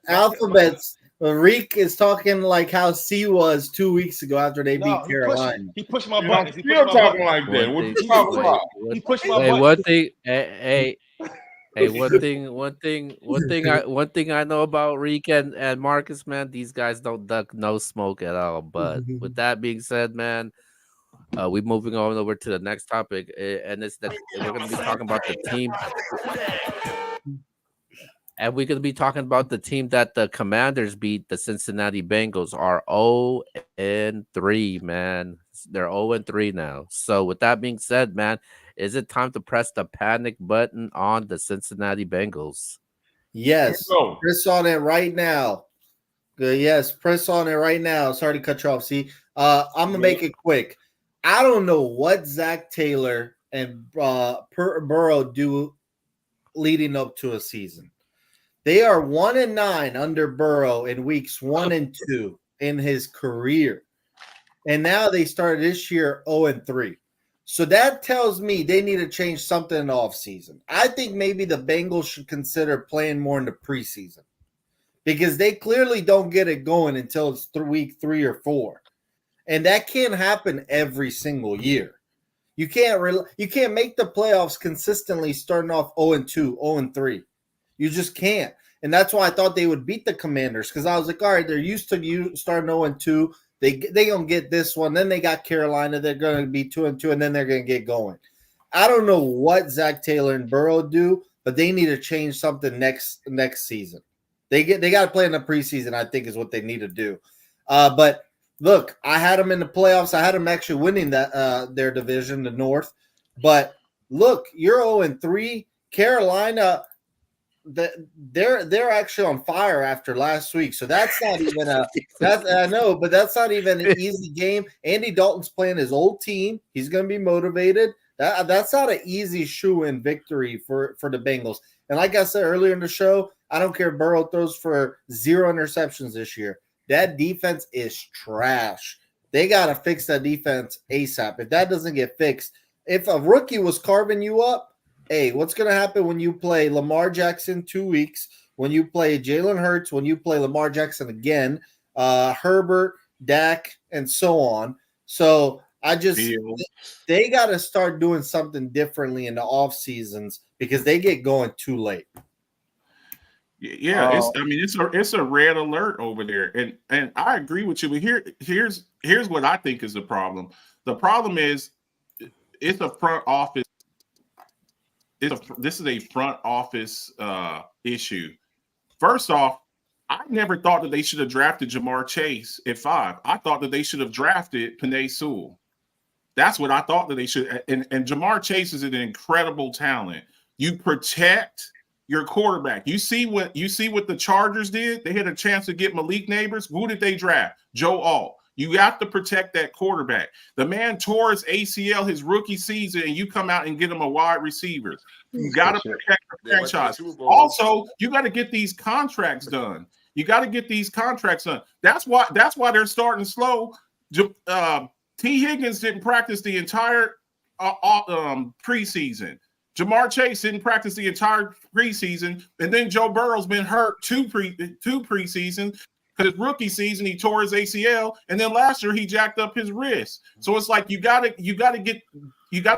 Alphabets. Reek is talking like how C was 2 weeks ago after they beat Carolina. He pushed my buttons. He still talking like that. What you talking about? He pushed my buttons. One thing I know about Reek and Marcus, man, these guys don't duck no smoke at all. But with that being said, man, we're moving on over to the next topic, and we're going to be talking about the team. And we're going to be talking about the team that the Commanders beat, the Cincinnati Bengals, are 0-3, man. They're 0-3 now. So with that being said, man, is it time to press the panic button on the Cincinnati Bengals? Yes. Press on it right now. Yes, press on it right now. Sorry to cut you off. See, I'm going to make it quick. I don't know what Zach Taylor and Burrow do leading up to a season. They are 1-9 under Burrow in weeks 1 and 2 in his career. And now they started this year 0-3. So that tells me they need to change something in the offseason. I think maybe the Bengals should consider playing more in the preseason because they clearly don't get it going until it's week 3 or 4. And that can't happen every single year. You can't make the playoffs consistently starting off 0-2, 0-3. You just can't. And that's why I thought they would beat the Commanders because I was like, all right, they're used to you starting 0-2. They going to get this one. Then they got Carolina. They're going to be 2-2, and then they're going to get going. I don't know what Zach Taylor and Burrow do, but they need to change something next season. They got to play in the preseason, I think, is what they need to do. But look, I had them in the playoffs. I had them actually winning their division, the North. But look, you're 0-3. Carolina, they're actually on fire after last week. So that's not even I know, but that's not even an easy game. Andy Dalton's playing his old team. He's going to be motivated. That's not an easy shoe-in victory for the Bengals. And like I said earlier in the show, I don't care if Burrow throws for 0 interceptions this year. That defense is trash. They got to fix that defense ASAP. If that doesn't get fixed, if a rookie was carving you up, hey, what's going to happen when you play Lamar Jackson 2 weeks, when you play Jalen Hurts, when you play Lamar Jackson again, Herbert, Dak, and so on. So they got to start doing something differently in the off seasons because they get going too late. Yeah, it's a red alert over there, and I agree with you. But here's what I think is the problem. The problem is it's a front office. This is a front office issue. First off, I never thought that they should have drafted Jamar Chase at 5. I thought that they should have drafted Penei Sewell. That's what I thought that they should. And Jamar Chase is an incredible talent. You protect your quarterback. You see what the Chargers did? They had a chance to get Malik Neighbors. Who did they draft? Joe Alt. You have to protect that quarterback. The man tore his ACL his rookie season, and you come out and get him a wide receiver. You got to protect the franchise. Also, you got to get these contracts done. That's why they're starting slow. T. Higgins didn't practice the entire preseason. Jamar Chase didn't practice the entire preseason, and then Joe Burrow's been hurt two preseasons. Because his rookie season he tore his ACL, and then last year he jacked up his wrist. So it's like you gotta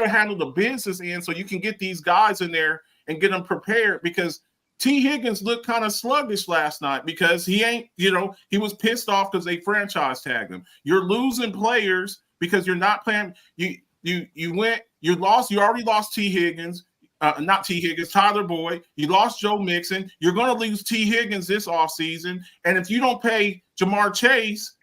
handle the business end so you can get these guys in there and get them prepared. Because T. Higgins looked kind of sluggish last night because he was pissed off because they franchise tagged him. You're losing players because you're not playing. You already lost T. Higgins. Not T. Higgins, Tyler Boyd. You lost Joe Mixon. You're going to lose T. Higgins this offseason. And if you don't pay Jamar Chase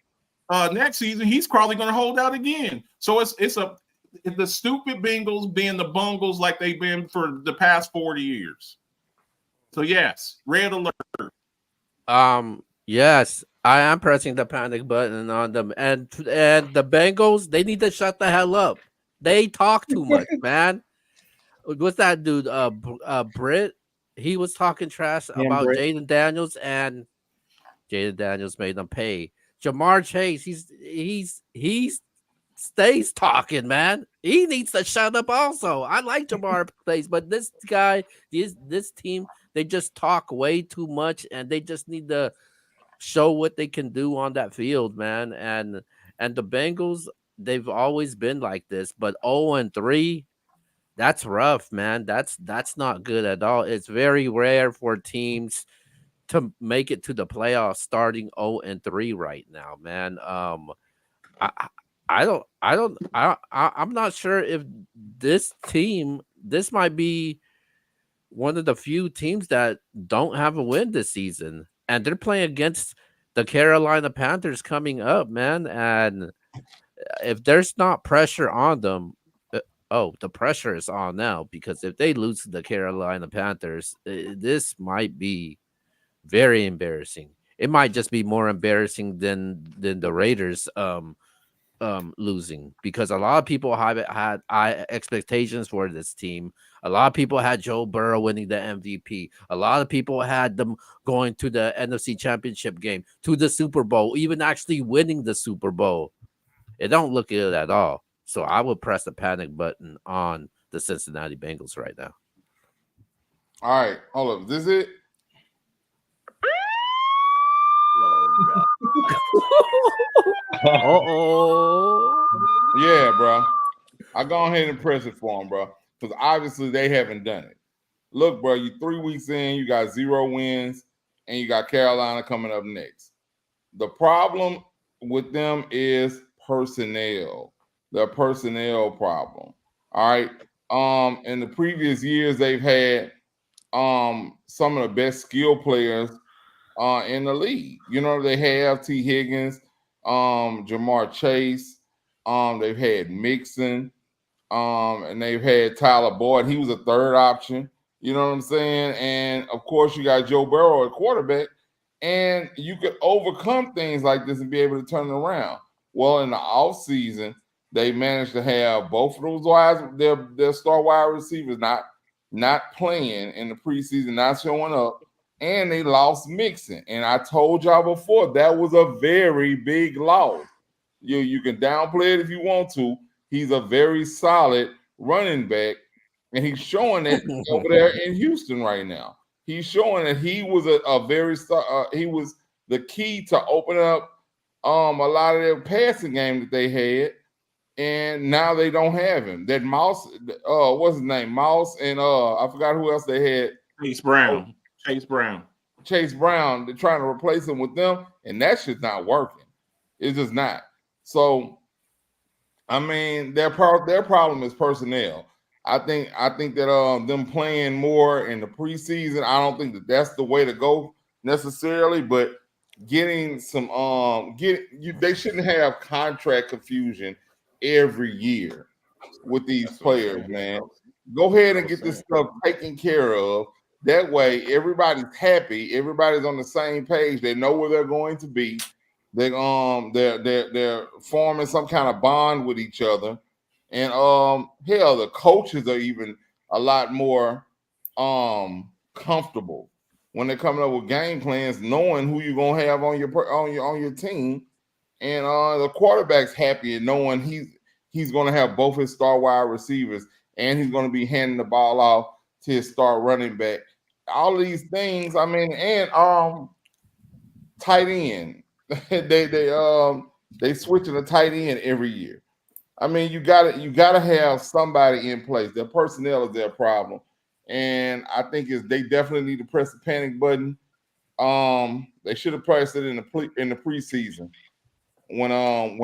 next season, he's probably going to hold out again. So it's the stupid Bengals being the Bungles like they've been for the past 40 years. So yes, red alert. Yes, I am pressing the panic button on them, and the Bengals, they need to shut the hell up. They talk too much, man. What's that dude? Britt. He was talking trash about Jayden Daniels, and Jayden Daniels made them pay. Jamar Chase, he's stays talking, man. He needs to shut up. Also, I like Jamar Chase, but this guy, this team, they just talk way too much, and they just need to show what they can do on that field, man. And the Bengals, they've always been like this, but 0-3. That's rough, man. That's not good at all. It's very rare for teams to make it to the playoffs starting 0-3 right now, man. I'm not sure if this might be one of the few teams that don't have a win this season, and they're playing against the Carolina Panthers coming up, man. And if there's not pressure on them, the pressure is on now, because if they lose to the Carolina Panthers, this might be very embarrassing. It might just be more embarrassing than the Raiders losing, because a lot of people had high expectations for this team. A lot of people had Joe Burrow winning the MVP. A lot of people had them going to the NFC Championship game, to the Super Bowl, even actually winning the Super Bowl. It don't look good at all. So I would press the panic button on the Cincinnati Bengals right now. All right, hold up. Is this it? Yeah, bro. I go ahead and press it for them, bro, because obviously they haven't done it. Look, bro, you 3 weeks in, you got 0 wins, and you got Carolina coming up next. The problem with them is personnel. The personnel problem. All right. In the previous years, they've had some of the best skill players in the league. You know, they have T. Higgins, Jamar Chase, they've had Mixon, and they've had Tyler Boyd. He was a third option. You know what I'm saying? And of course, you got Joe Burrow at quarterback, and you could overcome things like this and be able to turn it around. Well, in the offseason, they managed to have both of those their star wide receivers not playing in the preseason, not showing up, and they lost Mixon. And I told y'all before, that was a very big loss. You can downplay it if you want to. He's a very solid running back, and he's showing it over there in Houston right now. He's showing that he was he was the key to open up a lot of their passing game that they had. And now they don't have him. That Mouse, what's his name? Mouse, and I forgot who else they had. Chase Brown. Chase Brown. They're trying to replace him with them, and that shit's not working. It's just not. So, I mean, their problem is personnel. I think that them playing more in the preseason, I don't think that that's the way to go necessarily, but getting some they shouldn't have contract confusion every year with these players, man. Go ahead and get this stuff taken care of. That way, everybody's happy. Everybody's on the same page. They know where they're going to be. They're forming some kind of bond with each other. And hell, the coaches are even a lot more comfortable when they're coming up with game plans, knowing who you're gonna have on your team. And the quarterback's happy and knowing he's going to have both his star wide receivers, and he's going to be handing the ball off to his star running back. All of these things, I mean, and tight end. they switching a tight end every year. I mean, you gotta have somebody in place. Their personnel is their problem, and I think they definitely need to press the panic button. They should have pressed it in the preseason when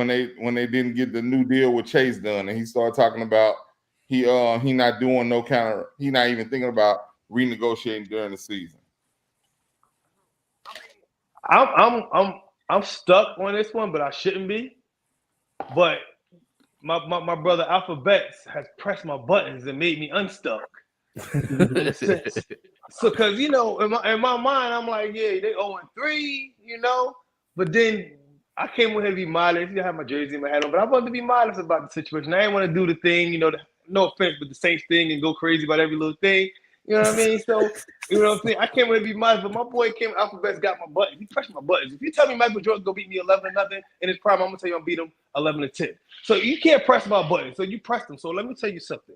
they didn't get the new deal with Chase done, and he started talking about he not doing no kind of he not even thinking about renegotiating during the season. I'm stuck on this one, but I shouldn't be. But my brother Alphabets has pressed my buttons and made me unstuck. In a sense. So, because in my mind, I'm like, yeah, they 0-3, But then I came with heavy modest. I have my jersey in my head on, but I wanted to be modest about the situation. I didn't want to do the thing, no offense, but the same thing and go crazy about every little thing. You know what I mean? So, you know what I'm saying? I came with to be modest, but my boy Alphabets got my buttons. He pressed my buttons. If you tell me Michael Jordan go beat me 11-0 in his prime, I'm gonna tell you I'm beat him 11-10. So you can't press my buttons. So you pressed them. So let me tell you something.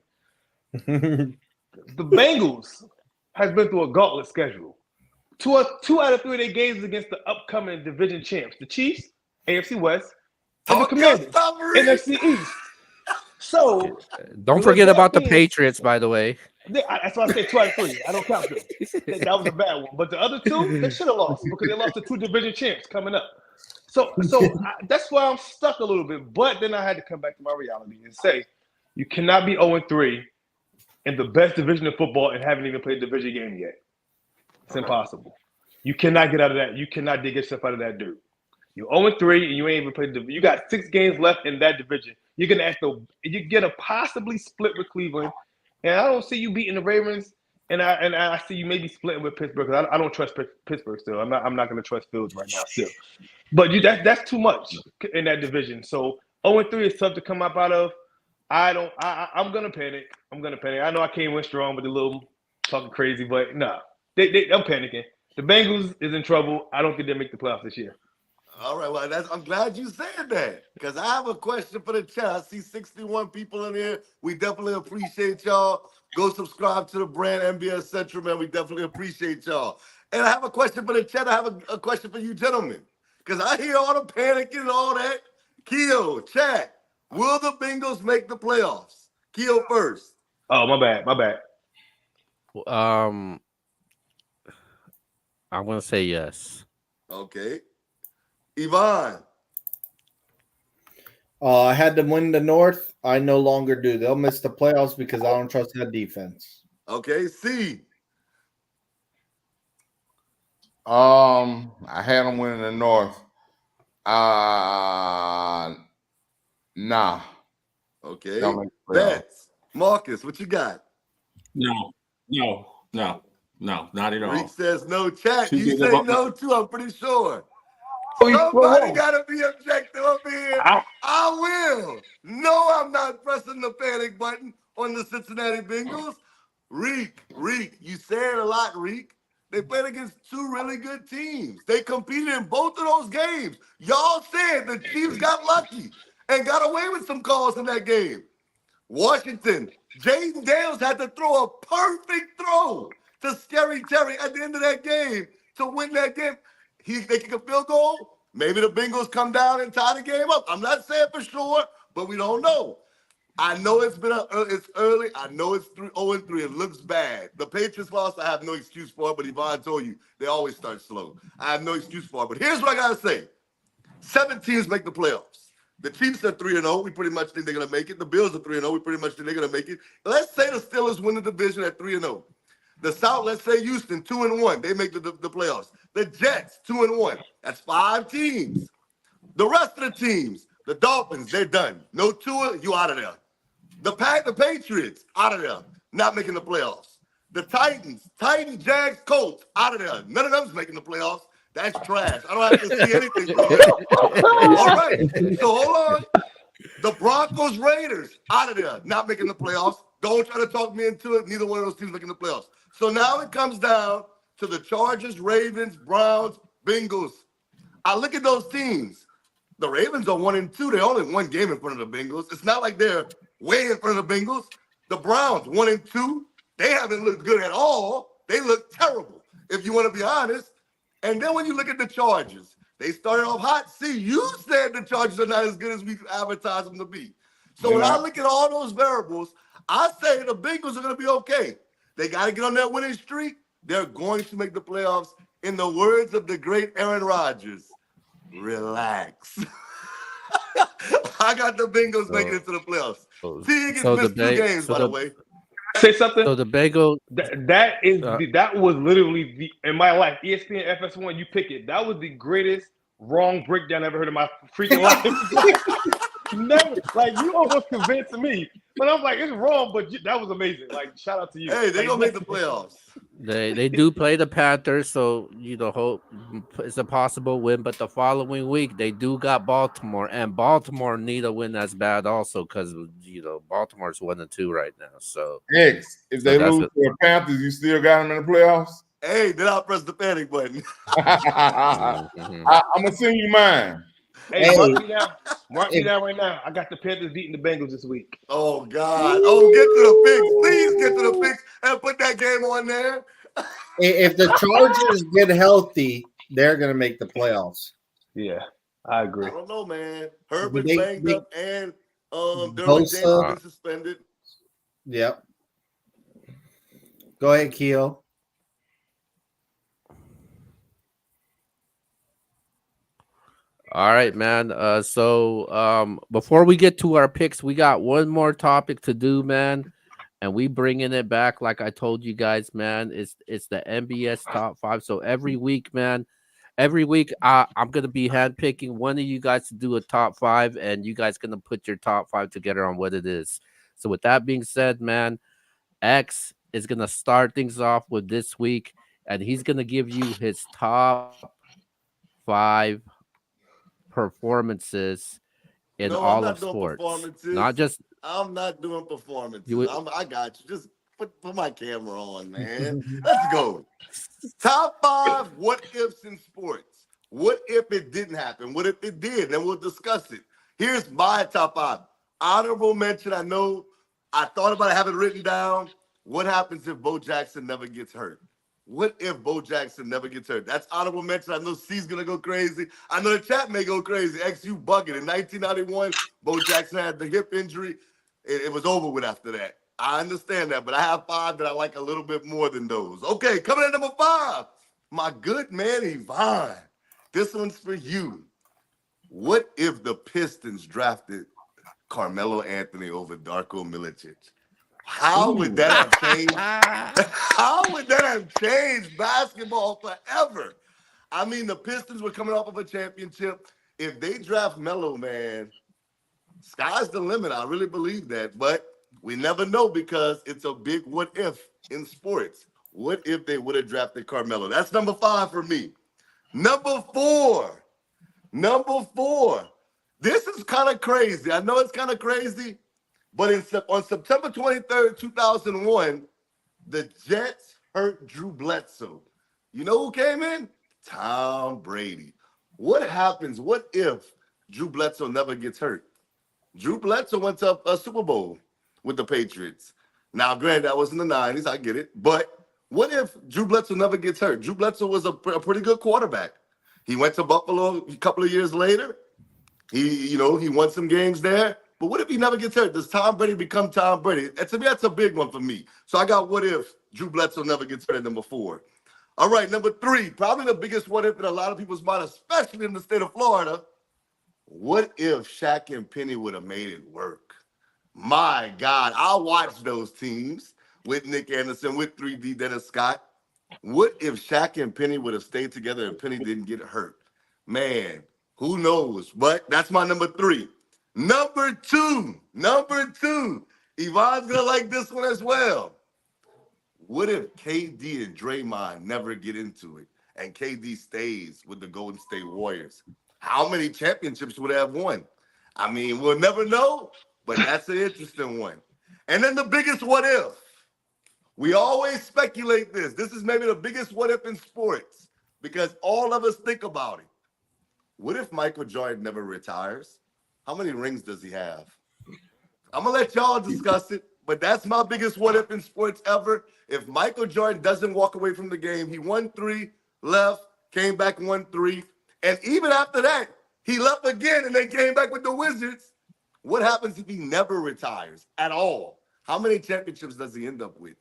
The Bengals has been through a gauntlet schedule. Two out of 3 of their games against the upcoming division champs, the Chiefs, AFC West, and the Commanders, NFC East. So don't forget about the Patriots, by the way. That's why I said 2 out of 3. I don't count them. That was a bad one. But the other 2, they should have lost because they lost to 2 division champs coming up. So that's why I'm stuck a little bit. But then I had to come back to my reality and say, you cannot be 0-3 in the best division of football and haven't even played a division game yet. It's impossible. You cannot get out of that. You cannot dig yourself out of that dirt. You're 0-3 and you ain't even played the division. You got 6 games left in that division. You're gonna possibly split with Cleveland, and I don't see you beating the Ravens. And I see you maybe splitting with Pittsburgh because I don't trust Pittsburgh still. I'm not gonna trust Fields right now still. But that's too much in that division. So 0-3 is tough to come up out of. I'm gonna panic. I know I came in strong with a little talking crazy, but nah, I'm panicking. The Bengals is in trouble. I don't think they make the playoffs this year. All right, well, I'm glad you said that because I have a question for the chat. I see 61 people in here. We definitely appreciate y'all. Go subscribe to the brand MBS Central, man. We definitely appreciate y'all. And I have a question for the chat. I have a question for you gentlemen because I hear all the panicking and all that. Keo, chat. Will the Bengals make the playoffs? Keo first. Oh, my bad. I'm gonna say yes. Okay. Yvonne. I had them win the North. I no longer do. They'll miss the playoffs because I don't trust that defense. Okay. C. I had them winning the North. Nah. Okay. Bets. Marcus, what you got? No, not at all. Reek says no. Chat. You say no too, I'm pretty sure. Oh, Somebody got to be objective up here. I will. No, I'm not pressing the panic button on the Cincinnati Bengals. Reek, you say it a lot, Reek. They played against 2 really good teams. They competed in both of those games. Y'all said the Chiefs got lucky and got away with some calls in that game. Washington, Jayden Daniels had to throw a perfect throw to Scary Terry at the end of that game to win that game. They kick a field goal. Maybe the Bengals come down and tie the game up. I'm not saying for sure, but we don't know. I know it's early. I know it's 0-3. It looks bad. The Patriots lost. I have no excuse for it, but Yvonne told you they always start slow. I have no excuse for it. But here's what I got to say. 7 teams make the playoffs. The Chiefs are 3-0. We pretty much think they're going to make it. The Bills are 3-0. We pretty much think they're going to make it. Let's say the Steelers win the division at 3-0. The South, let's say Houston, 2-1. They make the playoffs. The Jets, 2-1. That's 5 teams. The rest of the teams, the Dolphins, they're done. No Tua, you out of there. The Patriots, out of there. Not making the playoffs. The Titans, Jags, Colts, out of there. None of them's making the playoffs. That's trash. I don't have to see anything from them. All right. So hold on. The Broncos, Raiders, out of there. Not making the playoffs. Don't try to talk me into it. Neither one of those teams making the playoffs. So now it comes down to the Chargers, Ravens, Browns, Bengals. I look at those teams. The Ravens are 1-2. They're only one game in front of the Bengals. It's not like they're way in front of the Bengals. The Browns 1-2. They haven't looked good at all. They look terrible, if you want to be honest. And then when you look at the Chargers, they started off hot. See, you said the Chargers are not as good as we advertise them to be. So when I look at all those variables, I say the Bengals are going to be okay. They got to get on that winning streak. They're going to make the playoffs. In the words of the great Aaron Rodgers, relax. I got the Bengals making it to the playoffs. T. Higgins missed 2 games, by the way. Say something. So the Bengals. That was literally in my life. ESPN FS1, you pick it. That was the greatest wrong breakdown I ever heard in my freaking life. Never, like you almost convinced me, but I'm like, it's wrong, but that was amazing. Like, shout out to you. Hey, they're gonna make the playoffs. They do play the Panthers, so hope it's a possible win. But the following week they do got Baltimore, and Baltimore need a win that's bad also because Baltimore's 1-2 right now. So if they lose to the Panthers, you still got them in the playoffs. Hey, then I'll press the panic button. I'm gonna send you mine. Hey, mark me down right now. I got the Panthers beating the Bengals this week. Oh, God. Oh, get to the picks. Please get to the picks and put that game on there. If the Chargers get healthy, they're going to make the playoffs. Yeah, I agree. I don't know, man. Herbert's banged up and Derwin James been suspended. Yep. Go ahead, Keo. All right, man. So before we get to our picks, we got one more topic to do, man. And we bringing it back, like I told you guys, man. It's the MBS top 5. So every week, man, I'm gonna be handpicking one of you guys to do a top 5, and you guys gonna put your top 5 together on what it is. So with that being said, man, X is gonna start things off with this week, and he's gonna give you his top 5 performances in all of sports. Not just I'm not doing performances. I got you. Just put my camera on, man. Let's go. Top 5 what ifs in sports. What if it didn't happen? What if it did? Then we'll discuss it. Here's my top 5. Honorable mention. I know I thought about it, have it written down. What happens if Bo Jackson never gets hurt? What if Bo Jackson never gets hurt? That's honorable mention. I know C's going to go crazy. I know the chat may go crazy. XU bucket. In 1991, Bo Jackson had the hip injury. It was over with after that. I understand that, but I have 5 that I like a little bit more than those. Okay, coming at number 5. My good man, Yvonne. This one's for you. What if the Pistons drafted Carmelo Anthony over Darko Milicic? How would that have changed? How would that have changed basketball forever? I mean, the Pistons were coming off of a championship. If they draft Melo, man, sky's the limit. I really believe that. But we never know because it's a big what if in sports. What if they would have drafted Carmelo? That's number 5 for me. Number 4. This is kind of crazy. I know it's kind of crazy. But on September 23rd, 2001, the Jets hurt Drew Bledsoe. You know who came in? Tom Brady. What happens? What if Drew Bledsoe never gets hurt? Drew Bledsoe went to a Super Bowl with the Patriots. Now, granted, that was in the 90s. I get it. But what if Drew Bledsoe never gets hurt? Drew Bledsoe was a pretty good quarterback. He went to Buffalo a couple of years later. He won some games there. But what if he never gets hurt? Does Tom Brady become Tom Brady? And to me, that's a big one for me. So I got what if Drew Bledsoe never gets hurt at number 4. All right, number 3, probably the biggest what if in a lot of people's mind, especially in the state of Florida. What if Shaq and Penny would have made it work? My God, I watched those teams with Nick Anderson, with 3D Dennis Scott. What if Shaq and Penny would have stayed together and Penny didn't get hurt? Man, who knows? But that's my number 3. Number 2. Yvonne's going to like this one as well. What if KD and Draymond never get into it and KD stays with the Golden State Warriors? How many championships would they have won? I mean, we'll never know, but that's an interesting one. And then the biggest what if. We always speculate this. This is maybe the biggest what if in sports because all of us think about it. What if Michael Jordan never retires? How many rings does he have? I'm gonna let y'all discuss it, but that's my biggest what if in sports ever. If Michael Jordan doesn't walk away from the game, he won 3, left, came back, won 3, and even after that, he left again and then came back with the Wizards. What happens if he never retires at all? How many championships does he end up with?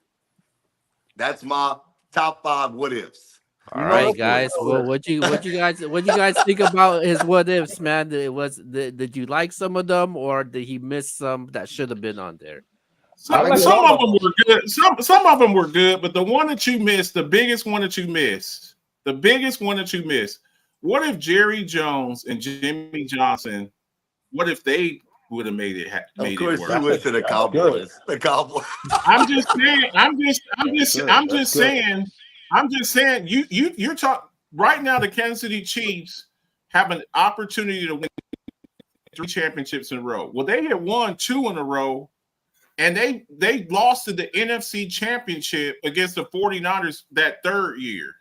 That's my top 5 what ifs. All right, guys. Well, what you guys think about his what ifs, man? Did you like some of them, or did he miss some that should have been on there? Some of them were good. Some of them were good, but the one that you missed, the biggest one that you missed. What if Jerry Jones and Jimmy Johnson? What if they would have made it? Of course, you went to the Cowboys. The Cowboys. I'm just saying. You're talking right now. The Kansas City Chiefs have an opportunity to win 3 championships in a row. Well, they had won 2 in a row, and they lost to the NFC Championship against the 49ers that 3rd year.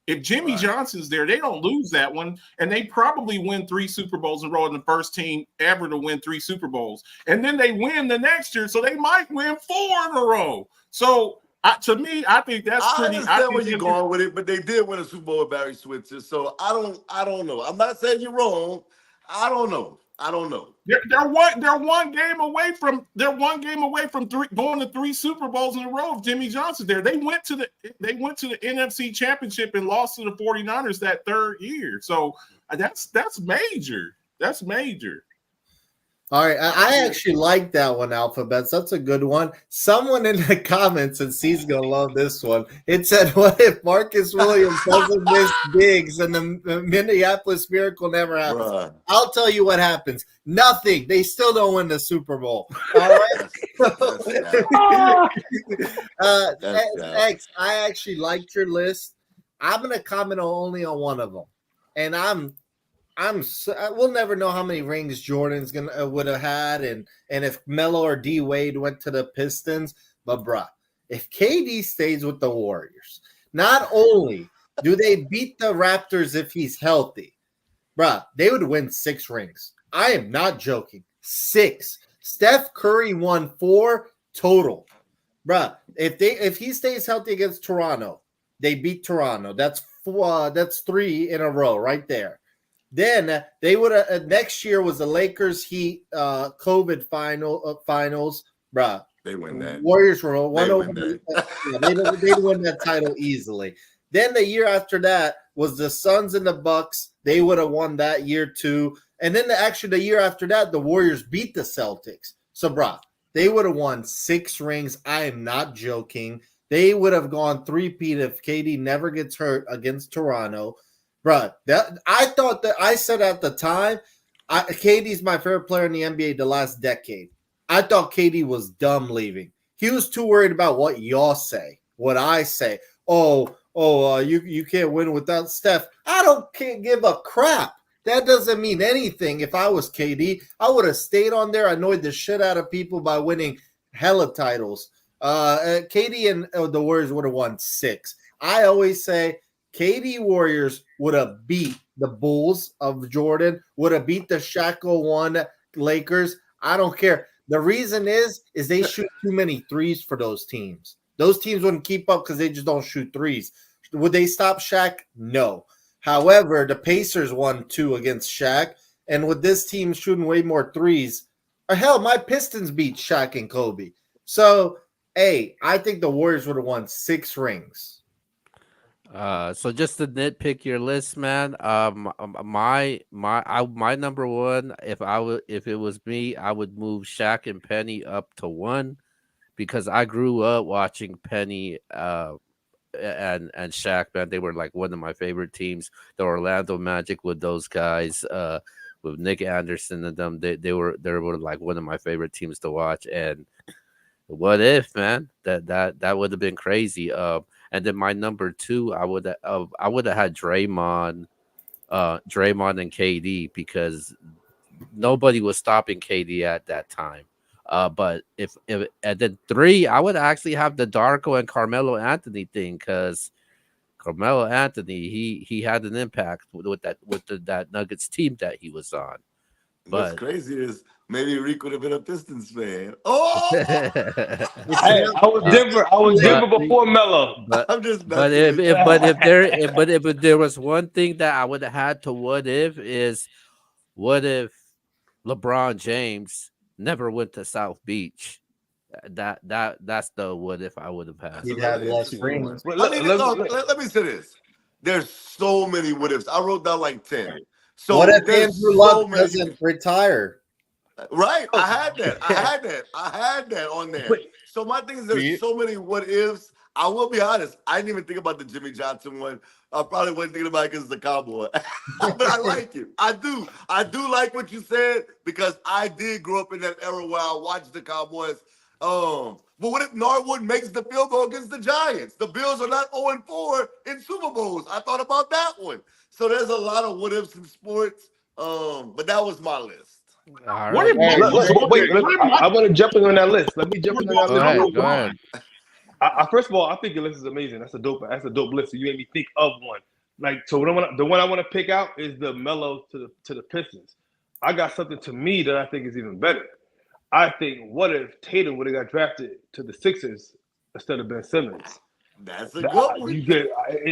If Jimmy Johnson's there, they don't lose that one, and they probably win 3 Super Bowls in a row, and the first team ever to win 3 Super Bowls. And then they win the next year, so they might win 4 in a row. So to me, I think that's pretty. I understand where you're going with it, but they did win a Super Bowl with Barry Switzer, so I don't know. I'm not saying you're wrong. I don't know. They're one game away from going to 3 Super Bowls in a row of Jimmy Johnson there. They went to the NFC Championship and lost to the 49ers that 3rd year. So that's major. That's major. All right, I actually like that one, Alphabets. That's a good one. Someone in the comments, and C's gonna love this one. It said, "What if Marcus Williams doesn't miss Diggs and the Minneapolis Miracle never happens?" Bruh. I'll tell you what happens. Nothing. They still don't win the Super Bowl. All right. X, I actually liked your list. I'm gonna comment only on one of them, and we'll never know how many rings Jordan's would have had, and if Melo or D Wade went to the Pistons. But bruh, if KD stays with the Warriors, not only do they beat the Raptors if he's healthy, bruh, they would win 6 rings. I am not joking. 6. Steph Curry won 4 total, bruh. If he stays healthy against Toronto, they beat Toronto. That's 3 in a row right there. Then they would have next year was the Lakers Heat COVID finals, bruh. They win that. Warriors were one over. They win that title easily. Then the year after that was the Suns and the Bucks. They would have won that year too. And then the year after that, the Warriors beat the Celtics. So, bruh, they would have won 6 rings. I am not joking. They would have gone 3-peat if KD never gets hurt against Toronto. Bruh, I thought that I said at the time, KD's my favorite player in the NBA the last decade. I thought KD was dumb leaving. He was too worried about what y'all say, what I say. You can't win without Steph. Can't give a crap. That doesn't mean anything. If I was KD, I would have stayed on there, annoyed the shit out of people by winning hella titles. KD and the Warriors would have won 6. I always say KD Warriors would have beat the Bulls of Jordan, would have beat the Shaq 01 Lakers. I don't care. The reason is they shoot too many threes for those teams. Those teams wouldn't keep up because they just don't shoot threes. Would they stop Shaq? No. However, the Pacers won 2 against Shaq, and with this team shooting way more threes, or hell, my Pistons beat Shaq and Kobe. So, I think the Warriors would have won 6 rings. So just to nitpick your list, man. My number one, if it was me, I would move Shaq and Penny up to 1 because I grew up watching Penny and Shaq, man. They were like one of my favorite teams. The Orlando Magic with those guys, with Nick Anderson and them. They were like one of my favorite teams to watch. And what if, man? That would have been crazy. And then my number 2, I would have had Draymond and KD because nobody was stopping KD at that time. But if and then 3, I would actually have the Darko and Carmelo Anthony thing because Carmelo Anthony, he had an impact with that Nuggets team that he was on. What's But crazy is maybe Rick would have been a Pistons fan. Oh, Hey, I was uh, Denver. I was but Denver before Melo. but I'm just but messing with you. if there was one thing that I would have had to what if is what if LeBron James never went to South Beach? That's the what if I would have had. That's He'd another have less interesting one. rings. Well, I mean, look, let me say this. There's so many what ifs. I wrote down like 10. What So if there's Andrew so Luck many. doesn't retire? Right. oh, I had that on there. but So my thing is there's See it? so many what ifs. I will be honest. I didn't even think about the Jimmy Johnson one. I probably wasn't thinking about it because it's the Cowboy. But I like it. I do. I do like what you said because I did grow up in that era where I watched the Cowboys. But what if Norwood makes the field goal against the Giants? The Bills are not 0-4 in Super Bowls. I thought about that one. So there's a lot of what ifs in sports. But that was my list. All What right, if Hey, man. Michael look, hey, wait, Jordan? look, What if I Michael want to jump in on that list. Let me jump in on that Go list ahead. real Go quick. ahead. First of all, I think your list is amazing. That's a dope list. So you made me think of one. Like, so the one I want to pick out is the Melo to the Pistons. I got something to me that I think is even better. I think what if Tatum would have got drafted to the Sixers instead of Ben Simmons? That's a good one. You get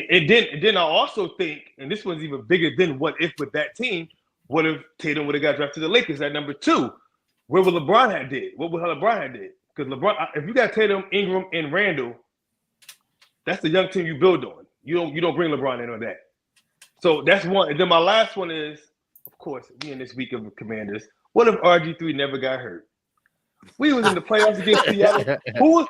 and then I also think, and this one's even bigger than what if with that team. What if Tatum would have got drafted to the Lakers at number 2? Where would LeBron have did? What would LeBron have did? Because LeBron, if you got Tatum, Ingram, and Randall, that's the young team you build on. You don't bring LeBron in on that. So that's one. And then my last one is, of course, we in this week of Commanders. What if RG3 never got hurt? We was in the playoffs against Seattle. Who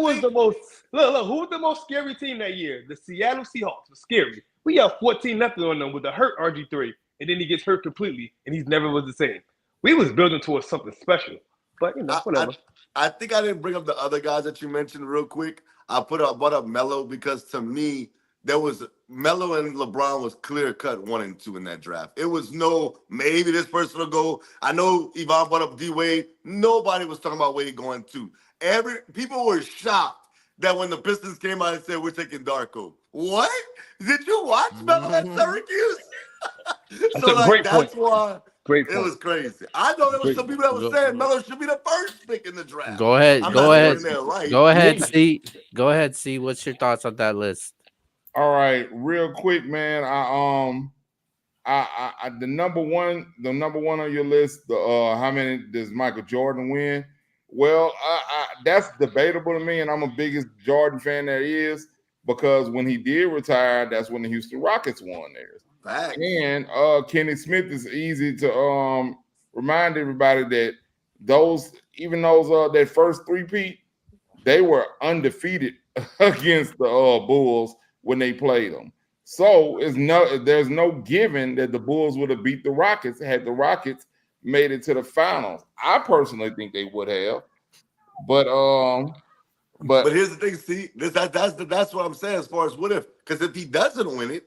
was the most who was the most scary team that year? The Seattle Seahawks was scary. We got 14 nothing on them with a hurt RG3, and then he gets hurt completely, and he's never was the same. We was building towards something special, but whatever. I think I didn't bring up the other guys that you mentioned real quick. I brought up Melo because to me, there was Melo and LeBron was clear cut 1 and 2 in that draft. It was no maybe this person will go. I know Yvonne brought up D Wade. Nobody was talking about Wade going 2. People were shocked that when the Pistons came out and said we're taking Darko. What? Did you watch Melo at Syracuse? That's a great point. That's why Great it point. was crazy. I know there was some people that were saying Melo should be the first pick in the draft. Go ahead. I'm Go not ahead. saying they're right. Go ahead. See. Go ahead. See. What's your thoughts on that list? All right, real quick, man. I the number one on your list. The how many does Michael Jordan win? Well, that's debatable to me, and I'm the biggest Jordan fan there is because when he did retire, that's when the Houston Rockets won theirs. Facts. And Kenny Smith is easy to remind everybody that that first three-peat, they were undefeated against the Bulls when they played them. So there's no given that the Bulls would have beat the Rockets had the Rockets made it to the finals. I personally think they would have, but here's the thing. See, that's what I'm saying as far as what if, because if he doesn't win it,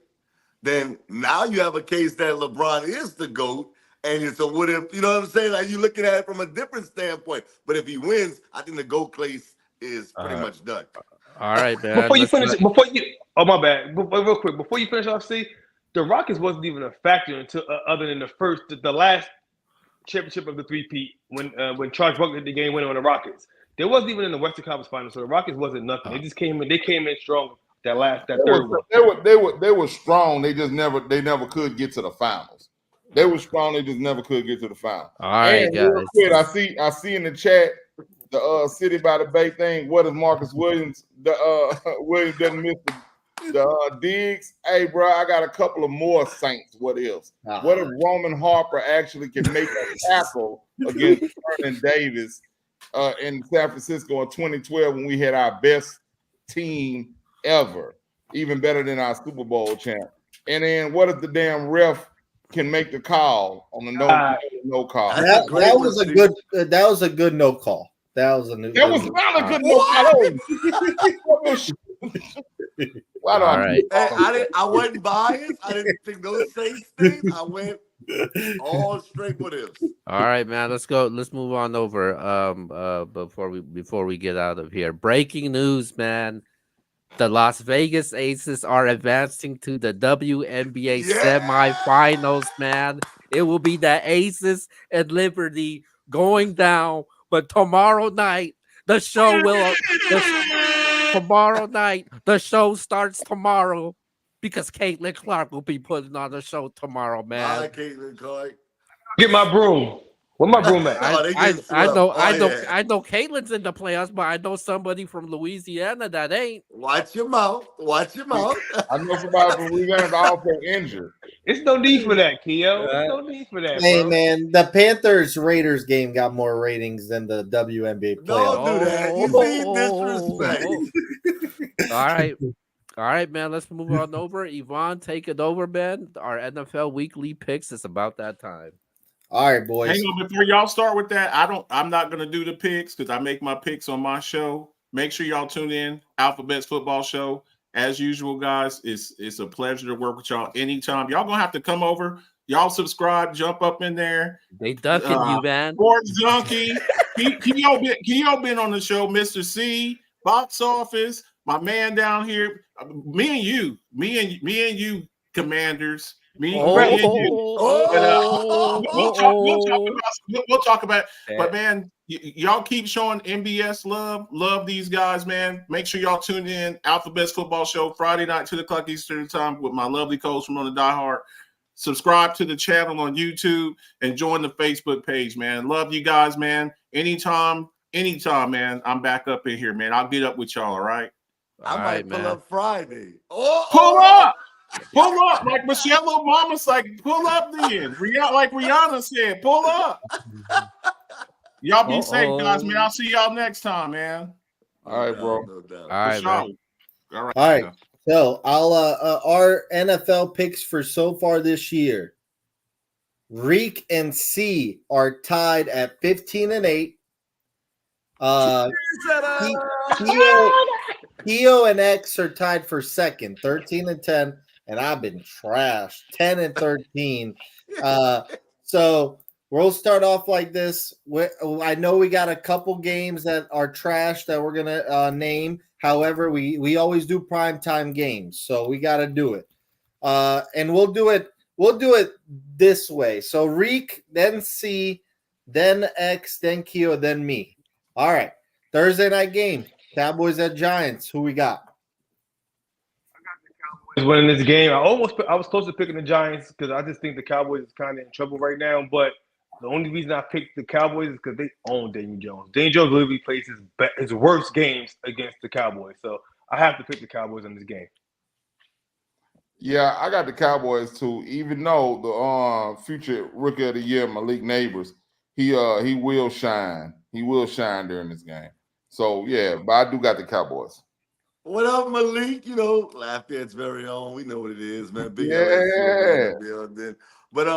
then now you have a case that LeBron is the GOAT. And it's a what if, you know what I'm saying? Like you looking at it from a different standpoint. But if he wins, I think the GOAT case is pretty much done. All right, man. Before you finish, oh my bad. Real quick, before you finish off, see, the Rockets wasn't even a factor until other than the last championship of the three-peat when Charles Barkley hit the game winner on the Rockets. They wasn't even in the Western Conference Finals, so the Rockets wasn't nothing. They just came in. They came in strong. That third one. They were strong. They never could get to the finals. They were strong. They just never could get to the finals. All right, and guys. Real quick, I see in the chat the City by the Bay thing. What is Marcus Williams? Williams doesn't miss the digs. Hey, bro, I got a couple of more Saints. What else? What if Roman Harper actually can make a tackle against Vernon Davis in San Francisco in 2012 when we had our best team ever, even better than our Super Bowl champ? And then what if the damn ref can make the call on the no call? That was a good no call. That was not a good no call. All right. I wasn't biased. I didn't think those Saints things. I went all straight with it. All right, man. Let's go. Let's move on over. Before we get out of here. Breaking news, man. The Las Vegas Aces are advancing to the WNBA Yeah. semifinals, man. It will be the Aces and Liberty going down, but tomorrow night the show will tomorrow night the show starts tomorrow because Caitlin Clark will be putting on the show tomorrow, Bye, man. Caitlin Clark. Get my broom. Where my broom at? Oh, they getting swept. Oh, yeah. I know Caitlin's in the playoffs, but I know somebody from Louisiana that ain't. Watch your mouth. Watch your mouth. I know somebody from Louisiana also injured. It's no need for that, Keo. Uh, It's no need for that, Hey bro. man, the Panthers Raiders game got more ratings than the WNBA playoff. Don't do that. You see disrespect. All right. All right, man. Let's move on over. Yvonne, take it over, man. Our NFL weekly picks is about that time. All right, boys. Hang on, before y'all start with that, I'm not gonna do the picks because I make my picks on my show. Make sure y'all tune in, Alphabet's football show. As usual, guys, it's a pleasure to work with y'all anytime. Y'all gonna have to come over. Y'all subscribe, jump up in there. They ducking you, man. Sports Junkie. Keo been on the show, Mr. C, Box Office, my man down here. Me and you, Commanders. Me and you. We'll talk about it. But man, y'all keep showing MBS love. Love these guys, man. Make sure y'all tune in. Alphabet's football show Friday night 2:00 Eastern time with my lovely coach from on the Die Hard. Subscribe to the channel on YouTube and join the Facebook page, man. Love you guys, man. Anytime, man. I'm back up in here, man. I'll get up with y'all. All right. I might pull up Friday. Pull up, like Michelle Obama's like, pull up then. Like Rihanna said, pull up. Y'all be safe, guys, man. I'll see y'all next time, man. All right, bro. No doubt. All right, man. All right. So I'll our NFL picks for so far this year. Reek and C are tied at 15-8. Keo and X are tied for second, 13-10, and I've been trashed, 10-13. So we'll start off like this. I know we got a couple games that are trash that we're gonna name. However, we always do primetime games, so we got to do it. And we'll do it this way. So Reek, then C, then X, then Keo, then me. All right. Thursday night game. Cowboys at Giants. Who we got? Winning this game. I was close to picking the Giants because I just think the Cowboys is kind of in trouble right now. But the only reason I picked the Cowboys is because they own Daniel Jones. Daniel Jones literally plays his worst games against the Cowboys. So I have to pick the Cowboys in this game. Yeah, I got the Cowboys too. Even though the future rookie of the year, Malik Neighbors, he will shine. He will shine during this game. So yeah, but I do got the Cowboys. What up, Malik? You know, Lafayette's very own. We know what it is, man. Big Yeah. LSU in the building. But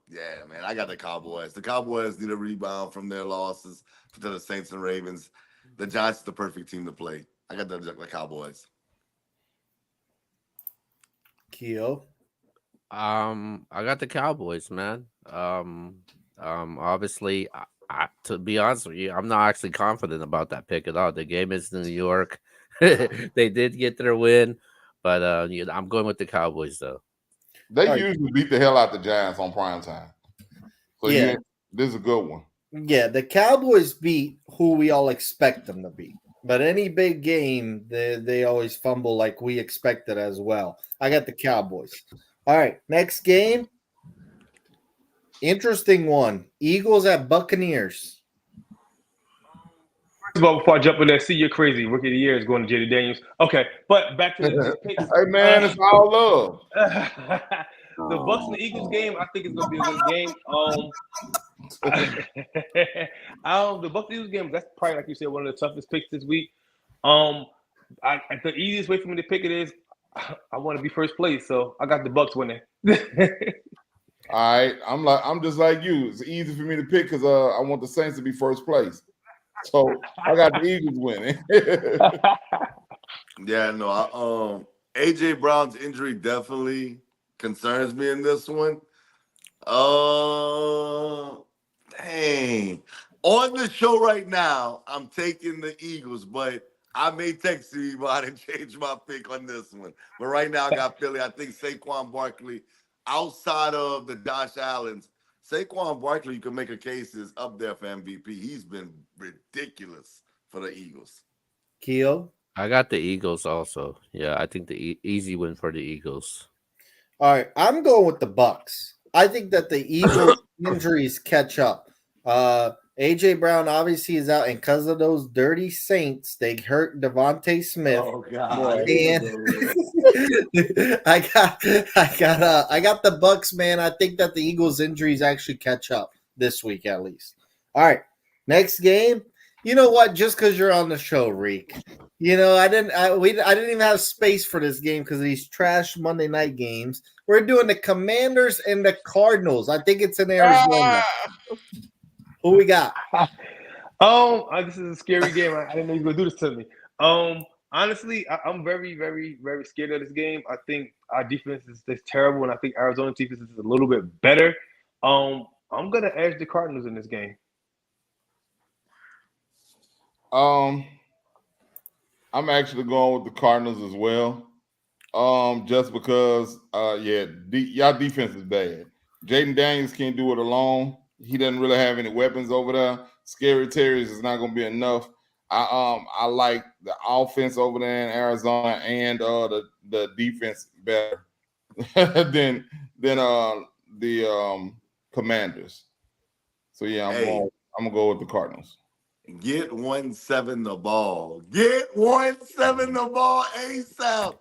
yeah, man, I got the Cowboys. The Cowboys need a rebound from their losses to the Saints and Ravens. The Giants is the perfect team to play. I got the Cowboys. Keo. I got the Cowboys, man. Obviously, to be honest with you, I'm not actually confident about that pick at all. The game is in New York. They did get their win, but I'm going with the Cowboys though. They usually beat the hell out the Giants on prime time. So yeah, this is a good one. Yeah, the Cowboys beat who we all expect them to beat. But any big game, they always fumble like we expected as well. I got the Cowboys. All right, next game. Interesting one. Eagles at Buccaneers. First of all, before I jump in there, see you're crazy. Rookie of the year is going to Jayden Daniels. Okay, but back to the picks. Hey man, it's all love. The Bucs and the Eagles game, I think it's going to be a good game. The Bucs Eagles game, that's probably, like you said, one of the toughest picks this week. The easiest way for me to pick it is I want to be first place, so I got the Bucs winning. All right, I'm just like you. It's easy for me to pick because I want the Saints to be first place. So I got the Eagles winning. Yeah, no. AJ Brown's injury definitely concerns me in this one. Dang. On the show right now, I'm taking the Eagles, but I may text you, but I didn't change my pick on this one. But right now, I got Philly. I think Saquon Barkley, outside of the Josh Allens, Saquon Barkley, you can make a case is up there for MVP. He's been ridiculous for the Eagles. Keo. I got the Eagles also. Yeah, I think the easy win for the Eagles. All right, I'm going with the Bucks. I think that the Eagles injuries catch up. AJ Brown obviously is out, and because of those dirty Saints, they hurt Devontae Smith. Oh God! Boy. And I got the Bucks, man. I think that the Eagles injuries actually catch up this week at least. All right, next game. You know what? Just because you're on the show, Reek. You know, I didn't even have space for this game because of these trash Monday night games. We're doing the Commanders and the Cardinals. I think it's in Arizona. Who we got? This is a scary game. I didn't know you were gonna do this to me. Honestly, I'm very, very, very scared of this game. I think our defense is terrible, and I think Arizona's defense is a little bit better. I'm gonna edge the Cardinals in this game. I'm actually going with the Cardinals as well. Just because, y'all defense is bad. Jayden Daniels can't do it alone. He doesn't really have any weapons over there. Scary Terry's is not going to be enough. I like the offense over there in Arizona and the defense better than the Commanders. So yeah, I'm gonna go with the Cardinals. Get 1-7 the ball. Get 1-7 the ball ASAP.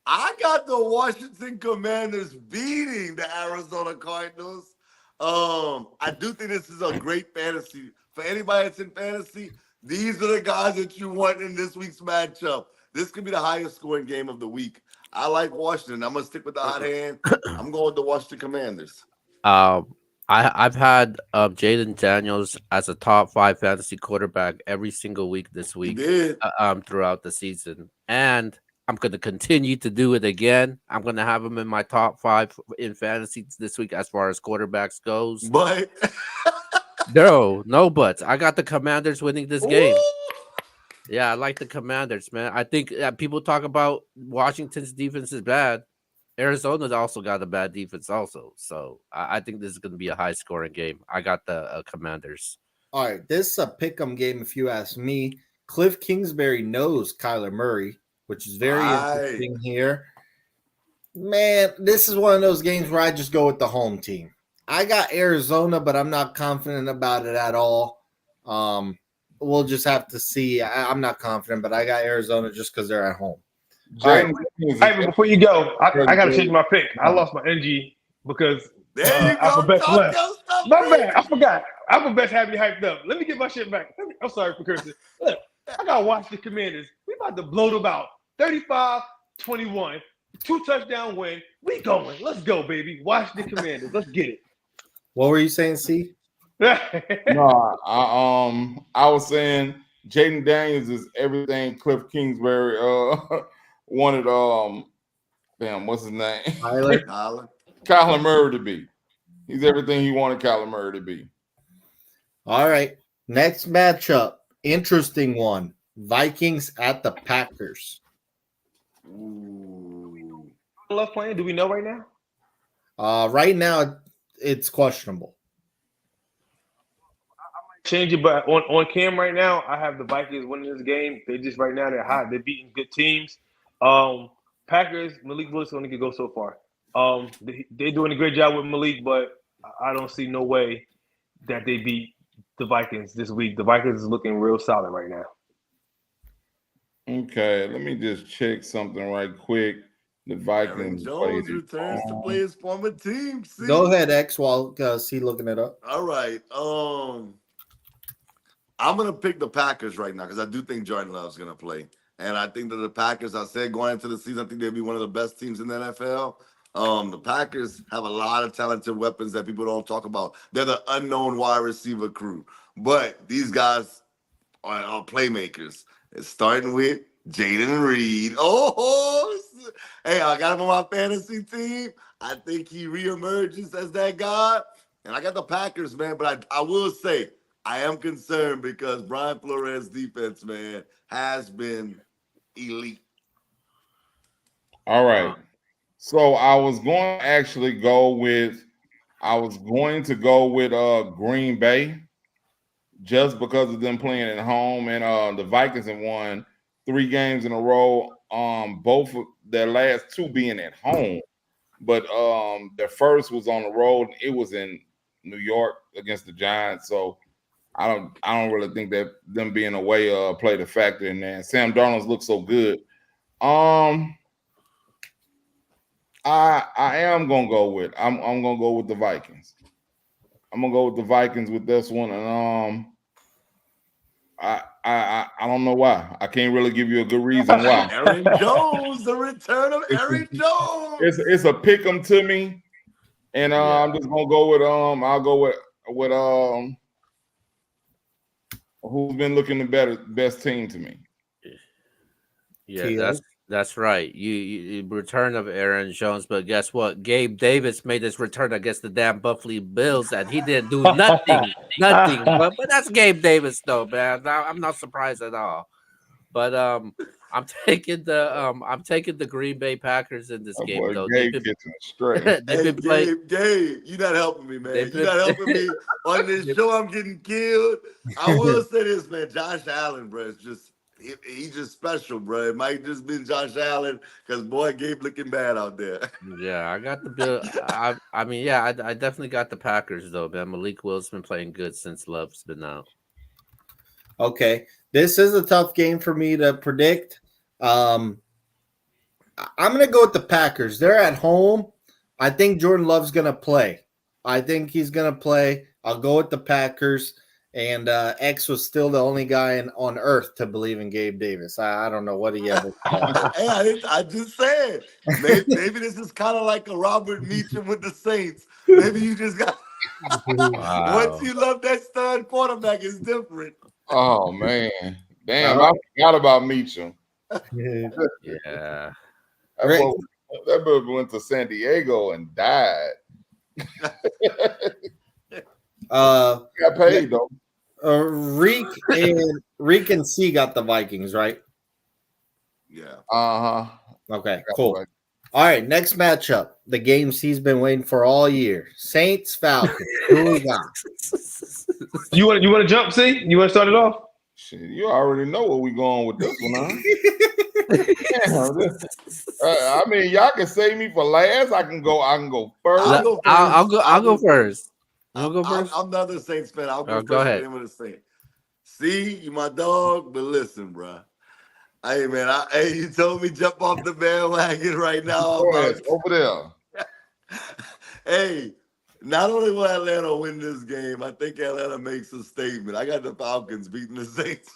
I got the Washington Commanders beating the Arizona Cardinals. I do think this is a great fantasy. For anybody that's in fantasy, these are the guys that you want in this week's matchup. This could be the highest scoring game of the week. I like Washington. I'm going to stick with the hot hand. I'm going with the Washington Commanders. I've had Jayden Daniels as a top 5 fantasy quarterback every single week this week throughout the season, and I'm going to continue to do it again. I'm going to have him in my top 5 in fantasy this week as far as quarterbacks goes. But no buts. I got the Commanders winning this game. Ooh. Yeah, I like the Commanders, man. I think people talk about Washington's defense is bad. Arizona's also got a bad defense also. So I think this is going to be a high-scoring game. I got the Commanders. All right, this is a pick-em game if you ask me. Cliff Kingsbury knows Kyler Murray, which is very interesting here. Man, this is one of those games where I just go with the home team. I got Arizona, but I'm not confident about it at all. We'll just have to see. I'm not confident, but I got Arizona just because they're at home. Hey, before you go, I got to change my pick. I lost my energy because Alphabet's left. My bad. I forgot. Alphabet's had me hyped up. Let me get my shit back. I'm sorry for cursing. Look, I got to watch the Commanders. We about to blow them out. 35-21. 2 touchdown win. We going. Let's go, baby. Watch the Commanders. Let's get it. What were you saying, C? No, I was saying Jayden Daniels is everything Cliff Kingsbury wanted what's his name? Kyler Murray to be. He's everything he wanted Kyler Murray to be. All right. Next matchup. Interesting one. Vikings at the Packers. Ooh. Love playing. Do we know right now? Right now it's questionable. Change it, but on cam right now, I have the Vikings winning this game. They just right now they're hot. They're beating good teams. Packers, Malik Willis only can go so far. They're doing a great job with Malik, but I don't see no way that they beat the Vikings this week. The Vikings is looking real solid right now. Okay, let me just check something right quick. The Vikings Jones returns to play his former team. See? Go ahead, X, while C looking it up. All right. I'm going to pick the Packers right now because I do think Jordan Love's going to play. And I think that the Packers, I said going into the season, I think they'll be one of the best teams in the NFL. The Packers have a lot of talented weapons that people don't talk about. They're the unknown wide receiver crew. But these guys are playmakers. It's starting with Jayden Reed. Oh, hey, I got him on my fantasy team. I think he reemerges as that guy. And I got the Packers, man. But I will say, I am concerned because Brian Flores' defense, man, has been elite. All right. So I was going to actually go with Green Bay just because of them playing at home, and the Vikings have won 3 games in a row. Both of their last 2 being at home, but their first was on the road. It was in New York against the Giants. So I don't really think that them being away played a factor in there. Sam Darnold's looked so good. I am gonna go with I'm gonna go with the Vikings. I'm gonna go with the Vikings with this one, and I don't know why. I can't really give you a good reason why. Aaron Jones, the return of Aaron Jones. It's a pick 'em to me, and I'm just gonna go with I'll go with who's been looking the best team to me. Yeah, that's right. You return of Aaron Jones, but guess what? Gabe Davis made his return against the damn Buffalo Bills, and he didn't do nothing. But that's Gabe Davis, though, man. I'm not surprised at all. But I'm taking the Green Bay Packers in this game, though. Gabe catching straight. Hey, Gabe, you're not helping me, man. You're not helping me on this show. I'm getting killed. I will say this, man. Josh Allen, bro, is just he's just special, bro. It might just be Josh Allen because boy, Gabe looking bad out there. Yeah, I got the Bill. I definitely got the Packers though, man. Malik Will's been playing good since Love's been out. Okay, this is a tough game for me to predict. I'm going to go with the Packers. They're at home. I think Jordan Love's going to play. I think he's going to play. I'll go with the Packers. And X was still the only guy on earth to believe in Gabe Davis. I don't know what he ever thought. Hey, I just said, maybe this is kind of like a Robert Meacham with the Saints. Maybe you just got once you love that stud quarterback, it's different. Oh man, damn! I forgot about Meacham. Yeah, that boy went to San Diego and died. Got paid though. Reek and C got the Vikings, right? Yeah. Okay, cool. Right. All right, next matchup. The games he's been waiting for all year. Saints, Falcons. Who we got? You want to jump, C? You want to start it off? Shit, you already know where we going with this one, huh? I mean, y'all can save me for last. I can go first. I'll go first. I'll go first. I'm the other Saints fan. I'll go first. Go ahead. With the Saints. See, you my dog, but listen, bro. Hey, man. You told me jump off the bandwagon right now. Over there. Hey, not only will Atlanta win this game, I think Atlanta makes a statement. I got the Falcons beating the Saints.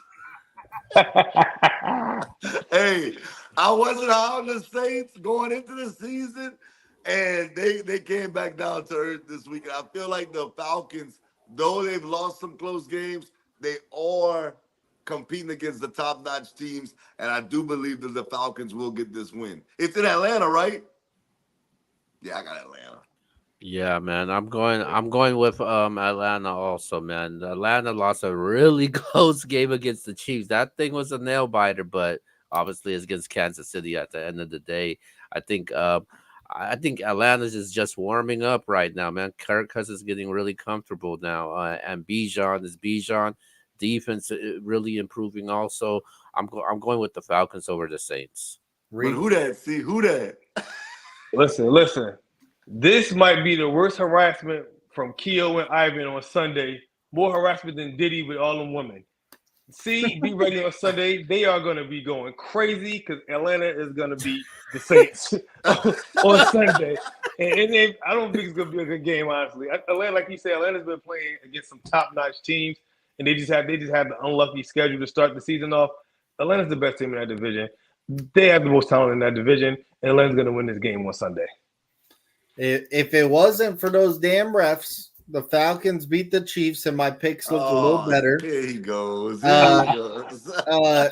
Hey, I wasn't high on the Saints going into the season. And they came back down to earth this week. And I feel like the Falcons, though they've lost some close games, they are competing against the top-notch teams. And I do believe that the Falcons will get this win. It's in Atlanta, right? Yeah, I got Atlanta. Yeah, man. I'm going with Atlanta also, man. Atlanta lost a really close game against the Chiefs. That thing was a nail biter, but obviously it's against Kansas City at the end of the day. I think Atlanta's is just warming up right now, man. Kirk Cousins is getting really comfortable now, and Bijan defense really improving. Also, I'm going with the Falcons over the Saints. But who that? See who that? Listen. This might be the worst harassment from Keo and Ivan on Sunday. More harassment than Diddy with all them women. See, be ready on Sunday. They are going to be going crazy because Atlanta is going to beat the Saints on Sunday. And I don't think it's going to be a good game, honestly. Atlanta, like you said, Atlanta's been playing against some top-notch teams, and they just had the unlucky schedule to start the season off. Atlanta's the best team in that division. They have the most talent in that division, and Atlanta's going to win this game on Sunday. If it wasn't for those damn refs, the Falcons beat the Chiefs, and my picks look a little better. Here he goes. I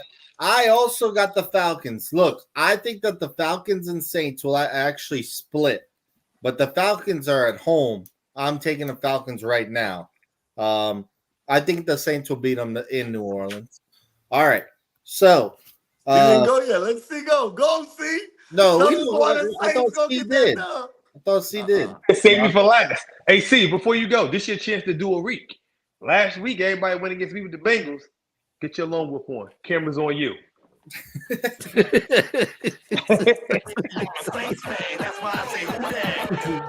also got the Falcons. Look, I think that the Falcons and Saints will actually split, but the Falcons are at home. I'm taking the Falcons right now. I think the Saints will beat them in New Orleans. All right. So, He didn't go yet. Let's see go. Go see. no, Tell us why the I thought Saints gonna C get that did. done. I thought C did. Save me for last. Hey, C, before you go, this your chance to do a reek. Last week, everybody went against me with the Bengals. Get your lone wolf on. Camera's on you.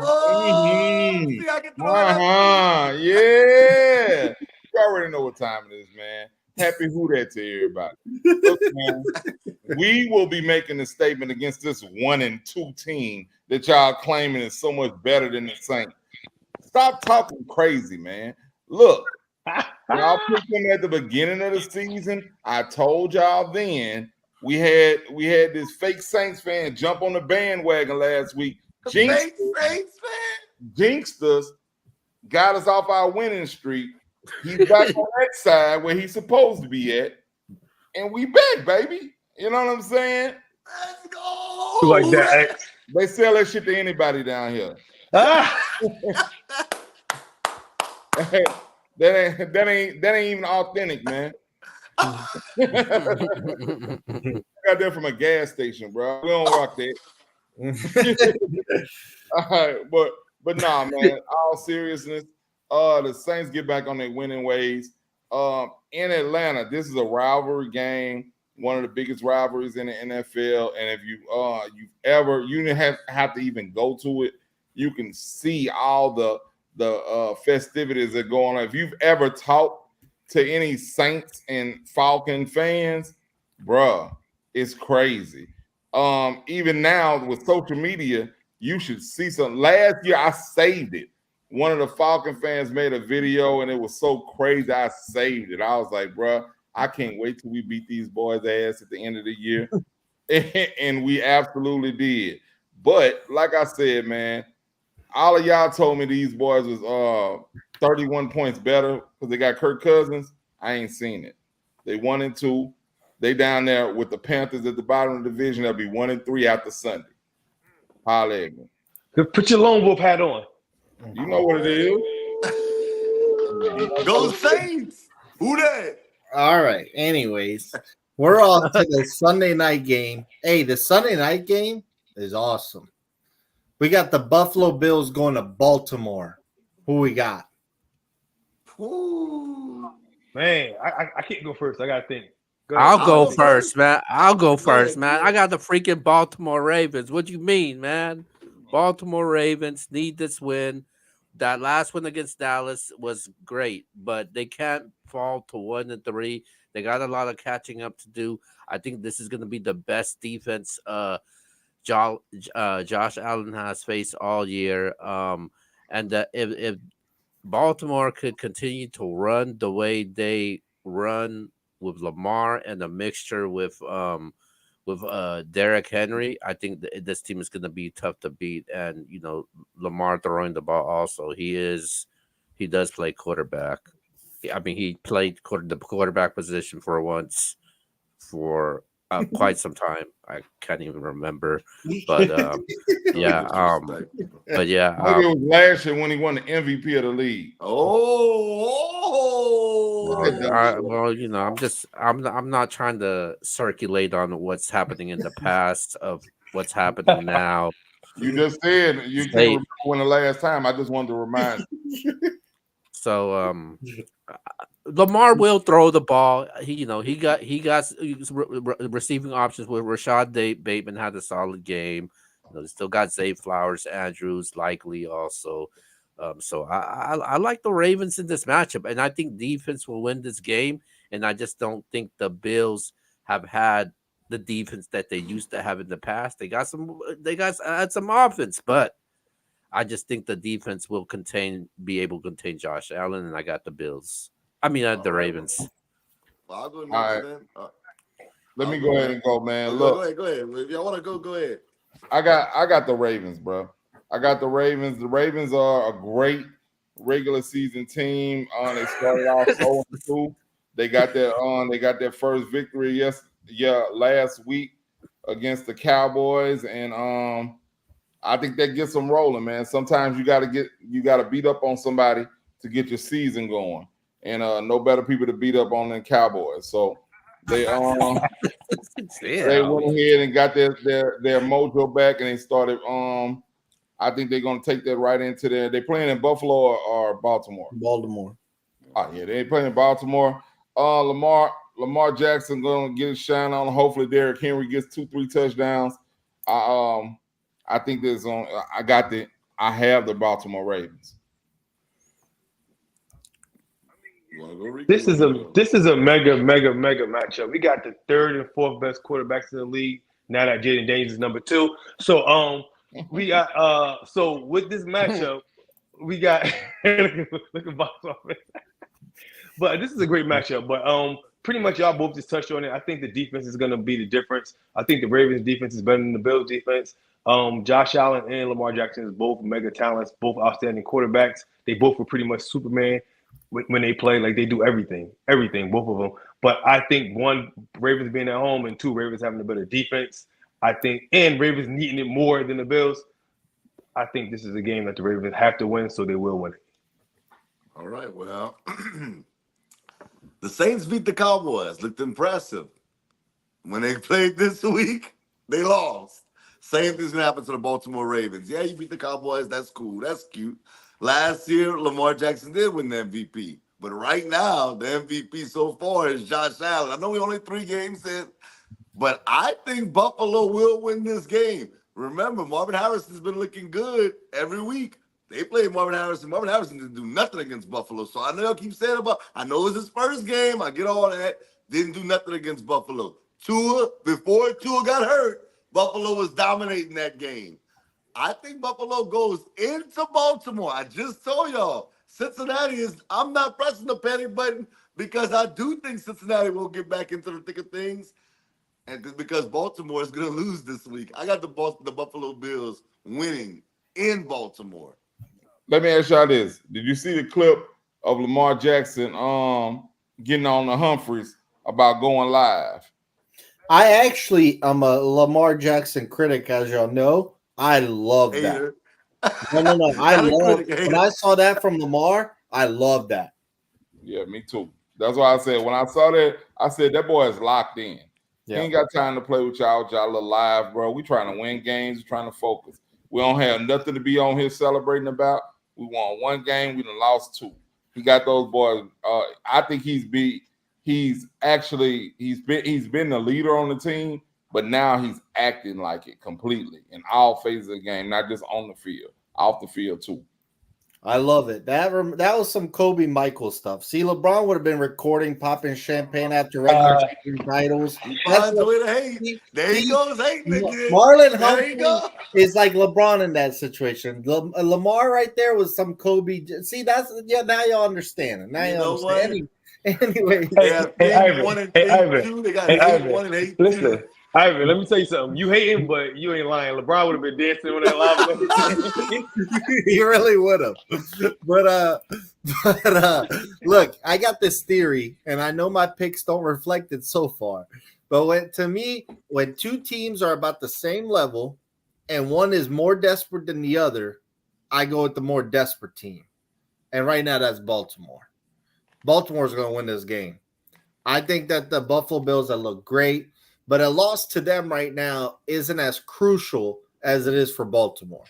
Oh, see, I can throw it up. Yeah. You already know what time it is, man. Happy who that to everybody. Look, man, we will be making a statement against this 1-2 team that y'all claiming is so much better than the Saints. Stop talking crazy, man. Look, y'all picked them at the beginning of the season. I told y'all then we had this fake Saints fan jump on the bandwagon last week. Saints fan. Jinxed us, got us off our winning streak. He's back on that side where he's supposed to be at, and we back, baby. You know what I'm saying? Let's go. Who like that? X? They sell that shit to anybody down here. Ah! that ain't even authentic, man. I got that from a gas station, bro. We don't rock that. All right, but nah, man. All seriousness, the Saints get back on their winning ways. In Atlanta, this is a rivalry game, one of the biggest rivalries in the NFL. And if you didn't have to even go to it, you can see all the festivities that go on. If you've ever talked to any Saints and Falcon fans, bruh, it's crazy. Even now with social media, you should see some. Last year, I saved it. One of the Falcon fans made a video, and it was so crazy. I saved it. I was like, bruh, I can't wait till we beat these boys' ass at the end of the year. And we absolutely did. But like I said, man, all of y'all told me these boys was 31 points better because they got Kirk Cousins. I ain't seen it. They 1-2. They down there with the Panthers at the bottom of the division. They'll be 1-3 after Sunday. Holla at me. Put your lone wolf hat on. You know what it is. Go Saints. Who that? All right. Anyways, we're off to the Sunday night game. Hey, the Sunday night game is awesome. We got the Buffalo Bills going to Baltimore. Who we got? Ooh. Man, I can't go first. I gotta think. Go I'll ahead. go first, man. I'll go first, ahead, man. go I got the freaking Baltimore Ravens. What you mean, man? Baltimore Ravens need this win. That last one against Dallas was great, but they can't fall to 1-3. They got a lot of catching up to do. I think this is going to be the best defense Josh Allen has faced all year. And if Baltimore could continue to run the way they run with Lamar and a mixture with Derrick Henry, I think this team is going to be tough to beat. And Lamar throwing the ball also, he does play quarterback. I mean, he played the quarterback position for once for quite some time. I can't even remember, but yeah, but yeah. Maybe it was last year when he won the MVP of the league. I'm not trying to circulate on what's happening in the past of what's happening now. You just said you can't remember when the last time. I just wanted to remind you. So Lamar will throw the ball. He got receiving options with Rashad Bateman had a solid game. They still got Zay Flowers, Andrews, likely also. So I like the Ravens in this matchup, and I think defense will win this game. And I just don't think the Bills have had the defense that they used to have in the past. They got some offense, but I just think the defense will be able to contain Josh Allen, and I got the Bills. I mean, the Ravens. Well, I'll go next then. Let me go ahead and go, man. Look, go ahead. If y'all want to go ahead. I got the Ravens, bro. I got the Ravens. The Ravens are a great regular season team. They started off 0-2. They got their first victory last week against the Cowboys, and I think that gets them rolling, man. Sometimes you got to beat up on somebody to get your season going. and no better people to beat up on than Cowboys. So they they went ahead and got their mojo back, and they started. I think they're going to take that right into there. They playing in Buffalo or Baltimore. Baltimore. Oh yeah, they playing in Baltimore. Lamar Jackson going to get his shine on. Hopefully, Derrick Henry gets 2-3 touchdowns. I think there's on. I have the Baltimore Ravens. This is a mega matchup. We got the third and fourth best quarterbacks in the league. Now that Jayden Daniels is number 2. So we got so with this matchup, we got look at box office. But this is a great matchup. But pretty much y'all both just touched on it. I think the defense is gonna be the difference. I think the Ravens defense is better than the Bills defense. Josh Allen and Lamar Jackson is both mega talents, both outstanding quarterbacks. They both were pretty much Superman when they play. Like, they do everything, both of them. But I think one, Ravens being at home, and two, Ravens having a better defense. I think, and Ravens needing it more than the Bills. I think this is a game that the Ravens have to win, so they will win it. All right, well, the Saints beat the Cowboys. Looked impressive. When they played this week, they lost. Same thing's going to happen to the Baltimore Ravens. Yeah, you beat the Cowboys. That's cool. That's cute. Last year, Lamar Jackson did win the MVP. But right now, the MVP so far is Josh Allen. I know we only 3 games in, but I think Buffalo will win this game. Remember, Marvin Harrison's been looking good every week. They played Marvin Harrison. Marvin Harrison didn't do nothing against Buffalo. So I know y'all keep saying I know it was his first game. I get all that. Didn't do nothing against Buffalo. Before Tua got hurt, Buffalo was dominating that game. I think Buffalo goes into Baltimore. I just told y'all, Cincinnati I'm not pressing the panic button because I do think Cincinnati will get back into the thick of things. And because Baltimore is going to lose this week. I got the Buffalo Bills winning in Baltimore. Let me ask y'all this. Did you see the clip of Lamar Jackson getting on the Humphreys about going live? I actually am a Lamar Jackson critic, as y'all know. I love that. No. When I saw that from Lamar, I love that. Yeah, me too. That's why I said when I saw that, I said that boy is locked in. Yeah. He ain't got time to play with y'all little live, bro. We trying to win games, we're trying to focus. We don't have nothing to be on here celebrating about. We won 1 game, we done lost 2. He got those boys. I think he's been the leader on the team, but now he's acting like it completely in all phases of the game, not just on the field, off the field too. I love it. That was some Kobe Michael stuff. See, LeBron would have been recording, popping champagne after regular titles. That's the way to hate. There he goes hating again. Marlon Humphrey is like LeBron in that situation. Lamar right there was some Kobe. See, now y'all understand it. Now you understand. Anyway, Ivan. Listen, Ivan, let me tell you something. You hate him, but you ain't lying. LeBron would have been dancing on that live. He really would have. But look, I got this theory, and I know my picks don't reflect it so far. But when 2 teams are about the same level, and one is more desperate than the other, I go with the more desperate team. And right now, that's Baltimore. Baltimore's going to win this game. I think that the Buffalo Bills that look great, but a loss to them right now isn't as crucial as it is for Baltimore.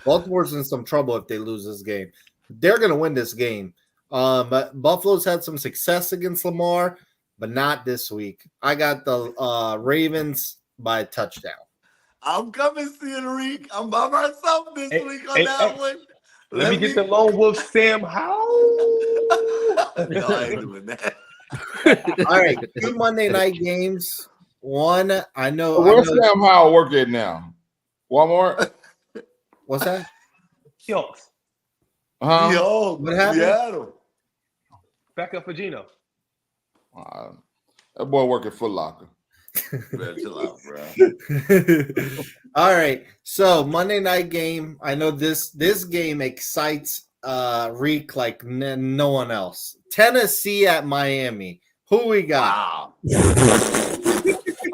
Baltimore's in some trouble if they lose this game. They're going to win this game. But Buffalo's had some success against Lamar, but not this week. I got the Ravens by a touchdown. I'm coming, Cedric. I'm by myself this week on that one. Let me get the lone wolf Sam Howell. No, I ain't doing that. All right, 2 Monday night games. One, I know. Where's Sam Howell work at now? Walmart? What's that? Seahawks. Yo, what happened? Seattle. Back up for Gino. That boy work at Foot Locker. Chill out, bro. All right. So Monday night game. I know this game excites Reek like no one else. Tennessee at Miami. Who we got? Wow.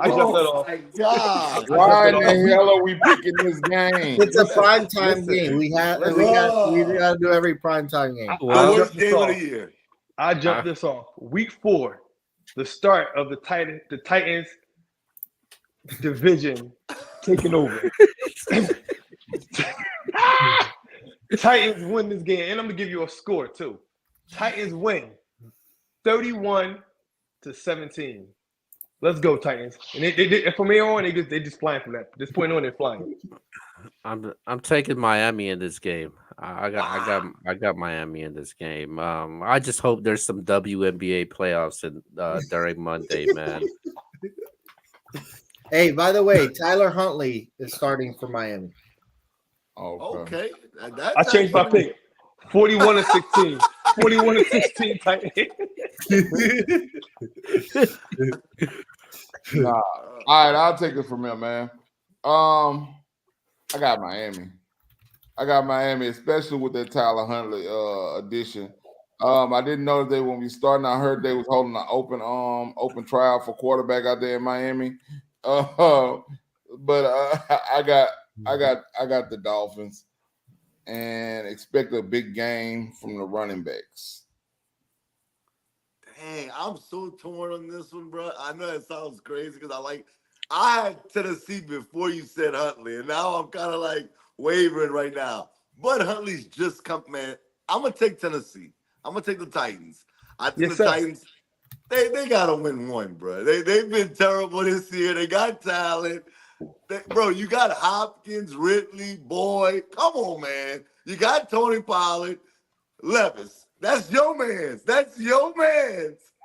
Oh my God! Why in the hell are we picking this game? It's a primetime game. We got to do every primetime game. Worst game of the year. I jumped this off. Week 4, the start of the Titans division taking over. Titans win this game, and I'm gonna give you a score too. Titans win 31-17. Let's go, Titans. And they from here on, they just flying from that. This point on, they're flying. I'm taking Miami in this game. I got Miami in this game. I just hope there's some WNBA playoffs during Monday, man. Hey, by the way, Tyler Huntley is starting for Miami. Okay. I changed my pick. 41-16. 41-16 Titans. Nah. All right, I'll take it from him, man. I got Miami. Especially with that Tyler Huntley addition. I didn't know that they won't be starting. I heard they was holding an open trial for quarterback out there in Miami. But I got the Dolphins and expect a big game from the running backs. Dang, I'm so torn on this one, bro. I know it sounds crazy because I had Tennessee before you said Huntley, and now I'm kind of like wavering right now. But Huntley's just come, man. I'm gonna take Tennessee. I'm gonna take the Titans. I think the Titans, they gotta win one, bro. They've been terrible this year. They got talent. Bro, you got Hopkins, Ridley, Boyd. Come on, man. You got Tony Pollard, Levis. That's your man's.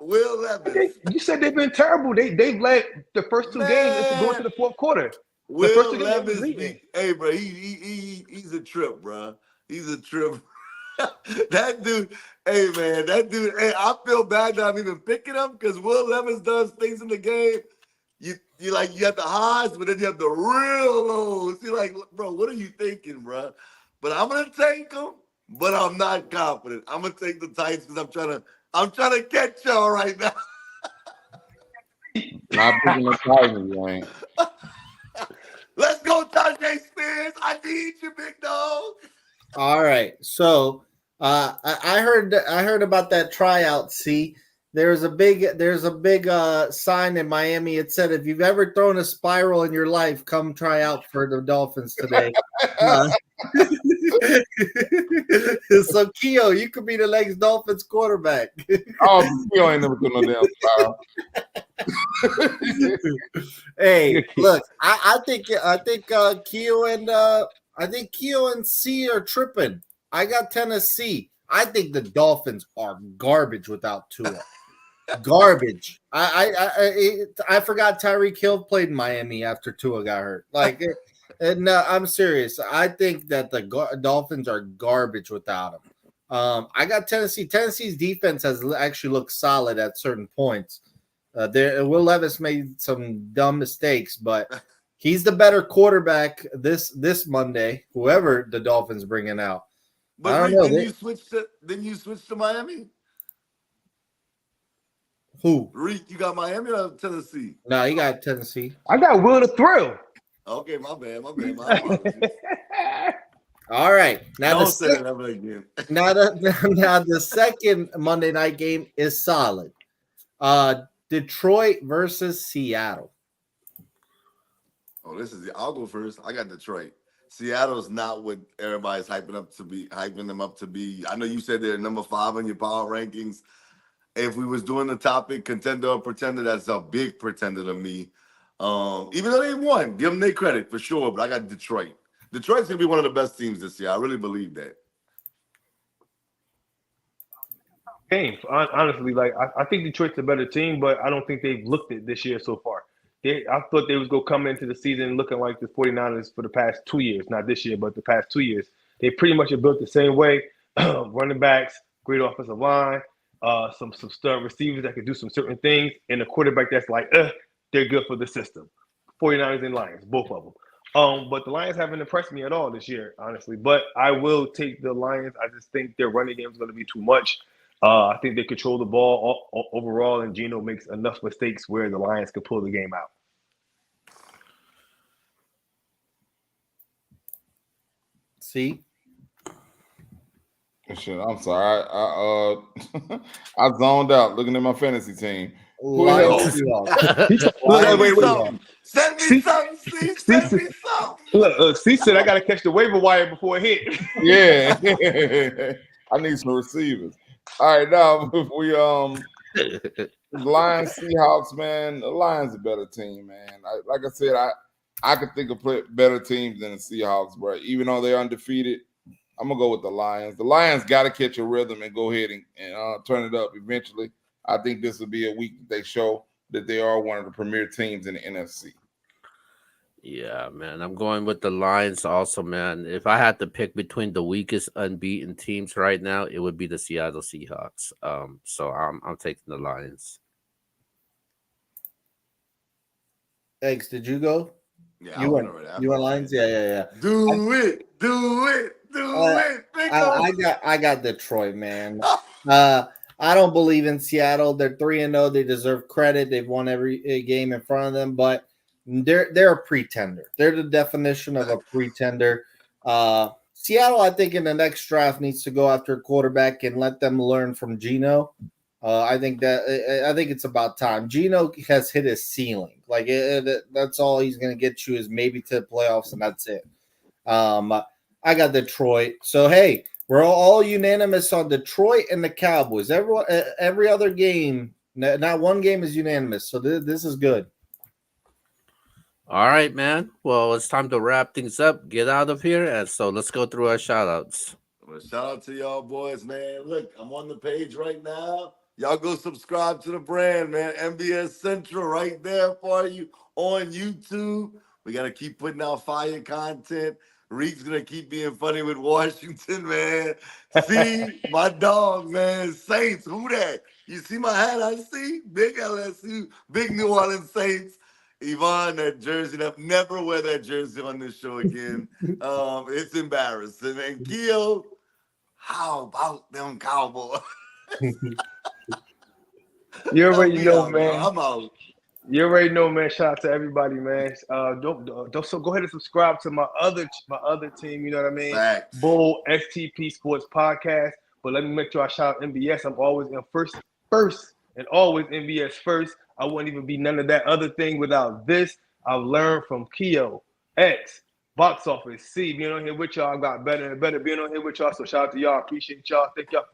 Will Levis. You said they've been terrible. They've led the first 2 games into going to the fourth quarter. The first 2 Levis games hey, bro, he's a trip, bro. He's a trip. That dude, hey, I feel bad that I'm even picking him because Will Levis does things in the game. You have the highs, but then you have the real lows. You're like, bro, what are you thinking, bro? But I'm gonna take him, but I'm not confident. I'm gonna take the Titans because I'm trying to catch y'all right now. Not picking the Titans, man. Let's go, Tajay Spears. I need you, big dog. All right. So I heard about that tryout. See, there's a big sign in Miami. It said, if you've ever thrown a spiral in your life, come try out for the Dolphins today. So Keo, you could be the next Dolphins quarterback. Keo ain't never doing no damn spiral. Hey, look, I think Keo and C are tripping. I got Tennessee. I think the Dolphins are garbage without Tua. Garbage. I forgot Tyreek Hill played in Miami after Tua got hurt. And I'm serious. I think that the Dolphins are garbage without him. I got Tennessee. Tennessee's defense has actually looked solid at certain points. Will Levis made some dumb mistakes, but he's the better quarterback this Monday. Whoever the Dolphins bringing out. But I don't know. Then you switch to Miami? Who? Reek, you got Miami or Tennessee? No, he got Tennessee. I got Will the Thrill. Okay, my bad. My apologies. All right. Now Don't say that ever again. Now the second Monday night game is solid. Detroit versus Seattle. Oh, I'll go first. I got Detroit. Seattle's not what everybody's hyping them up to be. I know you said they're number 5 on your power rankings. If we was doing the topic contender or pretender, that's a big pretender to me. Even though they won, give them their credit for sure. But I got Detroit. Detroit's gonna be one of the best teams this year. I really believe that. Game, honestly, I think Detroit's a better team, but I don't think they've looked it this year so far. I thought they was going to come into the season looking like the 49ers for the past 2 years, not this year, but the past 2 years. They pretty much are built the same way. Running backs, great offensive line, some stud receivers that can do some certain things, and a quarterback that's like, they're good for the system. 49ers and Lions, both of them. But the Lions haven't impressed me at all this year, honestly. But I will take the Lions. I just think their running game is going to be too much. I think they control the ball overall, and Geno makes enough mistakes where the Lions can pull the game out. See? Shit, I'm sorry. I zoned out looking at my fantasy team. Who the Lions hell? Seahawks. He said, Send Lions me wait. Seahawks. something. Send me See, something, Steve. see, Send me something. look, C said I gotta catch the waiver wire before it hit. Yeah, I need some receivers. All right, now if we Lions Seahawks, man, the Lions a better team, man. Like I said, I could think of better teams than the Seahawks, but even though they're undefeated, I'm gonna go with the Lions. The Lions got to catch a rhythm and go ahead and turn it up eventually. I think this will be a week that they show that they are one of the premier teams in the NFC. Yeah, man. I'm going with the Lions also, man. If I had to pick between the weakest unbeaten teams right now, it would be the Seattle Seahawks. So I'm taking the Lions. Eggs, did you go? Yeah, You I went. went already. You went Lions. Yeah. Do it. Do it. Do it. I got Detroit, man. I don't believe in Seattle. They're 3-0. They deserve credit. They've won every game in front of them, but they're a pretender. They're the definition of a pretender. Seattle, I think, in the next draft needs to go after a quarterback and let them learn from Geno. I think it's about time. Geno has hit his ceiling. Like that's all he's going to get you is maybe to the playoffs, and that's it. I got Detroit. So hey, we're all unanimous on Detroit and the Cowboys. Every other game, not one game is unanimous. So this is good. All right, man. Well, it's time to wrap things up. Get out of here. And so let's go through our shout outs. Well, shout out to y'all boys, man. Look, I'm on the page right now. Y'all go subscribe to the brand, man. MBS Central right there for you on YouTube. We got to keep putting out fire content. Reek's going to keep being funny with Washington, man. See, my dog, man. Saints, who that? You see my hat? I see. Big LSU, big New Orleans Saints. Yvonne, that jersey, never wear that jersey on this show again. It's embarrassing. And Keo, how about them Cowboys? You already know, out, man. Bro. I'm out. You already know, man. Shout out to everybody, man. Don't so go ahead and subscribe to my other team. You know what I mean? Facts. Bull XTP Sports Podcast. But let me make sure I shout out MBS. I'm always in first, and always MBS first. I wouldn't even be none of that other thing without this. I've learned from Keo, X, Box Office, C. Being on here with y'all, I got better and better being on here with y'all. So shout out to y'all. Appreciate y'all.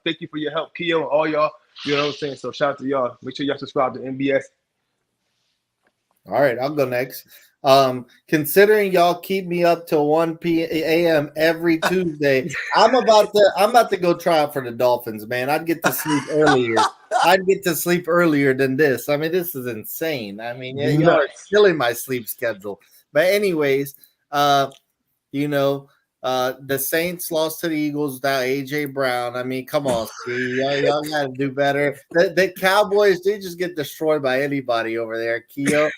Thank you for your help, Keo, and all y'all. You know what I'm saying? So shout out to y'all. Make sure y'all subscribe to MBS. All right, I'll go next. Considering y'all keep me up till 1 a.m. every Tuesday, I'm about to go try out for the Dolphins, man. I'd get to sleep earlier. I'd get to sleep earlier than this. I mean, this is insane. I mean, y'all are killing my sleep schedule. But anyways, the Saints lost to the Eagles without AJ Brown. I mean, come on, see, y'all got to do better. The Cowboys, they just get destroyed by anybody over there, Keo.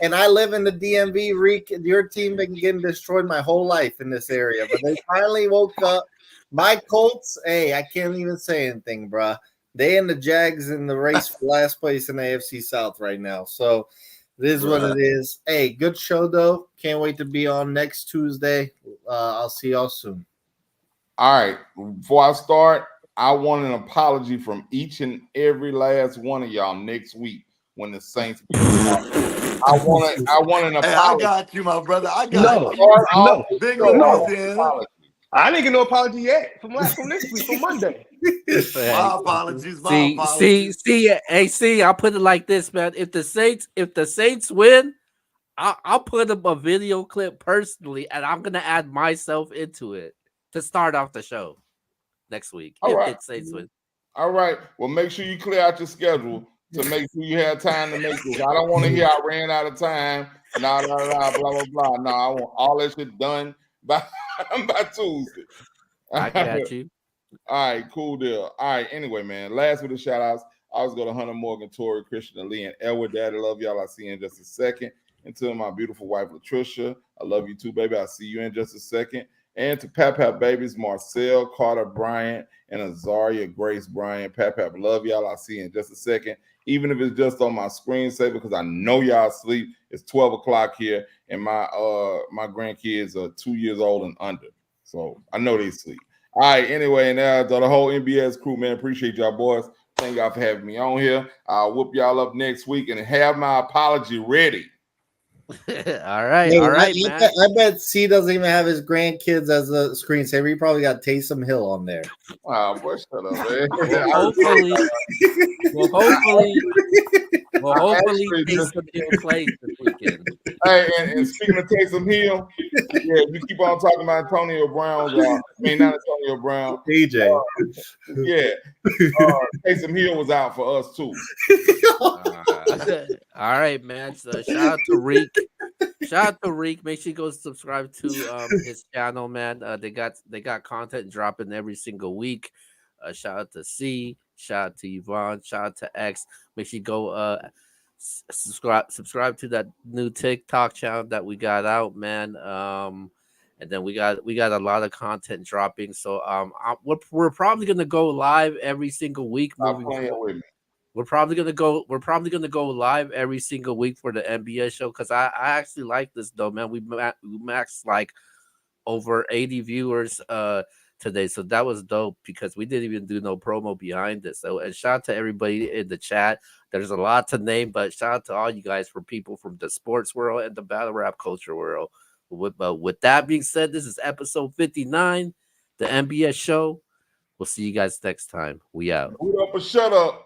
And I live in the DMV. Reek, your team been getting destroyed my whole life in this area, but they finally woke up. My Colts, hey, I can't even say anything, bro. They and the Jags in the race for last place in the AFC South right now. So it is what it is. Hey, good show, though. Can't wait to be on next Tuesday. I'll see y'all soon. All right. Before I start, I want an apology from each and every last one of y'all next week when the Saints. I want an apology. Hey, I got you, my brother. I got you. No. I didn't get no apology yet from this week, from Monday. My apologies. See, I'll put it like this, man. If the Saints win, I'll put up a video clip personally, and I'm gonna add myself into it to start off the show next week. All right. The Saints win. All right. Well, make sure you clear out your schedule to make sure you have time to make this. I don't want to hear I ran out of time. Blah blah blah. No, I want all that shit done by Tuesday. I got you. All right, cool deal. All right, anyway, man. Last with the shout outs, I was going to Hunter Morgan, Tori, Christian, Lee, and Edward. Daddy, love y'all. I'll see you in just a second. And to my beautiful wife, Latricia, I love you too, baby. I'll see you in just a second. And to Pap babies, Marcel, Carter, Bryant, and Azaria, Grace, Bryant. Pap, love y'all. I'll see you in just a second. Even if it's just on my screensaver, because I know y'all sleep. It's 12 o'clock here, and my grandkids are 2 years old and under. So I know they sleep. All right. Anyway, and the whole NBS crew, man, appreciate y'all boys. Thank y'all for having me on here. I'll whoop y'all up next week and have my apology ready. All right, Hey, all right, man. I bet C doesn't even have his grandkids as a screensaver. He probably got Taysom Hill on there. Oh, boy, shut up, man. Hopefully, actually just- Taysom Hill plays this weekend. Hey, and speaking of Taysom Hill, yeah, you keep on talking about Antonio Brown. I mean, not Antonio Brown. DJ. Yeah. Taysom Hill was out for us, too. All right, man. So shout out to Reek. Make sure you go subscribe to his channel, man. They got content dropping every single week. Shout out to C, shout out to Yvonne, shout out to X. Make sure you go subscribe to that new TikTok channel that we got out, man. And then we got a lot of content dropping. So we're probably gonna go live every single week moving forward. We're probably gonna go live every single week for the NBA show because I actually like this though, man. We maxed like over 80 viewers today, so that was dope because we didn't even do no promo behind it. So and shout out to everybody in the chat. There's a lot to name, but shout out to all you guys for people from the sports world and the battle rap culture world. With that being said, this is episode 59, the NBA show. We'll see you guys next time. We out. Hold up or shut up.